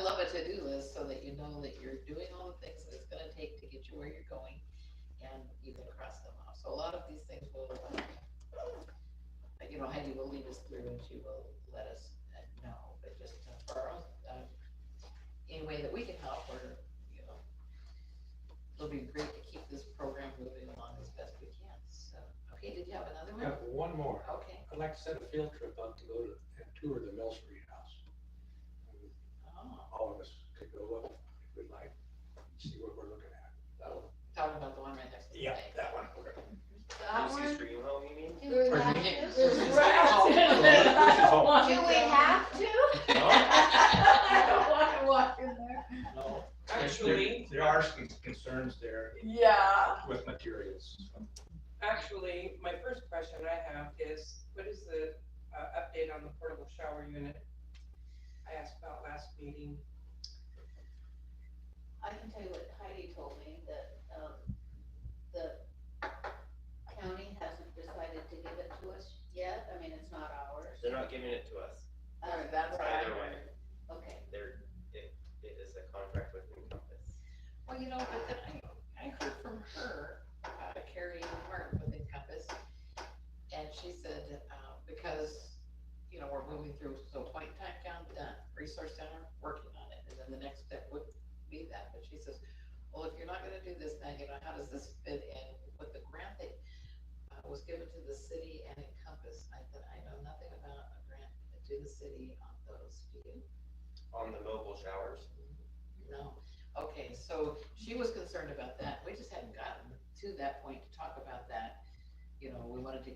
love a to-do list so that you know that you're doing all the things that it's gonna take to get you where you're going, and you can cross them off. So a lot of these things will, Heidi will lead us through and she will let us know, but just for our own, any way that we can help, or, it'll be great to keep this program moving along as best we can. So, okay, did you have another one? Got one more. Okay. I'd like to set a field trip up to go to and tour the Mill Street house. All of us could go up if we'd like, see what we're looking at. Talking about the one right next to the Yeah, bank. that one. Lucy's Dream Home, you mean? Do we have to? Do Do we have to? I don't want to walk in there. No. Actually, There are some concerns there Yeah. with materials. actually, my first question I have is, what is the update on the portable shower unit I asked about last meeting? I can tell you what Heidi told me, that, the county hasn't decided to give it to us yet. I mean, it's not ours. They're not giving it to us. That's what I Either way, heard. Okay. it is a contract with Encompass. Well, but then I heard from her, Carrie Martin with Encompass, and she said, because, we're moving through, so point in time count done, resource center, working on it, and then the next step would be that, but she says, well, if you're not gonna do this now, how does this fit in with the grant that was given to the city and Encompass? I said, I know nothing about a grant to the city on those, do you? On the mobile showers? No. Okay, so she was concerned about that. We just hadn't gotten to that point to talk about that. We wanted to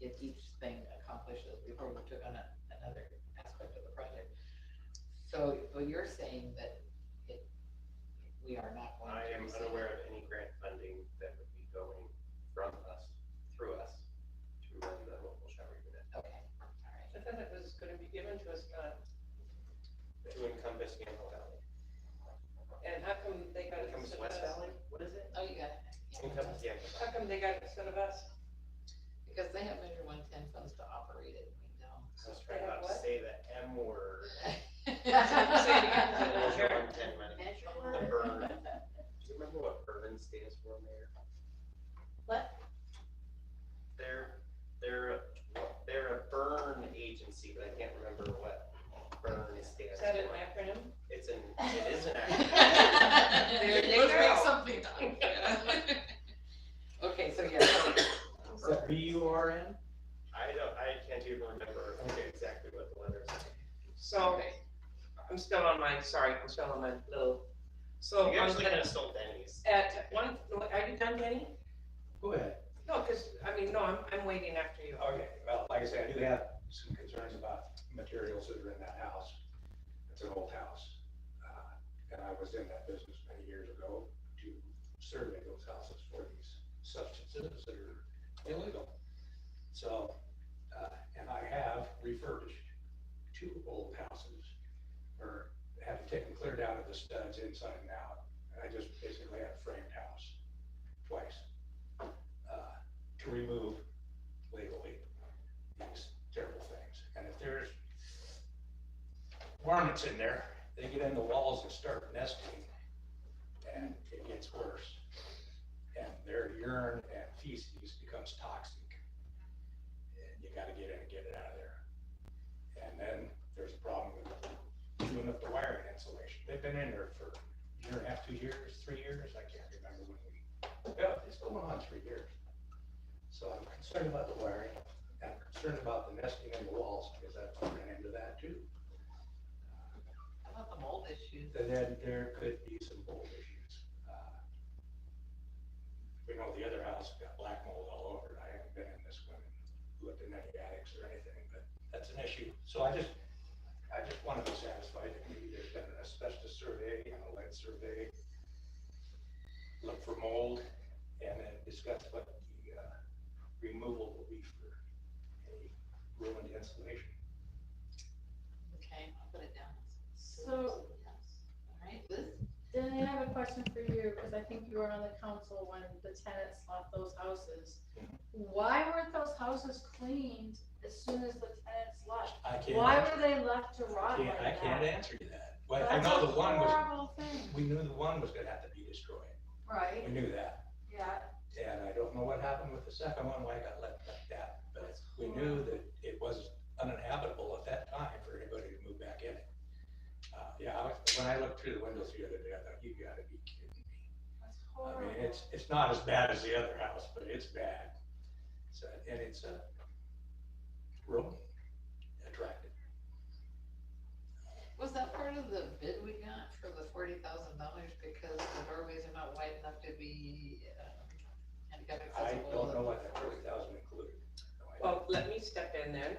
get each thing accomplished before we took on another aspect of the project. So, you're saying that we are not going to. I am receive unaware of any grant funding that would be going from us, through us, to run the mobile shower unit. Okay, all right. I thought it was gonna be given to us, To Encompass Gamble Valley. and how come they got it Encompass instead of West us? Valley? What is it? Oh, you got it. Yeah. Encompass, yeah. How come they got it instead of us? because they have Measure 110 funds to operate it, we don't. I was trying not to say the M word. Say it again. Measure 110 money. Measure The burn. Do you remember what burn stands for, Mayor? What? They're a burn agency, but I can't remember what burn stands Is for. that an acronym? It is an acronym. There you go. Something done. Okay, so yeah. Is that BURN? I can't even remember exactly what the letters are. So, I'm still on my little, so You I'm actually kind gonna, of stole Denny's. at one, are you done, Denny? Go ahead. No, I'm waiting after you. Okay, well, like I said, I do have some concerns about materials that are in that house. It's an old house. And I was in that business many years ago to survey those houses for these substances that are illegal. So, and I have refurbished 2 old houses, or had to take them clear down to the studs inside and out. And I just basically had a framed house twice. To remove legally these terrible things. And if there's varmints in there, they get in the walls and start nesting, and it gets worse. And their urine and feces becomes toxic. And you gotta get in and get it out of there. And then there's a problem with doing up the wiring insulation. They've been in there for a year and a half, 2 years, 3 years, I can't remember when it's going on 3 years. So I'm concerned about the wiring, and I'm concerned about the nesting in the walls, because I've run into that too. How about the mold issues? And then there could be some mold issues. We know the other house got black mold all over it. I haven't been in this one and looked in any attics or anything, but that's an issue. So I just want to be satisfied that maybe there's been an asbestos survey and a lead survey. Look for mold, and then discuss what the removal will be for any ruined insulation. Okay, I'll put it down. So, All right, Liz? then I have a question for you, because I think you were on the council when the tenants left those houses. Why weren't those houses cleaned as soon as the tenants left? I can't. Why were they left to rot like I that? can't answer you that. Well, I That's know a the one was, horrible thing. we knew the one was gonna have to be destroyed. Right, We knew that. yeah. And I don't know what happened with the second one, why it got left like that, but we knew that it was uninhabitable at that time for anybody to move back in it. When I looked through the windows the other day, I thought, you gotta be kidding me. That's I horrible. mean, it's not as bad as the other house, but it's bad. So, and it's real attractive. Was that part of the bid we got for the $40,000 because the doorways are not wide enough to be handicap I accessible? don't know what that 40,000 included. No idea. Well, let me step in then,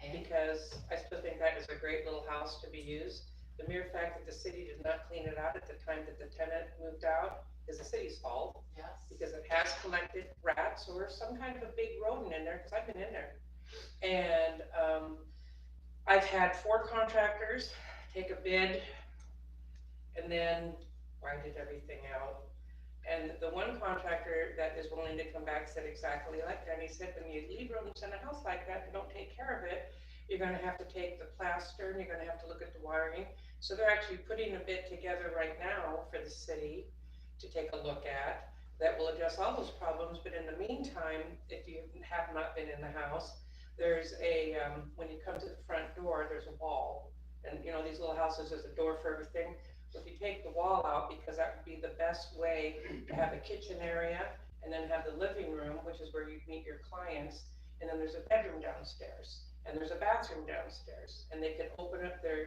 Okay. because I still think that is a great little house to be used. The mere fact that the city did not clean it out at the time that the tenant moved out is the city's fault, Yes. because it has collected rats or some kind of a big rodent in there, because I've been in there. And I've had 4 contractors take a bid and then grinded everything out. And the one contractor that is willing to come back said exactly like that. He said, when you leave rodents in a house like that, you don't take care of it, you're gonna have to take the plaster and you're gonna have to look at the wiring. So they're actually putting a bid together right now for the city to take a look at that will address all those problems. But in the meantime, if you have not been in the house, there's a, when you come to the front door, there's a wall. And you know, these little houses, there's a door for everything. So if you take the wall out, because that would be the best way to have a kitchen area and then have the living room, which is where you meet your clients. And then there's a bedroom downstairs and there's a bathroom downstairs. And they can open up their,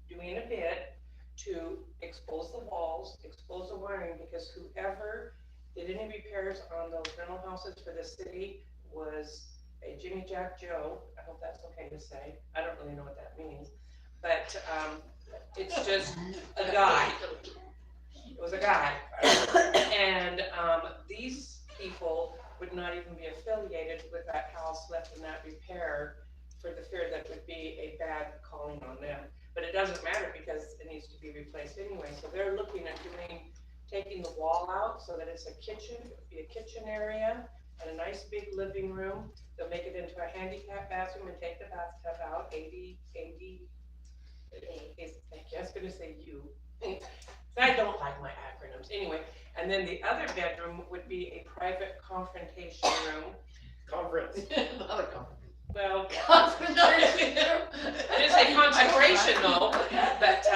doing a bid to expose the walls, expose the wiring, because whoever did any repairs on those rental houses for the city was a Jimmy Jack Joe. I hope that's okay to say. I don't really know what that means, but it's just a guy. It was a guy. And these people would not even be affiliated with that house left in that repair for the fear that would be a bad calling on them. But it doesn't matter because it needs to be replaced anyway. So they're looking at taking the wall out so that it's a kitchen, it would be a kitchen area, and a nice big living room. They'll make it into a handicap bathroom and take the bathtub out, thank you, I was gonna say you. I don't like my acronyms, anyway. And then the other bedroom would be a private confrontation room. Conference. Another conference. Well, Confrontation. I didn't say concentration though, but,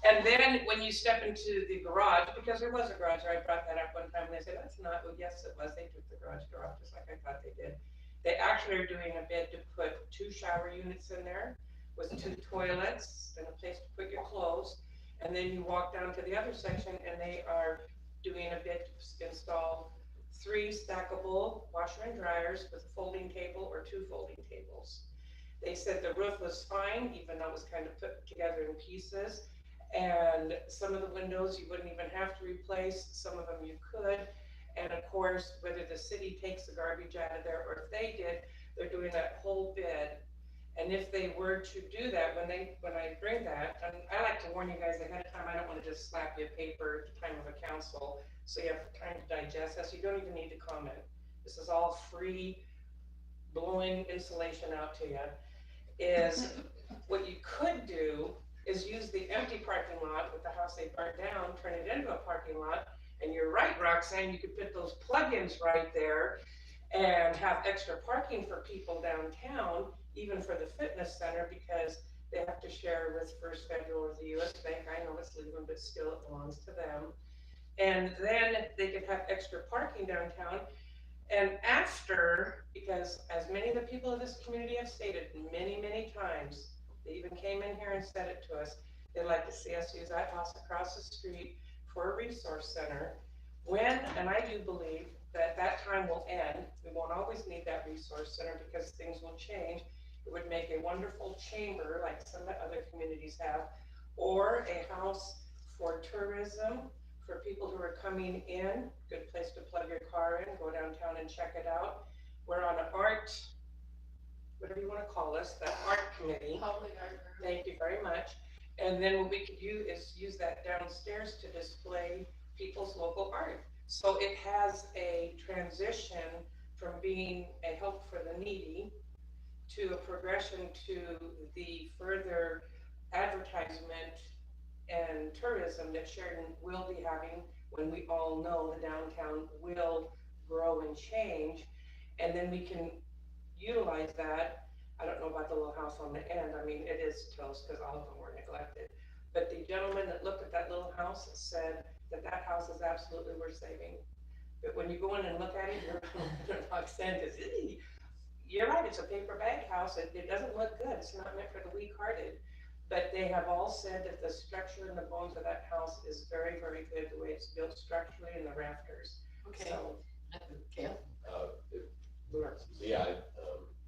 and then when you step into the garage, because there was a garage, I brought that up one time, and they said, that's not, well, yes, it was, they took the garage door off, just like I thought they did. They actually are doing a bid to put 2 shower units in there, with 2 toilets, and a place to put your clothes, and then you walk down to the other section, and they are doing a bid to install 3 stackable washer and dryers with a folding table or 2 folding tables. They said the roof was fine, even though it was kind of put together in pieces. And some of the windows you wouldn't even have to replace, some of them you could. And of course, whether the city takes the garbage out of there or if they did, they're doing that whole bid. And if they were to do that, when I bring that, and I like to warn you guys ahead of time, I don't want to just slap you a paper at the time of a council, so you have time to digest this. You don't even need to comment. This is all free, blowing insulation out to you. Is what you could do is use the empty parking lot with the house they burnt down, turn it into a parking lot. And you're right, Roxanne, you could put those plugins right there and have extra parking for people downtown, even for the fitness center, because they have to share with First Federal or the US Bank. I know it's legal, but still it belongs to them. And then they could have extra parking downtown. And after, because as many of the people of this community have stated many, many times, they even came in here and said it to us, they'd like to see us use that house across the street for a resource center. When, and I do believe that that time will end, we won't always need that resource center because things will change. It would make a wonderful chamber like some of the other communities have, or a house for tourism, for people who are coming in, good place to plug your car in, go downtown and check it out. We're on an art, whatever you want to call us, the art committee. Public art. Thank you very much. And then what we could do is use that downstairs to display people's local art. So it has a transition from being a help for the needy to a progression to the further advertisement and tourism that Sheridan will be having when we all know the downtown will grow and change. And then we can utilize that. I don't know about the little house on the end. I mean, it is toast because all of them were neglected. But the gentleman that looked at that little house said that that house is absolutely worth saving. But when you go in and look at it, you're you're right, it's a paper bag house. It doesn't look good. It's not meant for the weak-hearted. But they have all said that the structure and the bones of that house is very, very good, the way it's built structurally and the rafters. Okay. So, Kale? Yeah, I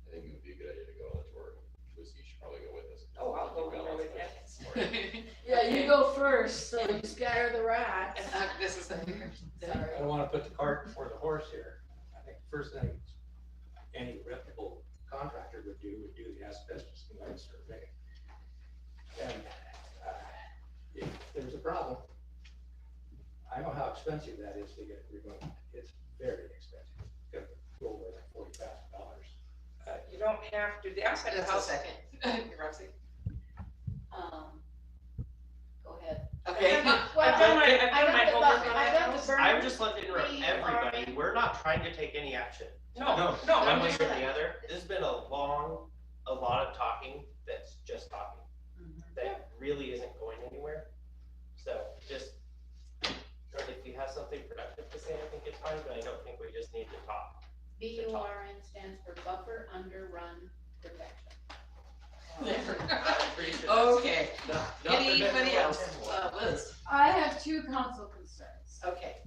think it would be a good idea to go on the tour. Lucy, you should probably go with us. oh, I'll go in there with you. Yeah, you go first, so you scatter the rats. This is Sorry. I don't wanna put the cart before the horse here. I think the first thing any reputable contractor would do the asbestos control survey. And, if there's a problem, I know how expensive that is to get removed. It's very expensive. It's gonna go over like $40,000. You don't have to, the outside of the Just a house. second. Roxy? Go ahead. Okay. I've done my homework on that house. I would just like to interrupt everybody, we're not trying to take any action. No, One I'm way just, or the other, this has been a lot of talking that's just talking. That really isn't going anywhere. So just, if you have something productive to say, I think it's fine, but I don't think we just need to talk. BURN stands for Buffer Underrun Protection. Okay. Anybody else? Liz? I have 2 council concerns. Okay.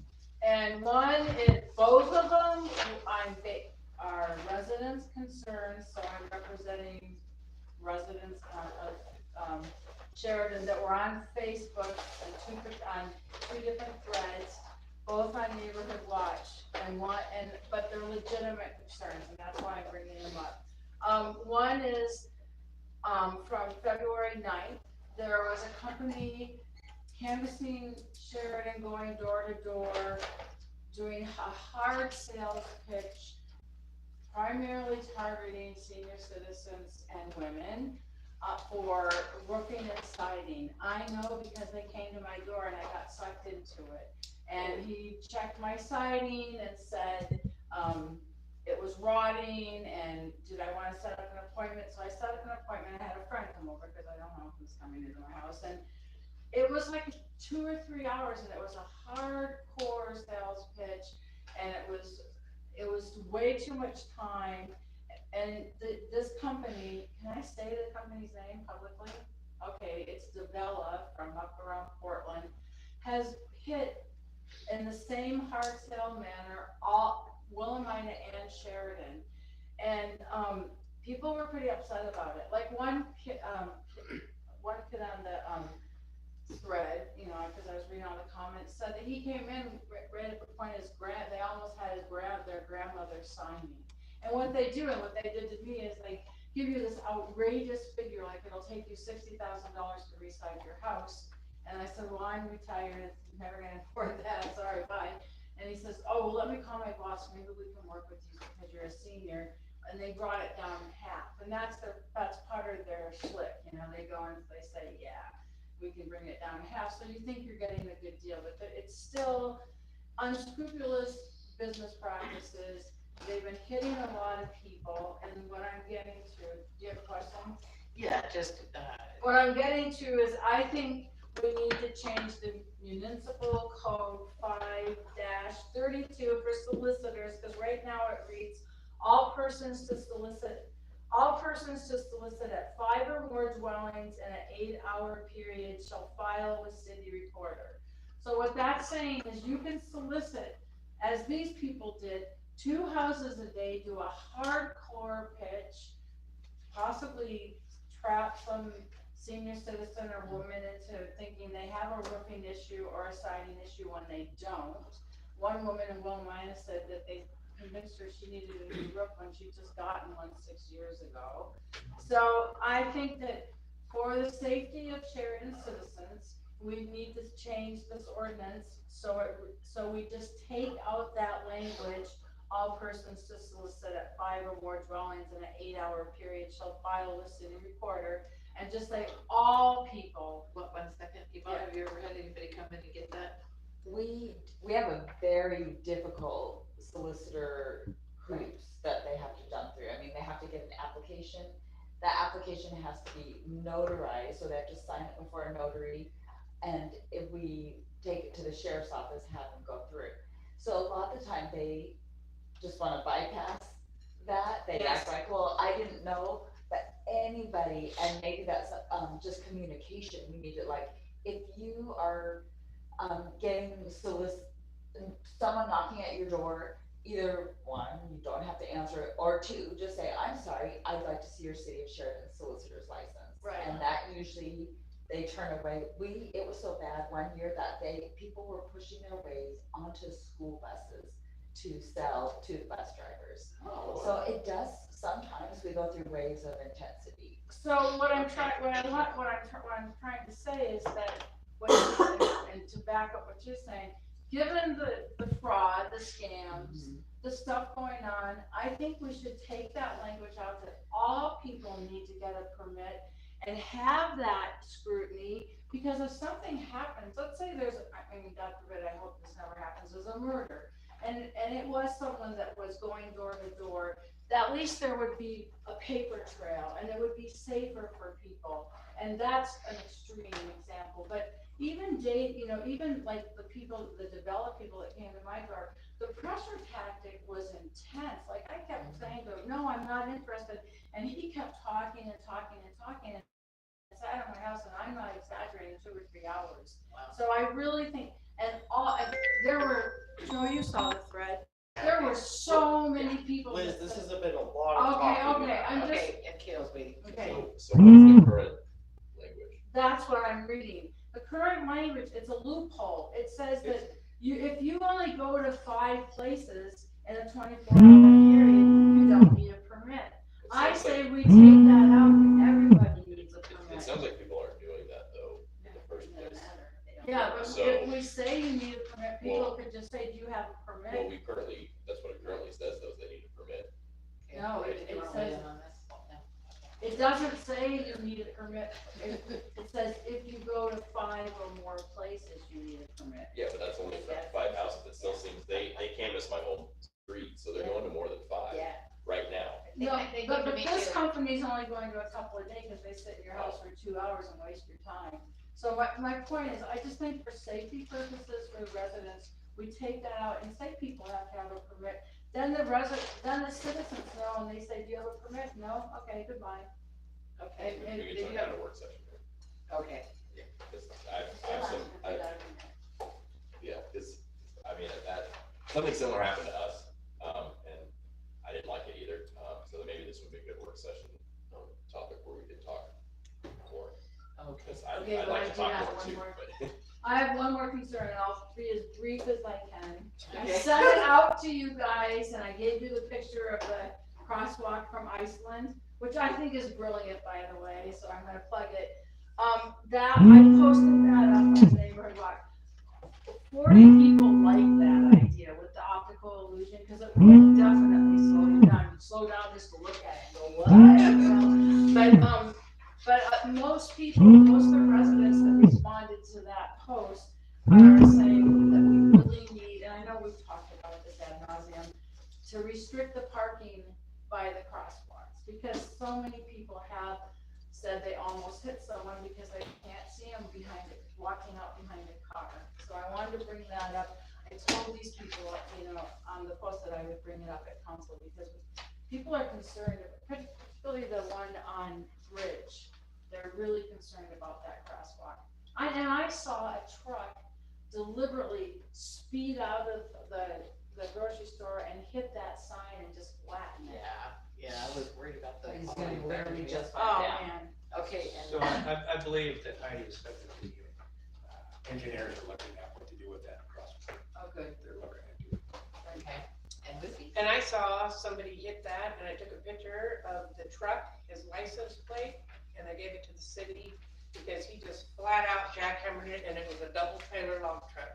And one is, both of them are residents' concerns, so I'm representing residents of Sheridan that were on Facebook and on 2 different threads, both on Neighborhood Watch, but they're legitimate concerns, and that's why I'm bringing them up. One is, from February 9th, there was a company canvassing Sheridan, going door to door doing a hard sales pitch, primarily targeting senior citizens and women, for roofing and siding. I know because they came to my door and I got sucked into it. And he checked my siding and said, it was rotting, and did I wanna set up an appointment? So I set up an appointment. I had a friend come over, cause I don't know who's coming into my house, and it was like 2 or 3 hours, and it was a hardcore sales pitch, and it was way too much time. And this company, can I say the company's name publicly? Okay, it's Devella from up around Portland, has hit in the same hard sell manner all Willamina and Sheridan. And people were pretty upset about it. Like one kid on the thread, you know, because I was reading all the comments, said that he came in right at the point they almost had their grandmother signing. And what they do, and what they did to me, is they give you this outrageous figure, like it'll take you $60,000 to reside your house. And I said, well, I'm retired, never gonna afford that, sorry, bye. And he says, oh, well, let me call my boss, maybe we can work with you because you're a senior. And they brought it down half, and that's part of their slick, you know, they go and they say, yeah, we can bring it down half. So you think you're getting a good deal, but it's still unscrupulous business practices. They've been hitting a lot of people, and what I'm getting to, do you have a question? Yeah, just, What I'm getting to is I think we need to change the municipal code 5-32 for solicitors, because right now it reads, all persons to solicit at 5 or more dwellings in an 8-hour period shall file with city recorder. So what that's saying is you can solicit, as these people did, 2 houses a day, do a hardcore pitch, possibly trap some senior citizen or woman into thinking they have a roofing issue or a siding issue when they don't. One woman in Willamina said that they convinced her she needed a new roof when she'd just gotten one 6 years ago. So I think that for the safety of Sheridan citizens, we need to change this ordinance so we just take out that language, all persons to solicit at 5 or more dwellings in an 8-hour period shall file with city recorder, and just say all people. what, 1 second, Yvonne, have you ever had anybody come in and get that? We have a very difficult solicitor hoops that they have to jump through. I mean, they have to get an application. That application has to be notarized, so they have to sign it before a notary. And if we take it to the sheriff's office, have them go through. So a lot of the time they just want to bypass that. They act like, well, I didn't know that anybody, and maybe that's just communication. We need to, like, if you are getting someone knocking at your door, either 1, you don't have to answer it, or 2, just say, I'm sorry, I'd like to see your City of Sheridan solicitor's license. Right. And that usually they turn away. It was so bad one year that people were pushing their ways onto school buses to sell to the bus drivers. Oh. So it does, sometimes we go through waves of intensity. So what I'm trying to say is that, and to back up what you're saying, given the fraud, the scams, the stuff going on, I think we should take that language out that all people need to get a permit and have that scrutiny, because if something happens, let's say God forbid, I hope this never happens, there's a murder, and it was someone that was going door to door, at least there would be a paper trail, and it would be safer for people, and that's an extreme example, but even like the developed people that came to my door, the pressure tactic was intense. Like I kept saying to him, no, I'm not interested. And he kept talking and sat at my house, and I'm not exaggerating, 2 or 3 hours. Wow. So I really think, and there were, you saw the thread. There were so many people. Liz, this has been a lot of talking. Okay, I'm just, Okay, and Kale's waiting. okay. So what's the current language? That's what I'm reading. The current language, it's a loophole. It says that if you only go to 5 places in a 24-hour period, you don't need a permit. I say we take that out and everybody needs a permit. It sounds like people aren't doing that though, in the first place. Yeah, but So- if we say you need a permit, people could just say, do you have a permit? It doesn't say you need a permit, it says if you go to 5 or more places, you need a permit. Yeah, but that's only for 5 houses, it still seems, they canvass my whole street, so they're going to more than 5 right now. No, They but go to me this too. company's only going to a couple of days, because they sit in your house for 2 hours and waste your time. So my point is, I just think for safety purposes for the residents, we take that out and say people have to have a permit. Then the citizens know, and they say, do you have a permit? No? Okay, goodbye. Okay, And We did can you talk have- about a work session. okay. Yeah, 'cause I have some, yeah, cause, I mean, something similar happened to us, and I didn't like it either, so maybe this would be a good work session, topic where we could talk more. Okay. Cause Okay, I'd but like I to do talk have more one too, more. but. I have one more concern, and I'll be as brief as I can. I Okay. sent it out to you guys, and I gave you the picture of the crosswalk from Iceland, which I think is brilliant, by the way, so I'm gonna plug it. I posted that up on the neighborhood watch. 40 people like that idea with the optical illusion, because it will definitely slow you down. You slow down just to look at it and go, what? You know? But most people, most of the residents that responded to that post are saying that we really need, and I know we've talked about this ad nauseum, to restrict the parking by the crosswalks, because so many people have said they almost hit someone because they can't see them walking out behind a car. So I wanted to bring that up. I told these people, you know, on the post that I would bring it up at council, because people are concerned, particularly the one on Bridge. They're really concerned about that crosswalk. And I saw a truck deliberately speed out of the grocery store and hit that sign and just flatten it. Yeah, I was worried about the. He's gonna literally just Oh, went down. man. Okay, So and, I believe that Heidi has said that the engineers are looking at what to do with that crosswalk. oh, good, They're looking into it. okay. And Lucy? And I saw somebody hit that, and I took a picture of the truck, his license plate, and I gave it to the city, because he just flat out jackhammered it, and it was a double trailer log truck.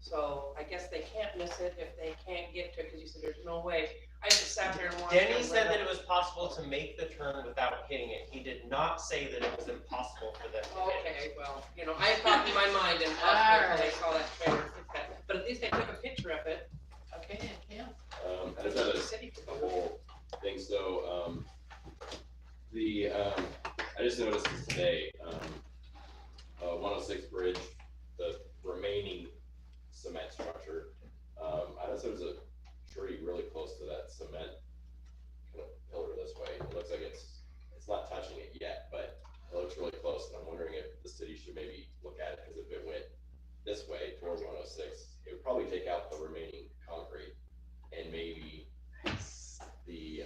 So I guess they can't miss it if they can't get to it, because you said there's no way. I just sat there and watched. Denny said that it was possible to make the turn without hitting it. He did not say that it was impossible for them to hit it. Okay, well, you know, I thought in my mind and All until I saw that trailer hit that, but at least I took a picture of it. Okay, and Kim? I just have The city could a do it. whole thing, so, I just noticed this today, 106 Bridge, the remaining cement structure, I noticed there's a tree really close to that cement kind of pillar this way. It looks like it's not touching it yet, but it looks really close, and I'm wondering if the city should maybe look at it, because if it went this way towards 106, it would probably take out the remaining concrete and maybe the,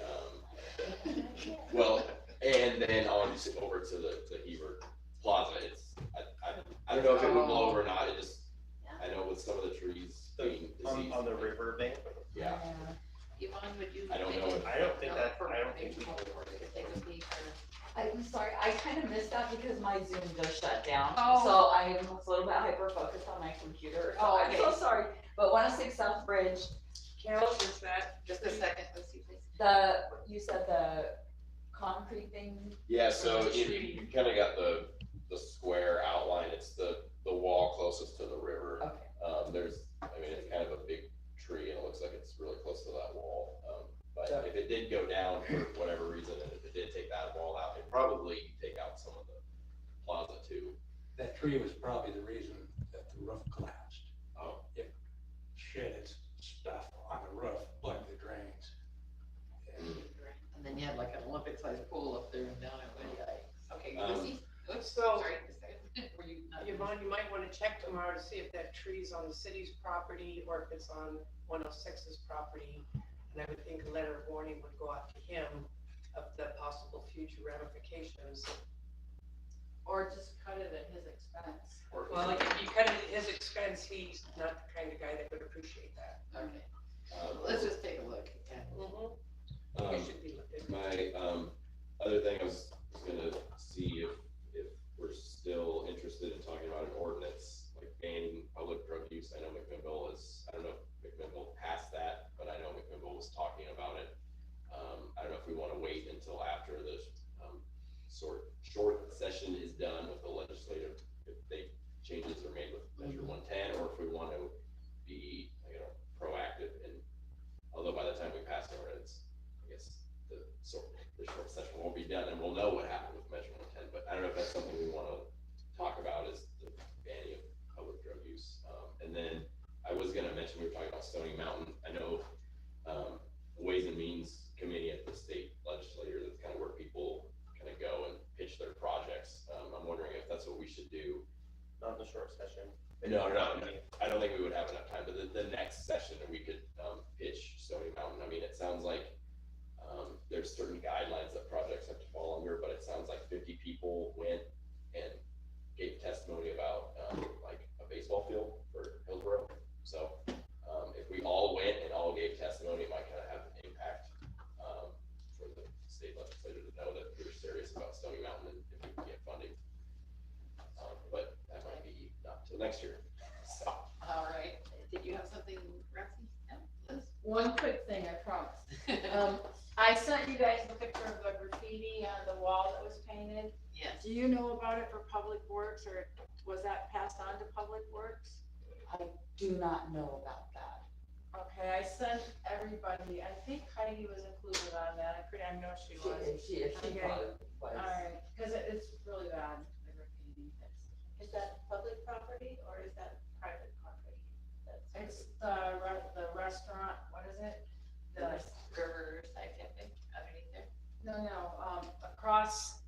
well, and then on over to the Heber Plaza. I don't know if it would blow over or not, I know with some of the trees being diseased. On the river bank. Yeah, Yvonne, would you? I don't take know. it? I don't think No, that, I don't maybe think we we'll can. take a peek, or- I'm sorry, I kind of missed that because my Zoom just shut down. Oh. So I was a little bit hyper-focused on my computer. So Oh, I'm so okay. sorry. But 106 South Bridge, Carol, is that Just a second, Lucy, please. you said the concrete thing? Yeah, so you kind of got the square outline. It's the wall closest to the river. Okay. It's kind of a big tree, and it looks like it's really close to that wall. But if it did go down for whatever reason, and if it did take that wall out, it'd probably take out some of the plaza too. That tree was probably the reason that the roof collapsed. Oh. It shed its stuff on the roof, plugged the drains. And then you had like an Olympic-sized pool up there and down it went. Okay, Um, Lucy? Oops, So- sorry, just a second. Were you not? Yvonne, you might want to check tomorrow to see if that tree's on the city's property or if it's on 106's property. And I would think a letter of warning would go out to him of the possible future ramifications. Or just cut it at his expense. Well, like if you cut it at his expense, he's not the kind of guy that would appreciate that. Okay, let's just take a look. And Mm-hmm. You should be looking. My other thing I was gonna see if we're still interested in talking about an ordinance, like banning public drug use. I know McMinnville I don't know if McMinnville passed that, but I know McMinnville was talking about it. I don't know if we wanna wait until after this short session is done with the legislative, if changes are made with Measure 110, or if we want to be, proactive. And although by the time we pass the ordinance, I guess the short session won't be done, and we'll know what happened with Measure 110. But I don't know if that's something we want to talk about, is the banning of public drug use. And then I was going to mention, we were talking about Stony Mountain. I know Ways and Means Committee at the state legislature, that's kind of where people kind of go and pitch their projects. I'm wondering if that's what we should do. Not the short session. No, I don't think we would have enough time, but the next session we could pitch Stony Mountain. I mean, it sounds like there's certain guidelines that projects have to fall under, but it sounds like 50 people went and gave testimony about like a baseball field for Hillsborough. So if we all went and all gave testimony, it might kind of have an impact for the state legislature to know that we're serious about Stony Mountain and if we can get funding. But that might be not until next year. So. All right, did you have something, Roxy? No, Liz? One quick thing, I promise. I sent you guys the picture of the graffiti on the wall that was painted. Yes. Do you know about it for Public Works, or was that passed on to Public Works? I do not know about that. Okay, I sent everybody, I think Heidi was included on that, I know she was. She Okay. probably was. Alright, cause it's really bad, the graffiti. Is that public property or is that private property? It's the restaurant, what is it? The, Riverside Cafe underneath there. no, across,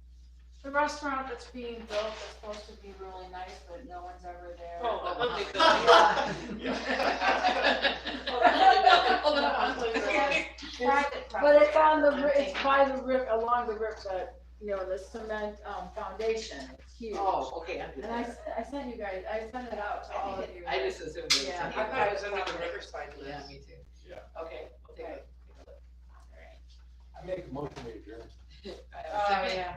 the restaurant that's being built is supposed to be really nice, but no one's ever there. Oh, the lovely Private property. But it's on it's by the river, along the river, the cement, foundation, it's huge. Oh, okay, under And I there. sent you guys, I sent it out to all of you. I just assumed it was. Yeah, under I thought it was there. under the Riverside list. Yeah, me too. Yeah. Okay, we'll take a Okay. look. I make a motion to adjourn. I have a Oh, second. yeah.